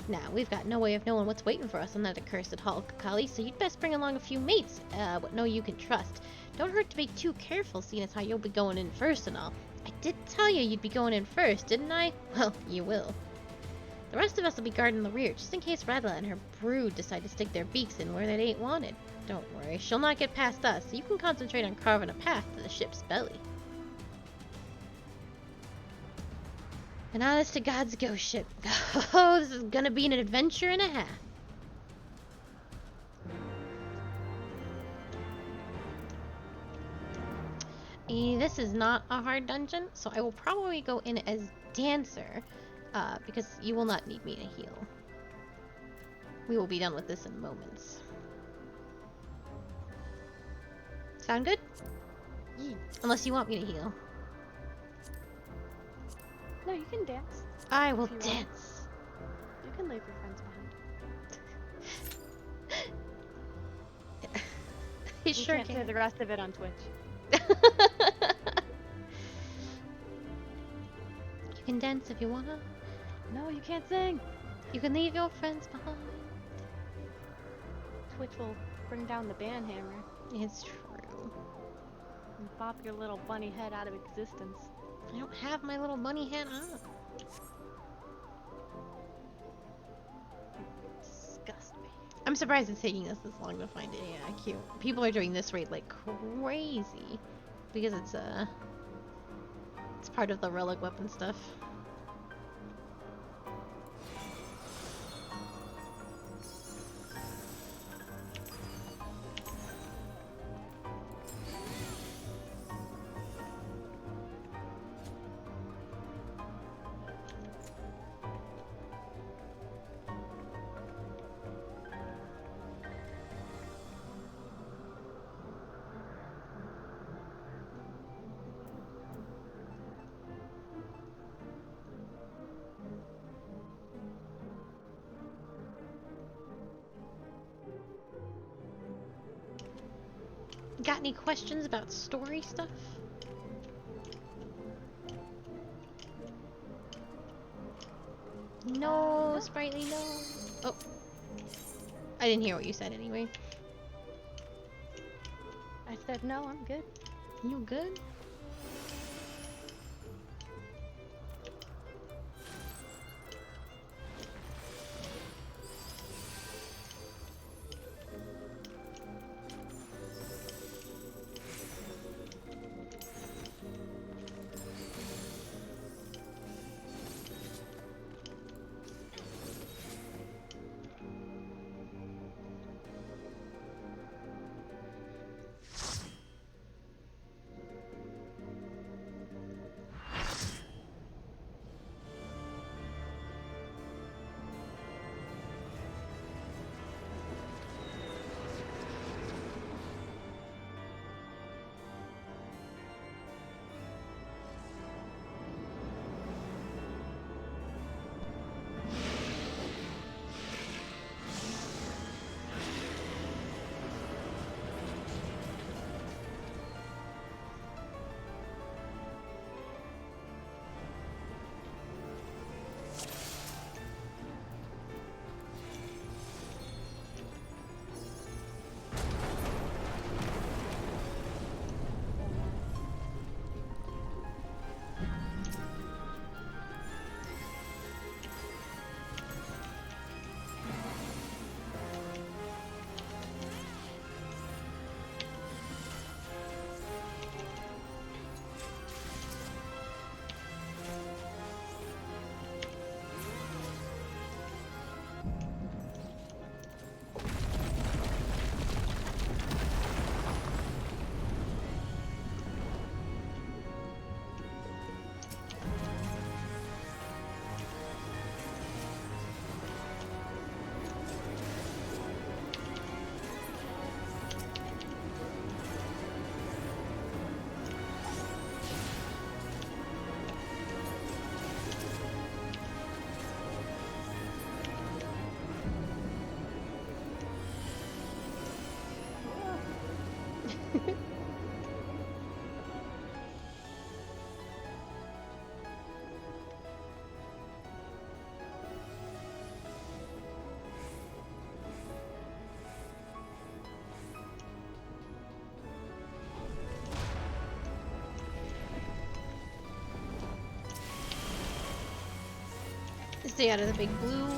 Now, we've got no way of knowing what's waiting for us on that accursed hull, Akali, so you'd best bring along a few mates, what know you can trust. Don't hurt to be too careful, seeing as how you'll be going in first and all. I did tell you you'd be going in first, didn't I? Well, you will. The rest of us will be guarding the rear, just in case Radla and her brood decide to stick their beaks in where they ain't wanted. Don't worry, she'll not get past us, so you can concentrate on carving a path to the ship's belly. An honest-to-God's ghost ship. Oh, this is gonna be an adventure and a half. This is not a hard dungeon, so I will probably go in as Dancer, because you will not need me to heal. We will be done with this in moments. Sound good? Yee. Unless you want me to heal. No, you can dance. I will If you want. dance. You can leave your friends behind. I You sure can't say the rest of it on Twitch. You can dance if you wanna. No, you can't sing. You can leave your friends behind. Twitch will bring down the ban hammer It's true. and bop your little bunny head out of existence. I don't have my little bunny hat on. Disgust me. I'm surprised it's taking us this long to find it. Yeah, cute. People are doing this raid like crazy because it's part of the relic weapon stuff. Got any questions about story stuff? No, Sprightly, no. Oh. I didn't hear what you said anyway. I said no, I'm good. You good? Stay out of the big blue.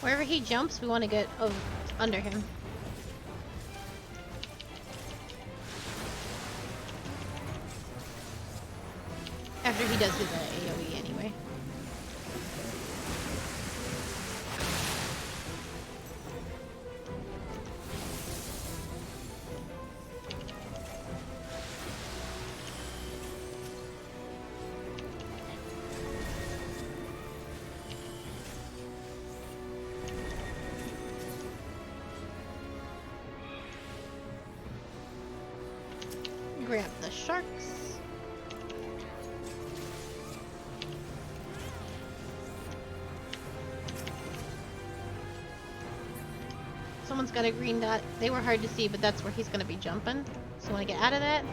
Wherever he jumps, we want to get under him. After he does his AoE anyway. Grab the sharks. Someone's got a green dot. They were hard to see, but that's where he's going to be jumping. So we want to get out of that.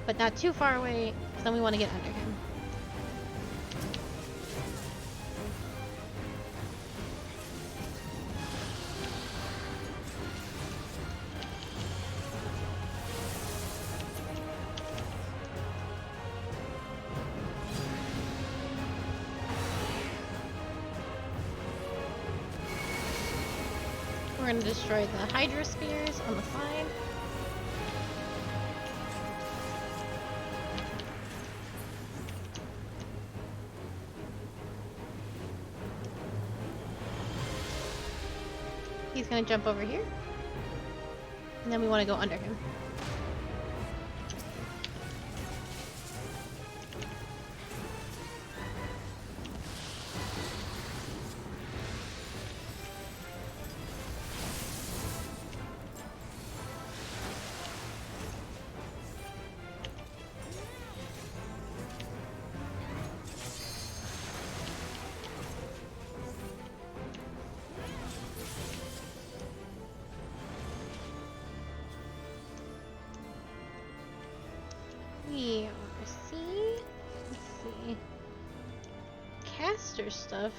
But not too far away, because then we want to get under him. We're going to destroy the Hydra Spears on the side. He's going to jump over here. And then we want to go under him. Stuff.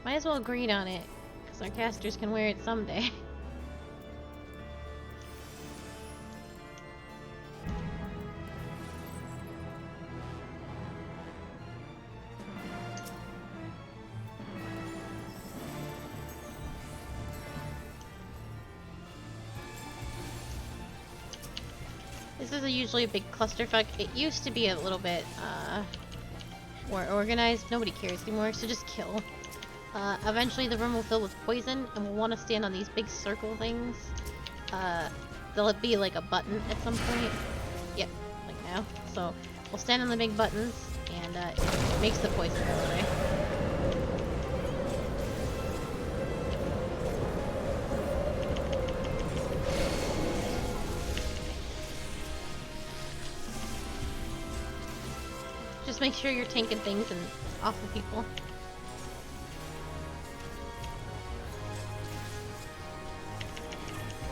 Might as well agree on it, because our casters can wear it someday. This is usually a big clusterfuck. It used to be a little bit, more organized. Nobody cares anymore, so just kill. Eventually the room will fill with poison, and we'll want to stand on these big circle things. There'll be like a button at some point. Yep, like now. So we'll stand on the big buttons, and it makes the poison go away. Just make sure you're tanking things and off of people.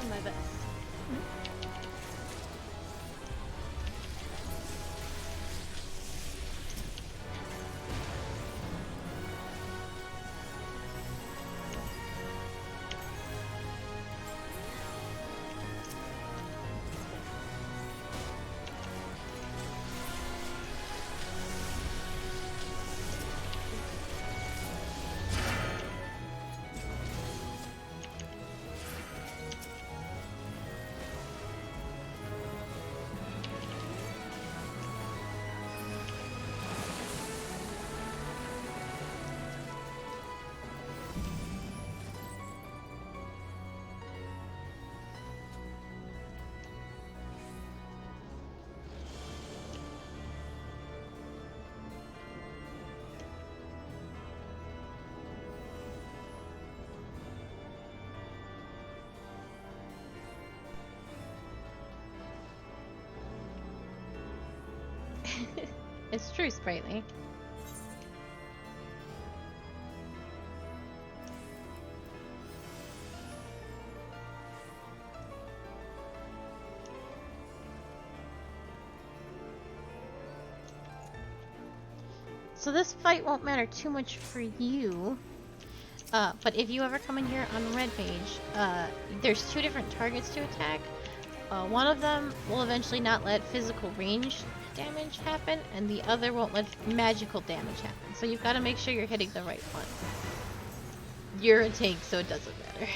Do my best. It's true, Sprightly. So this fight won't matter too much for you, but if you ever come in here on red page, there's two different targets to attack. One of them will eventually not let physical range damage happen, and the other won't let magical damage happen. So you've got to make sure you're hitting the right one. You're a tank, so it doesn't matter.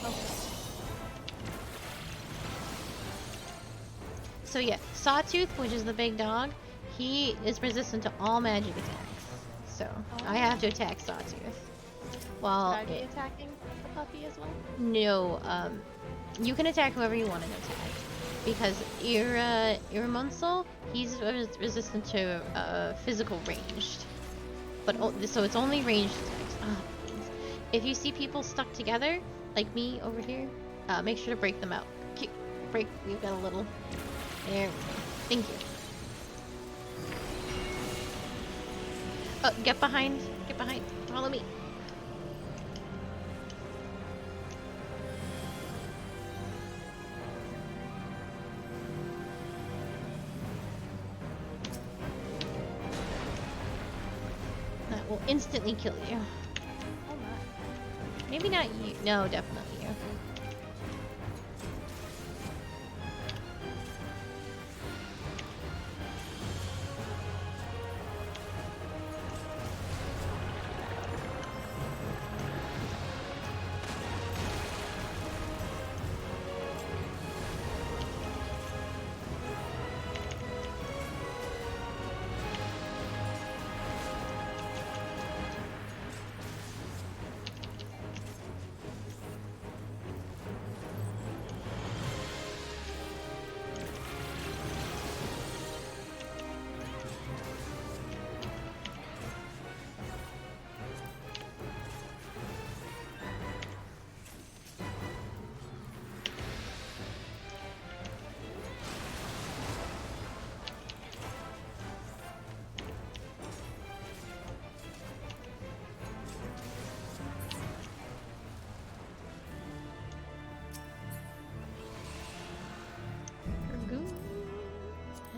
Okay. So yeah, Sawtooth, which is the big dog, he is resistant to all magic attacks. So I have to attack Sawtooth. While Are you attacking the puppy as well? no, you can attack whoever you want to attack. Because Iramunsel, he's resistant to physical ranged. But so it's only ranged attacks. Oh, please. If you see people stuck together, like me over here, make sure to break them out. Break, we've got a little. There we go. Thank you. Oh, get behind. Get behind. Follow me. That will instantly kill you. Oh my. Maybe not you. No, definitely you.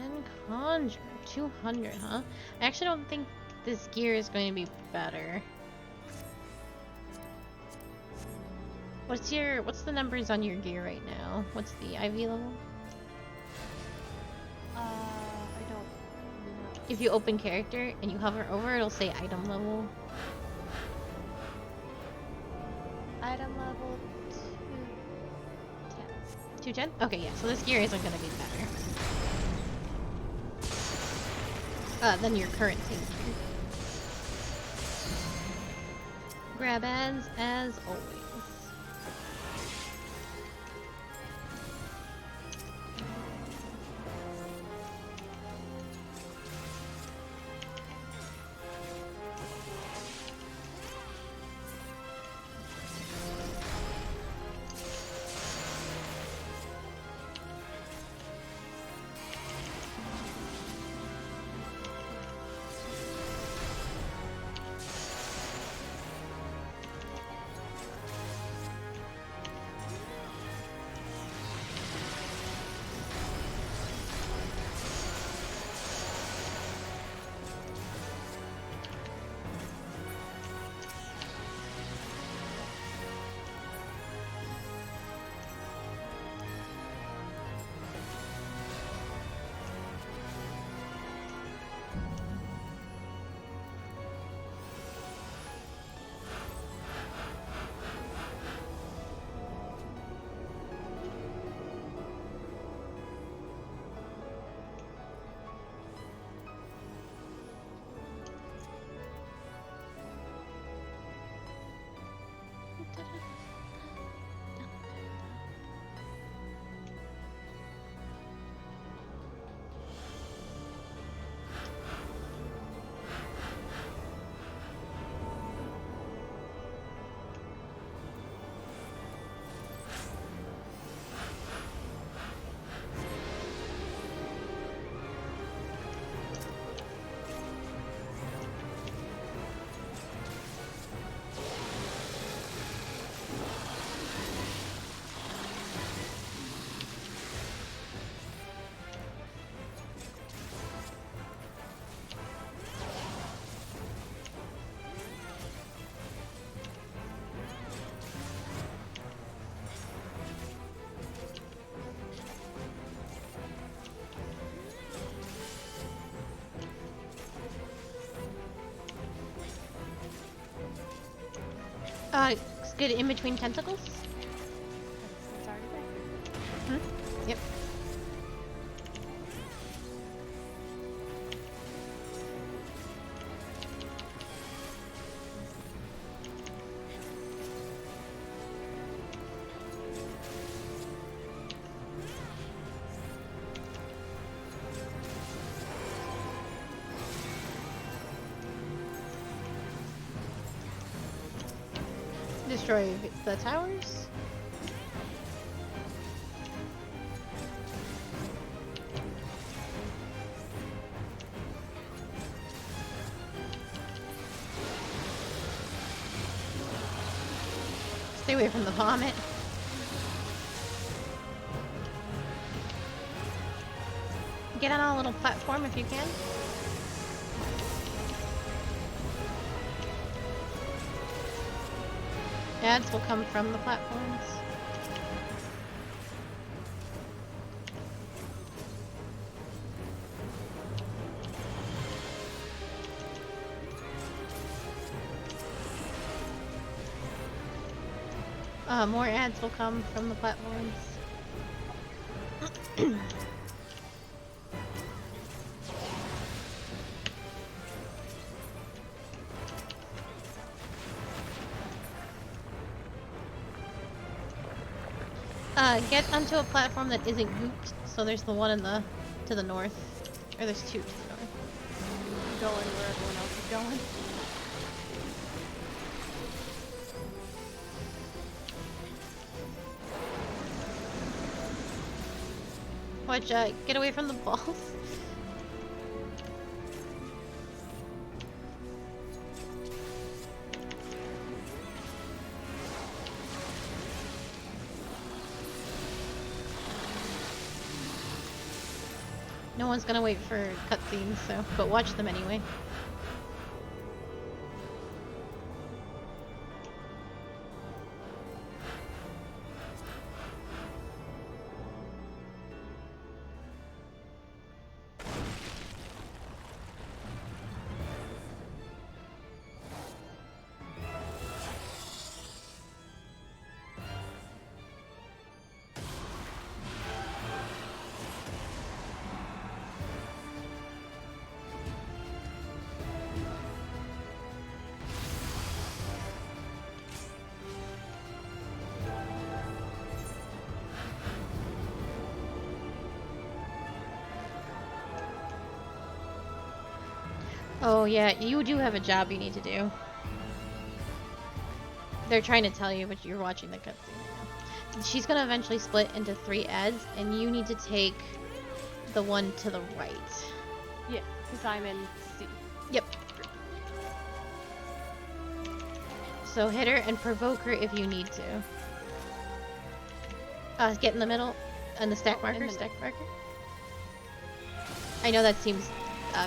And conjure 200, huh? I actually don't think this gear is going to be better. What's the numbers on your gear right now? What's the IV level? I don't know. If you open character and you hover over, it'll say item level. Item level 210. 210? Okay, yeah, so this gear isn't going to be better. Than your current tank gear. Grab ads as always. Get it in between tentacles. It's already there. Hmm? Yep. Destroy the towers. Stay away from the vomit. Get on a little platform if you can. Ads will come from the platforms. More ads will come from the platforms. Get onto a platform that isn't gooped. So there's the one to the north. Or there's two to the north. Going where everyone else is going. Watch, get away from the balls. No one's gonna wait for cutscenes, so but watch them anyway. Oh yeah, you do have a job you need to do. They're trying to tell you, but you're watching the cutscene. She's gonna eventually split into 3 ads, and you need to take the one to the right. Yeah, because I'm in C. Yep. So hit her and provoke her if you need to. Get in the middle, and the stack marker, stack marker. I know that seems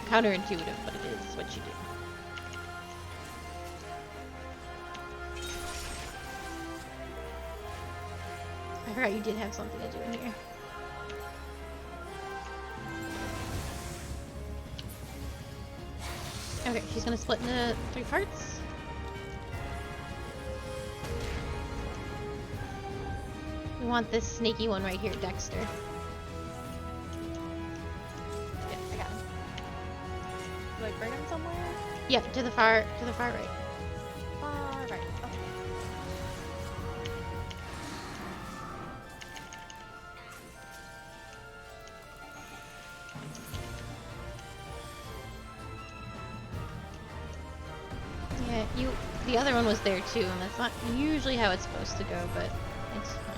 counterintuitive, but it is what you do. I forgot you did have something to do in here. Okay, she's gonna split into 3 parts. We want this snaky one right here, Dexter. Yeah, I got him. Do I bring him somewhere? Yeah, to the far right. Far right. Okay. Yeah, the other one was there too, and that's not usually how it's supposed to go, but it's fine.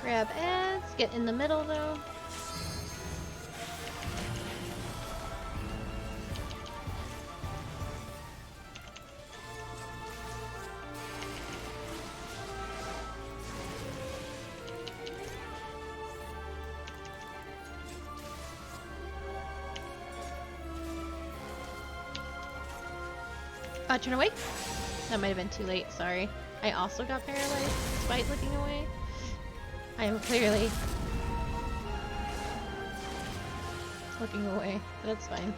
Grab ads, get in the middle though. Turn away? That might have been too late, sorry. I also got paralyzed despite looking away. I am clearly looking away, but that's fine.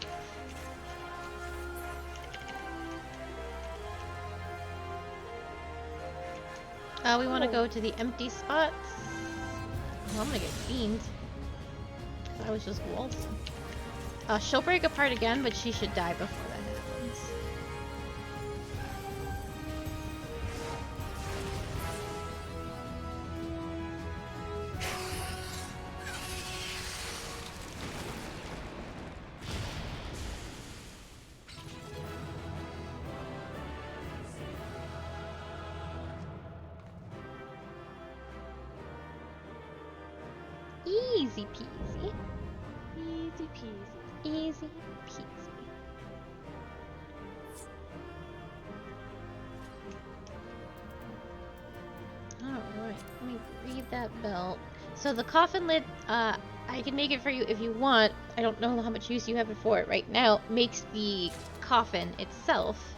We want to go to the empty spots. Oh, I'm gonna get fiend. I was just waltzing. She'll break apart again, but she should die before that happens. Easy peasy. Easy peasy. Easy peasy. Alright, let me read that belt. So the coffin lid, I can make it for you if you want. I don't know how much use you have for it right now. Makes the coffin itself.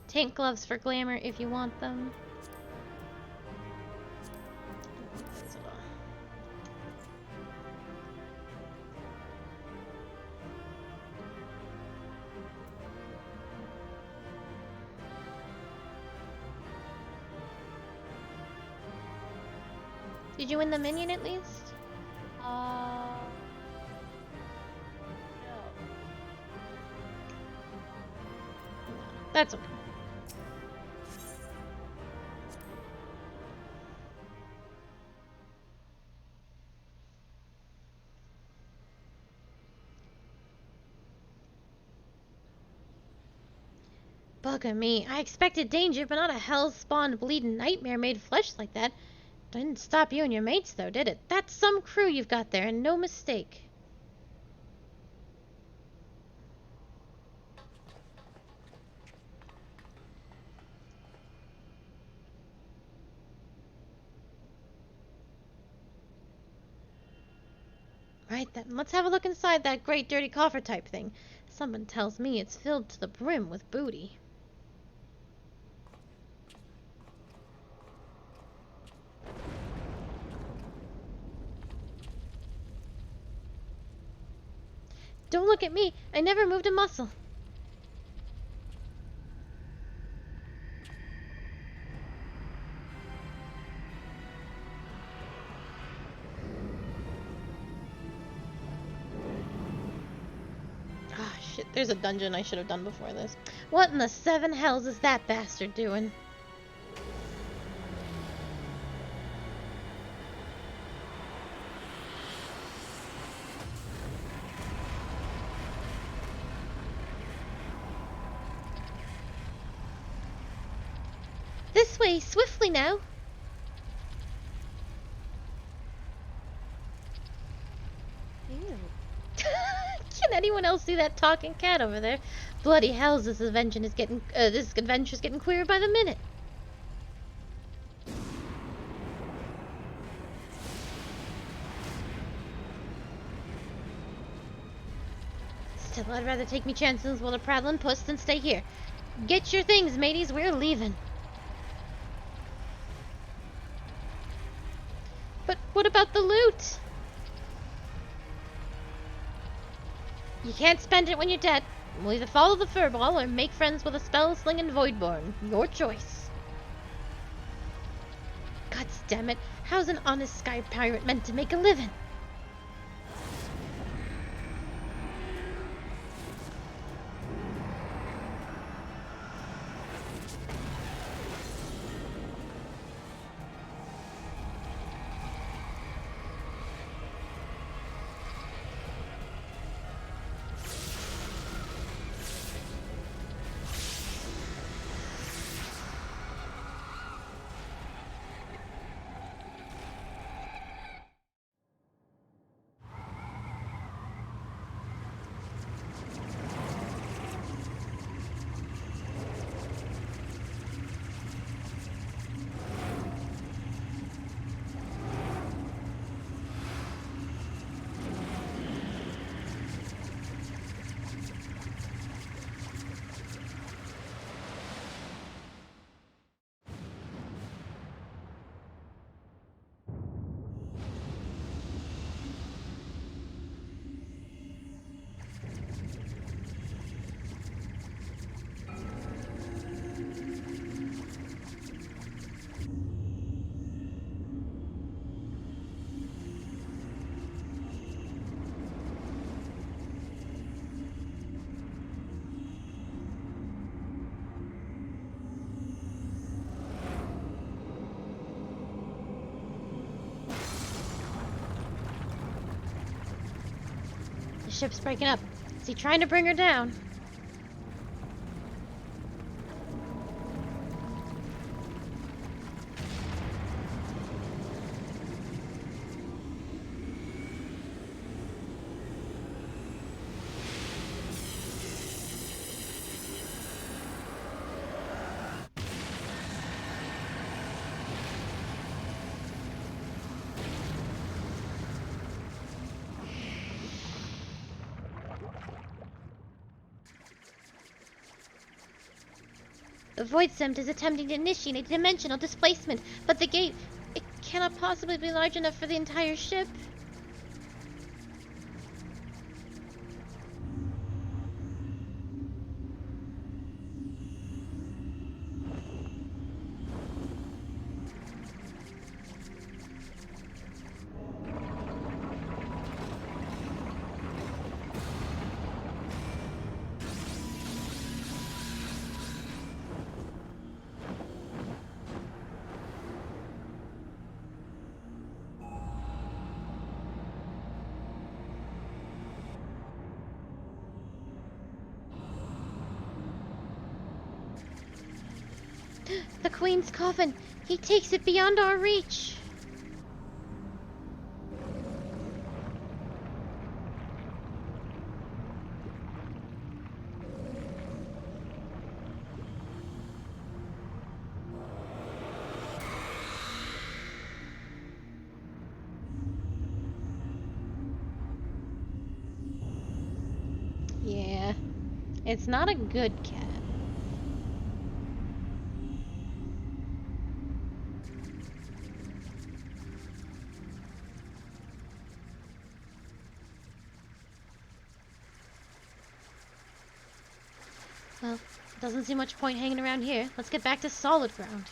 Tank gloves for glamour if you want them. Did you win the minion at least? No. That's okay. Bugger me. I expected danger, but not a hell-spawned bleeding nightmare made of flesh like that. Didn't stop you and your mates, though, did it? That's some crew you've got there, and no mistake. Right then, let's have a look inside that great dirty coffer type thing. Someone tells me it's filled to the brim with booty. Don't look at me. I never moved a muscle. Ah, shit. There's a dungeon I should have done before this. What in the seven hells is that bastard doing? This way, swiftly now. Ew. Can anyone else see that talking cat over there? Bloody hells, this adventure's getting queerer by the minute. Still, I'd rather take me chances with a prattling puss than stay here. Get your things, mateys, we're leaving. But what about the loot? You can't spend it when you're dead. We'll either follow the furball or make friends with a spell-slinging voidborn. Your choice. God damn it. How's an honest sky pirate meant to make a living? Ship's breaking up. Is he trying to bring her down? The Void Simt is attempting to initiate a dimensional displacement, but the gate, it cannot possibly be large enough for the entire ship. The Queen's coffin! He takes it beyond our reach! Yeah, it's not a good cat. Well, doesn't seem much point hanging around here. Let's get back to solid ground.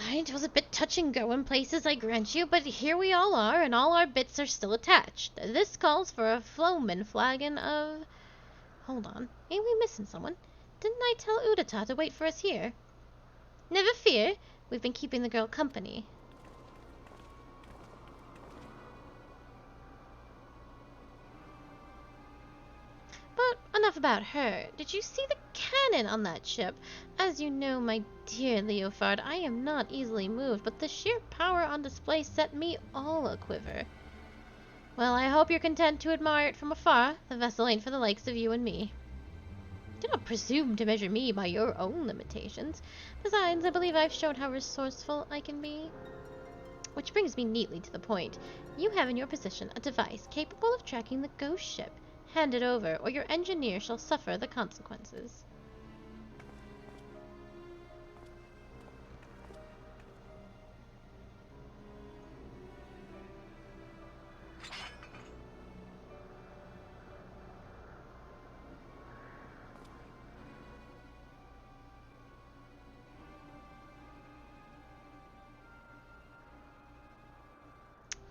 It was a bit touch and go in places, I grant you, but here we all are, and all our bits are still attached. This calls for a Floman flagon of... Hold on, ain't we missing someone? Didn't I tell Udata to wait for us here? Never fear, we've been keeping the girl company. But enough about her. Did you see the cannon on that ship? As you know, my dear Leofard, I am not easily moved, but the sheer power on display set me all a quiver. Well, I hope you're content to admire it from afar. The vessel ain't for the likes of you and me. Do not presume to measure me by your own limitations. Besides, I believe I've shown how resourceful I can be. Which brings me neatly to the point. You have in your possession a device capable of tracking the ghost ship. Hand it over, or your engineer shall suffer the consequences.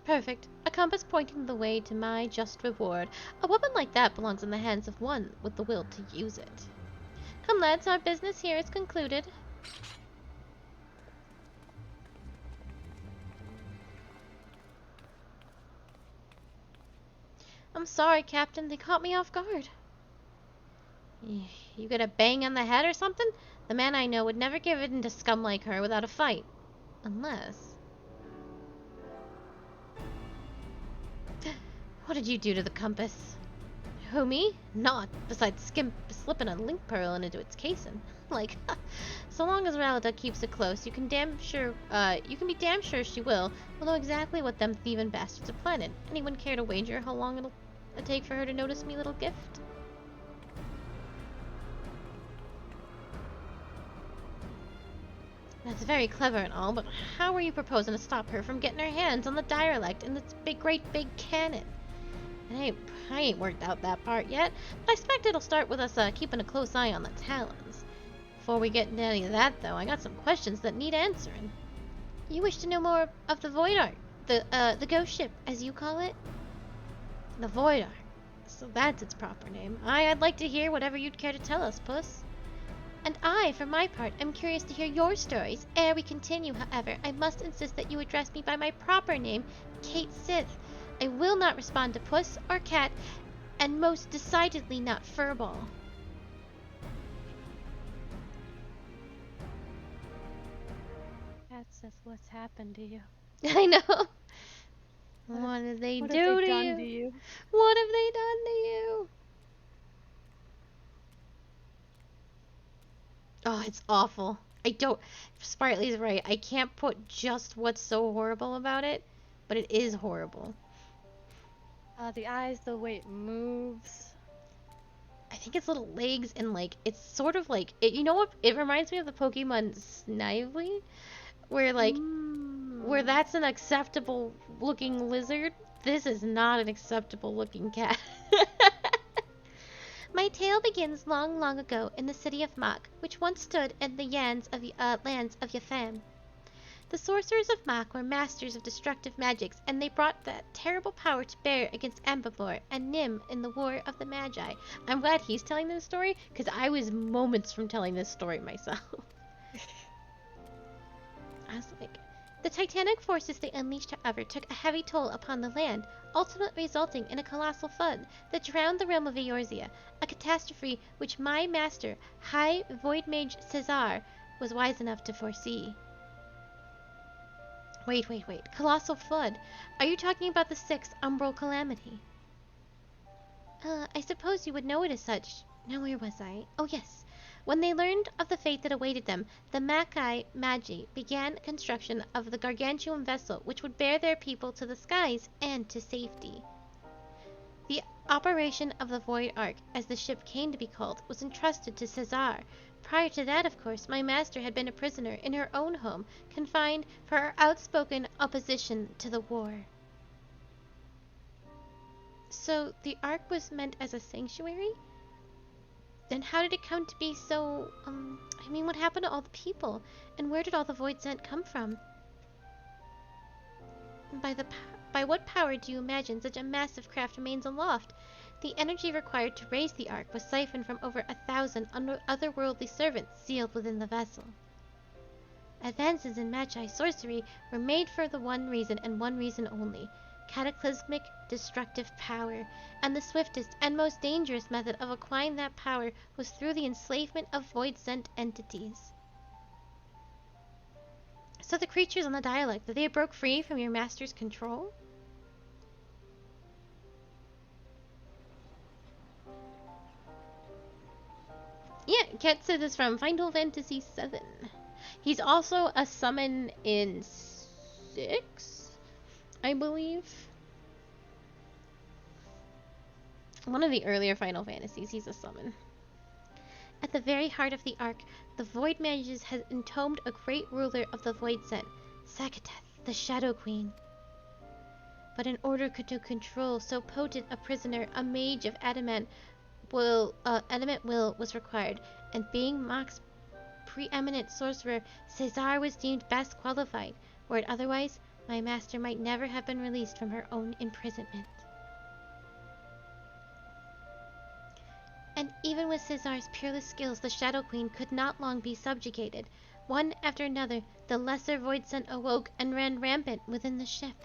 Perfect. A compass pointing the way to my just reward. A weapon like that belongs in the hands of one with the will to use it. Come, lads, our business here is concluded. I'm sorry, Captain. They caught me off guard. You get a bang on the head or something? The man I know would never give in to scum like her without a fight. Unless... What did you do to the compass? Who, me? Not, besides slipping a link pearl into its casing. Like, so long as Ralada keeps it close, you can be damn sure she will know exactly what them thieving bastards are planning. Anyone care to wager how long it'll take for her to notice me little gift? That's very clever and all, but how are you proposing to stop her from getting her hands on the derelict and its great big cannon? I ain't worked out that part yet, but I expect it'll start with us keeping a close eye on the Talons. Before we get into any of that, though, I got some questions that need answering. You wish to know more of the Void Ark, the ghost ship, as you call it? The Void Ark. So that's its proper name. I'd like to hear whatever you'd care to tell us, Puss. And I, for my part, am curious to hear your stories. Ere we continue, however, I must insist that you address me by my proper name, Kate Sith. I will not respond to Puss or Cat, and most decidedly not Furball. Cat Sith, what's happened to you? I know. What did they What do have they to done you? to you? What have they done to you? Oh, it's awful. I don't... Spartley's right. I can't put just what's so horrible about it, but it is horrible. The eyes, the way it moves. I think its little legs and, like, it's sort of like... you know what? It reminds me of the Pokemon Snively, where, like, where that's an acceptable looking lizard. This is not an acceptable looking cat. My tale begins long, long ago in the city of Mach, which once stood in the lands of Yatham. The sorcerers of Mach were masters of destructive magics, and they brought that terrible power to bear against Ambivore and Nim in the War of the Magi. I'm glad he's telling this story, because I was moments from telling this story myself. I was like... The titanic forces they unleashed, however, took a heavy toll upon the land, ultimately resulting in a colossal flood that drowned the realm of Eorzea, a catastrophe which my master, High Void Mage Cesar, was wise enough to foresee. Wait. Colossal flood. Are you talking about the 6th Umbral Calamity? I suppose you would know it as such. Now where was I? Oh yes. When they learned of the fate that awaited them, the Makai Magi began construction of the gargantuan vessel which would bear their people to the skies and to safety. The operation of the Void Ark, as the ship came to be called, was entrusted to Cesar. Prior to that, of course, my master had been a prisoner in her own home, confined for her outspoken opposition to the war. So the Ark was meant as a sanctuary? Then how did it come to be so, I mean, what happened to all the people? And where did all the void scent come from? By what power do you imagine such a massive craft remains aloft? The energy required to raise the Ark was siphoned from over 1,000 otherworldly servants sealed within the vessel. Advances in Magi sorcery were made for the one reason and one reason only: cataclysmic, destructive power, and the swiftest and most dangerous method of acquiring that power was through the enslavement of void-sent entities. So the creatures on the dialect, that they broke free from your master's control? Yeah, Ket said this from Final Fantasy VII. He's also a summon in 6, I believe. One of the earlier Final Fantasies, he's a summon. At the very heart of the Ark, the Void Mages had entombed a great ruler of the Void Scent, Sakateth, the Shadow Queen. But in order to control so potent a prisoner, a mage of adamant will was required, and being Mach's preeminent sorcerer, Cesar was deemed best qualified. Were it otherwise, my master might never have been released from her own imprisonment. And even with Cesar's peerless skills, the Shadow Queen could not long be subjugated. One after another, the lesser Void Scent awoke and ran rampant within the ship.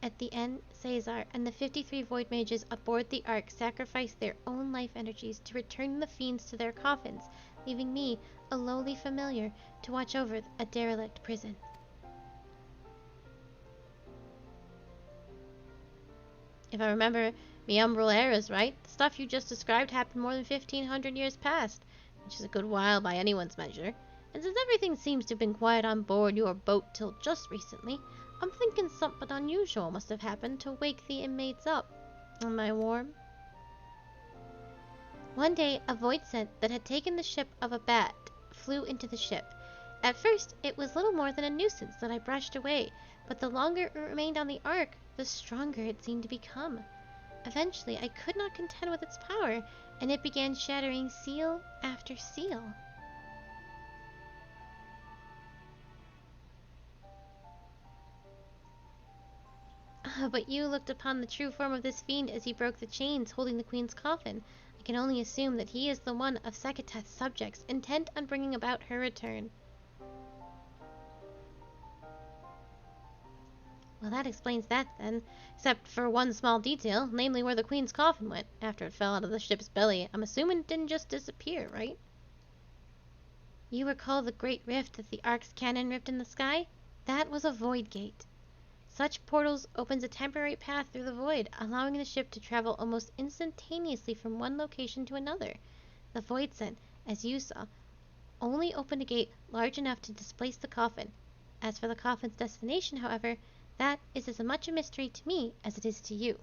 At the end, Cesar and the 53 Void Mages aboard the Ark sacrificed their own life energies to return the fiends to their coffins, leaving me, a lowly familiar, to watch over a derelict prison. If I remember the Umbral eras right, the stuff you just described happened more than 1,500 years past, which is a good while by anyone's measure. And since everything seems to have been quiet on board your boat till just recently, I'm thinking something unusual must have happened to wake the inmates up. Am I warm? One day, a void scent that had taken the shape of a bat flew into the ship. At first, it was little more than a nuisance that I brushed away, but the longer it remained on the Ark, the stronger it seemed to become. Eventually, I could not contend with its power, and it began shattering seal after seal. But you looked upon the true form of this fiend as he broke the chains holding the queen's coffin. I can only assume that he is the one of Seketeth's subjects, intent on bringing about her return. Well, that explains that, then. Except for one small detail, namely where the queen's coffin went after it fell out of the ship's belly. I'm assuming it didn't just disappear, right? You recall the great rift that the Ark's cannon ripped in the sky? That was a void gate. Such portals opens a temporary path through the void, allowing the ship to travel almost instantaneously from one location to another. The void sen, as you saw, only opened a gate large enough to displace the coffin. As for the coffin's destination, however, that is as much a mystery to me as it is to you.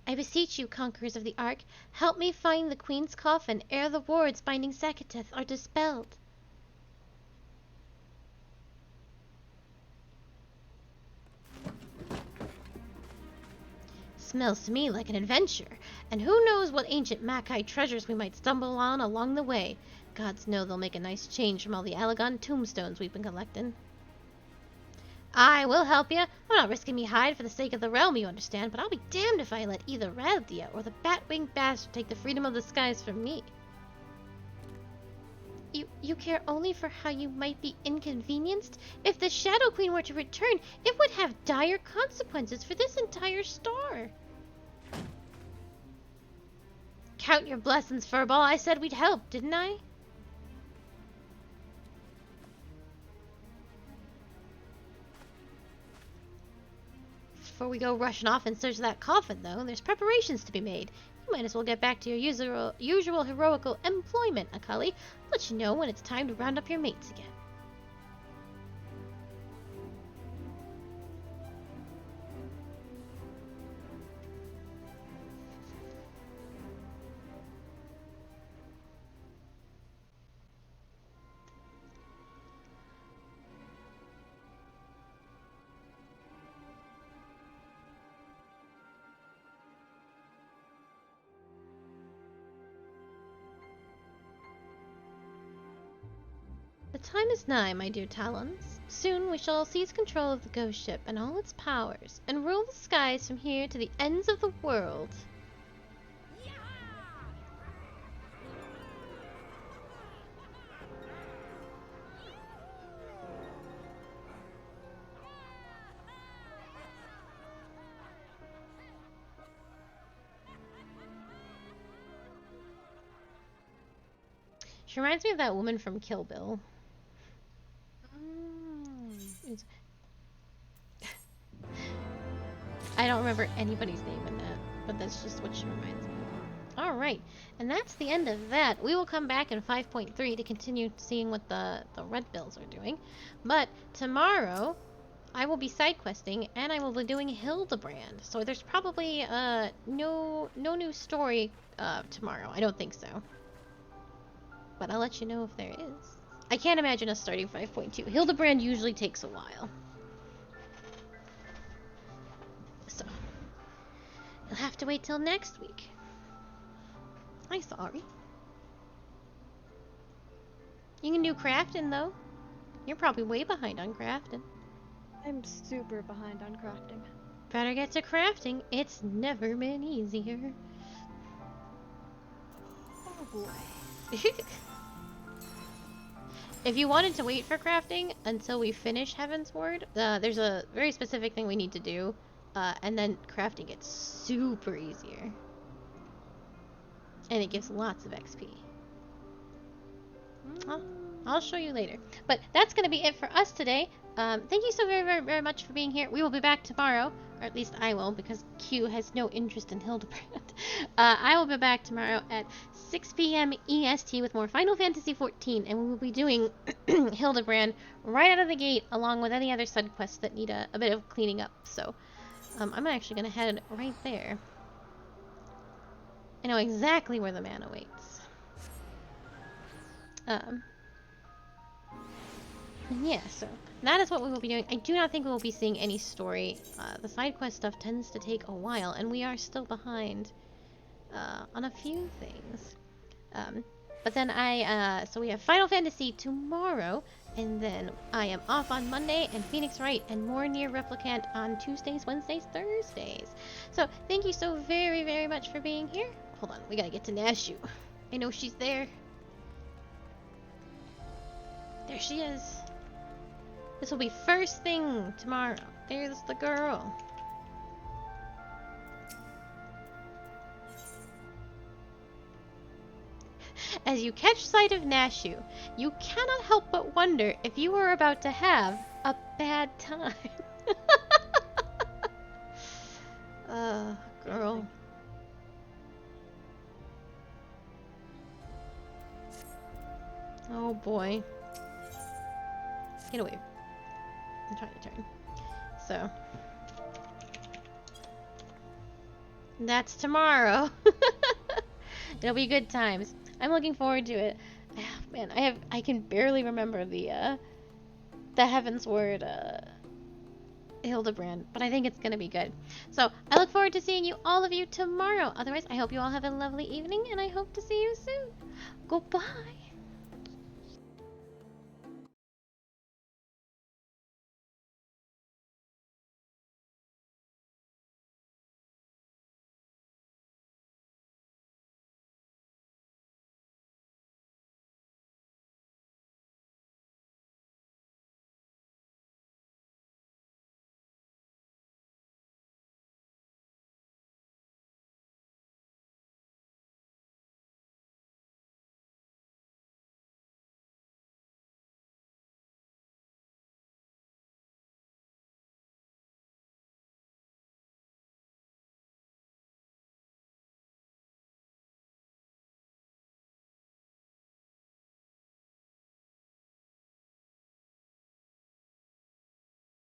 I beseech you, conquerors of the Ark, help me find the queen's coffin ere the wards binding Seketeth are dispelled. Smells to me like an adventure, and who knows what ancient Makai treasures we might stumble on along the way. Gods know they'll make a nice change from all the Alagon tombstones we've been collecting. I will help you. I'm not risking me hide for the sake of the realm, you understand, but I'll be damned if I let either Raldia or the bat-winged bastard take the freedom of the skies from me. You care only for how you might be inconvenienced? If the Shadow Queen were to return, it would have dire consequences for this entire star. Count your blessings, Furball. I said we'd help, didn't I? Before we go rushing off in search of that coffin, though, there's preparations to be made. You might as well get back to your usual heroical employment, Akali. I'll let you know when it's time to round up your mates again. The time is nigh, my dear Talons. Soon we shall seize control of the ghost ship and all its powers, and rule the skies from here to the ends of the world. She reminds me of that woman from Kill Bill. I don't remember anybody's name in that, but that's just what she reminds me of. Alright, and that's the end of that. We will come back in 5.3 to continue seeing what the red bills are doing. But tomorrow, I will be side questing, and I will be doing Hildebrand. So there's probably no new story tomorrow. I don't think so. But I'll let you know if there is. I can't imagine us starting 5.2. Hildebrand usually takes a while. So, you'll have to wait till next week. I'm sorry. You can do crafting, though. You're probably way behind on crafting. I'm super behind on crafting. Better get to crafting. It's never been easier. Oh boy. If you wanted to wait for crafting until we finish Heaven's Word, there's a very specific thing we need to do, and then crafting gets super easier. And it gives lots of XP. I'll show you later. But that's going to be it for us today. Thank you so very much for being here. We will be back tomorrow, or at least I will, because Q has no interest in Hildebrand. I will be back tomorrow at 6 p.m. EST with more Final Fantasy XIV, and we will be doing Hildebrand right out of the gate, along with any other side quests that need a bit of cleaning up. So, I'm actually going to head right there. I know exactly where the man awaits. And yeah, so that is what we will be doing. I do not think we will be seeing any story. The side quest stuff tends to take a while, and we are still behind on a few things. But then so we have Final Fantasy tomorrow, and then I am off on Monday, and Phoenix Wright, and more Near Replicant on Tuesdays, Wednesdays, Thursdays. So thank you so very, very much for being here. Hold on, we gotta get to Nashu. I know she's there. There she is. This will be first thing tomorrow. There's the girl. As you catch sight of Nashu, you cannot help but wonder if you are about to have a bad time. Girl. Oh boy. Get away. I'm trying to turn. So. That's tomorrow. It'll be good times. I'm looking forward to it. Man, I can barely remember the Heaven's Word Hildebrand, but I think it's gonna be good. So I look forward to seeing you, all of you, tomorrow. Otherwise, I hope you all have a lovely evening, and I hope to see you soon. Goodbye.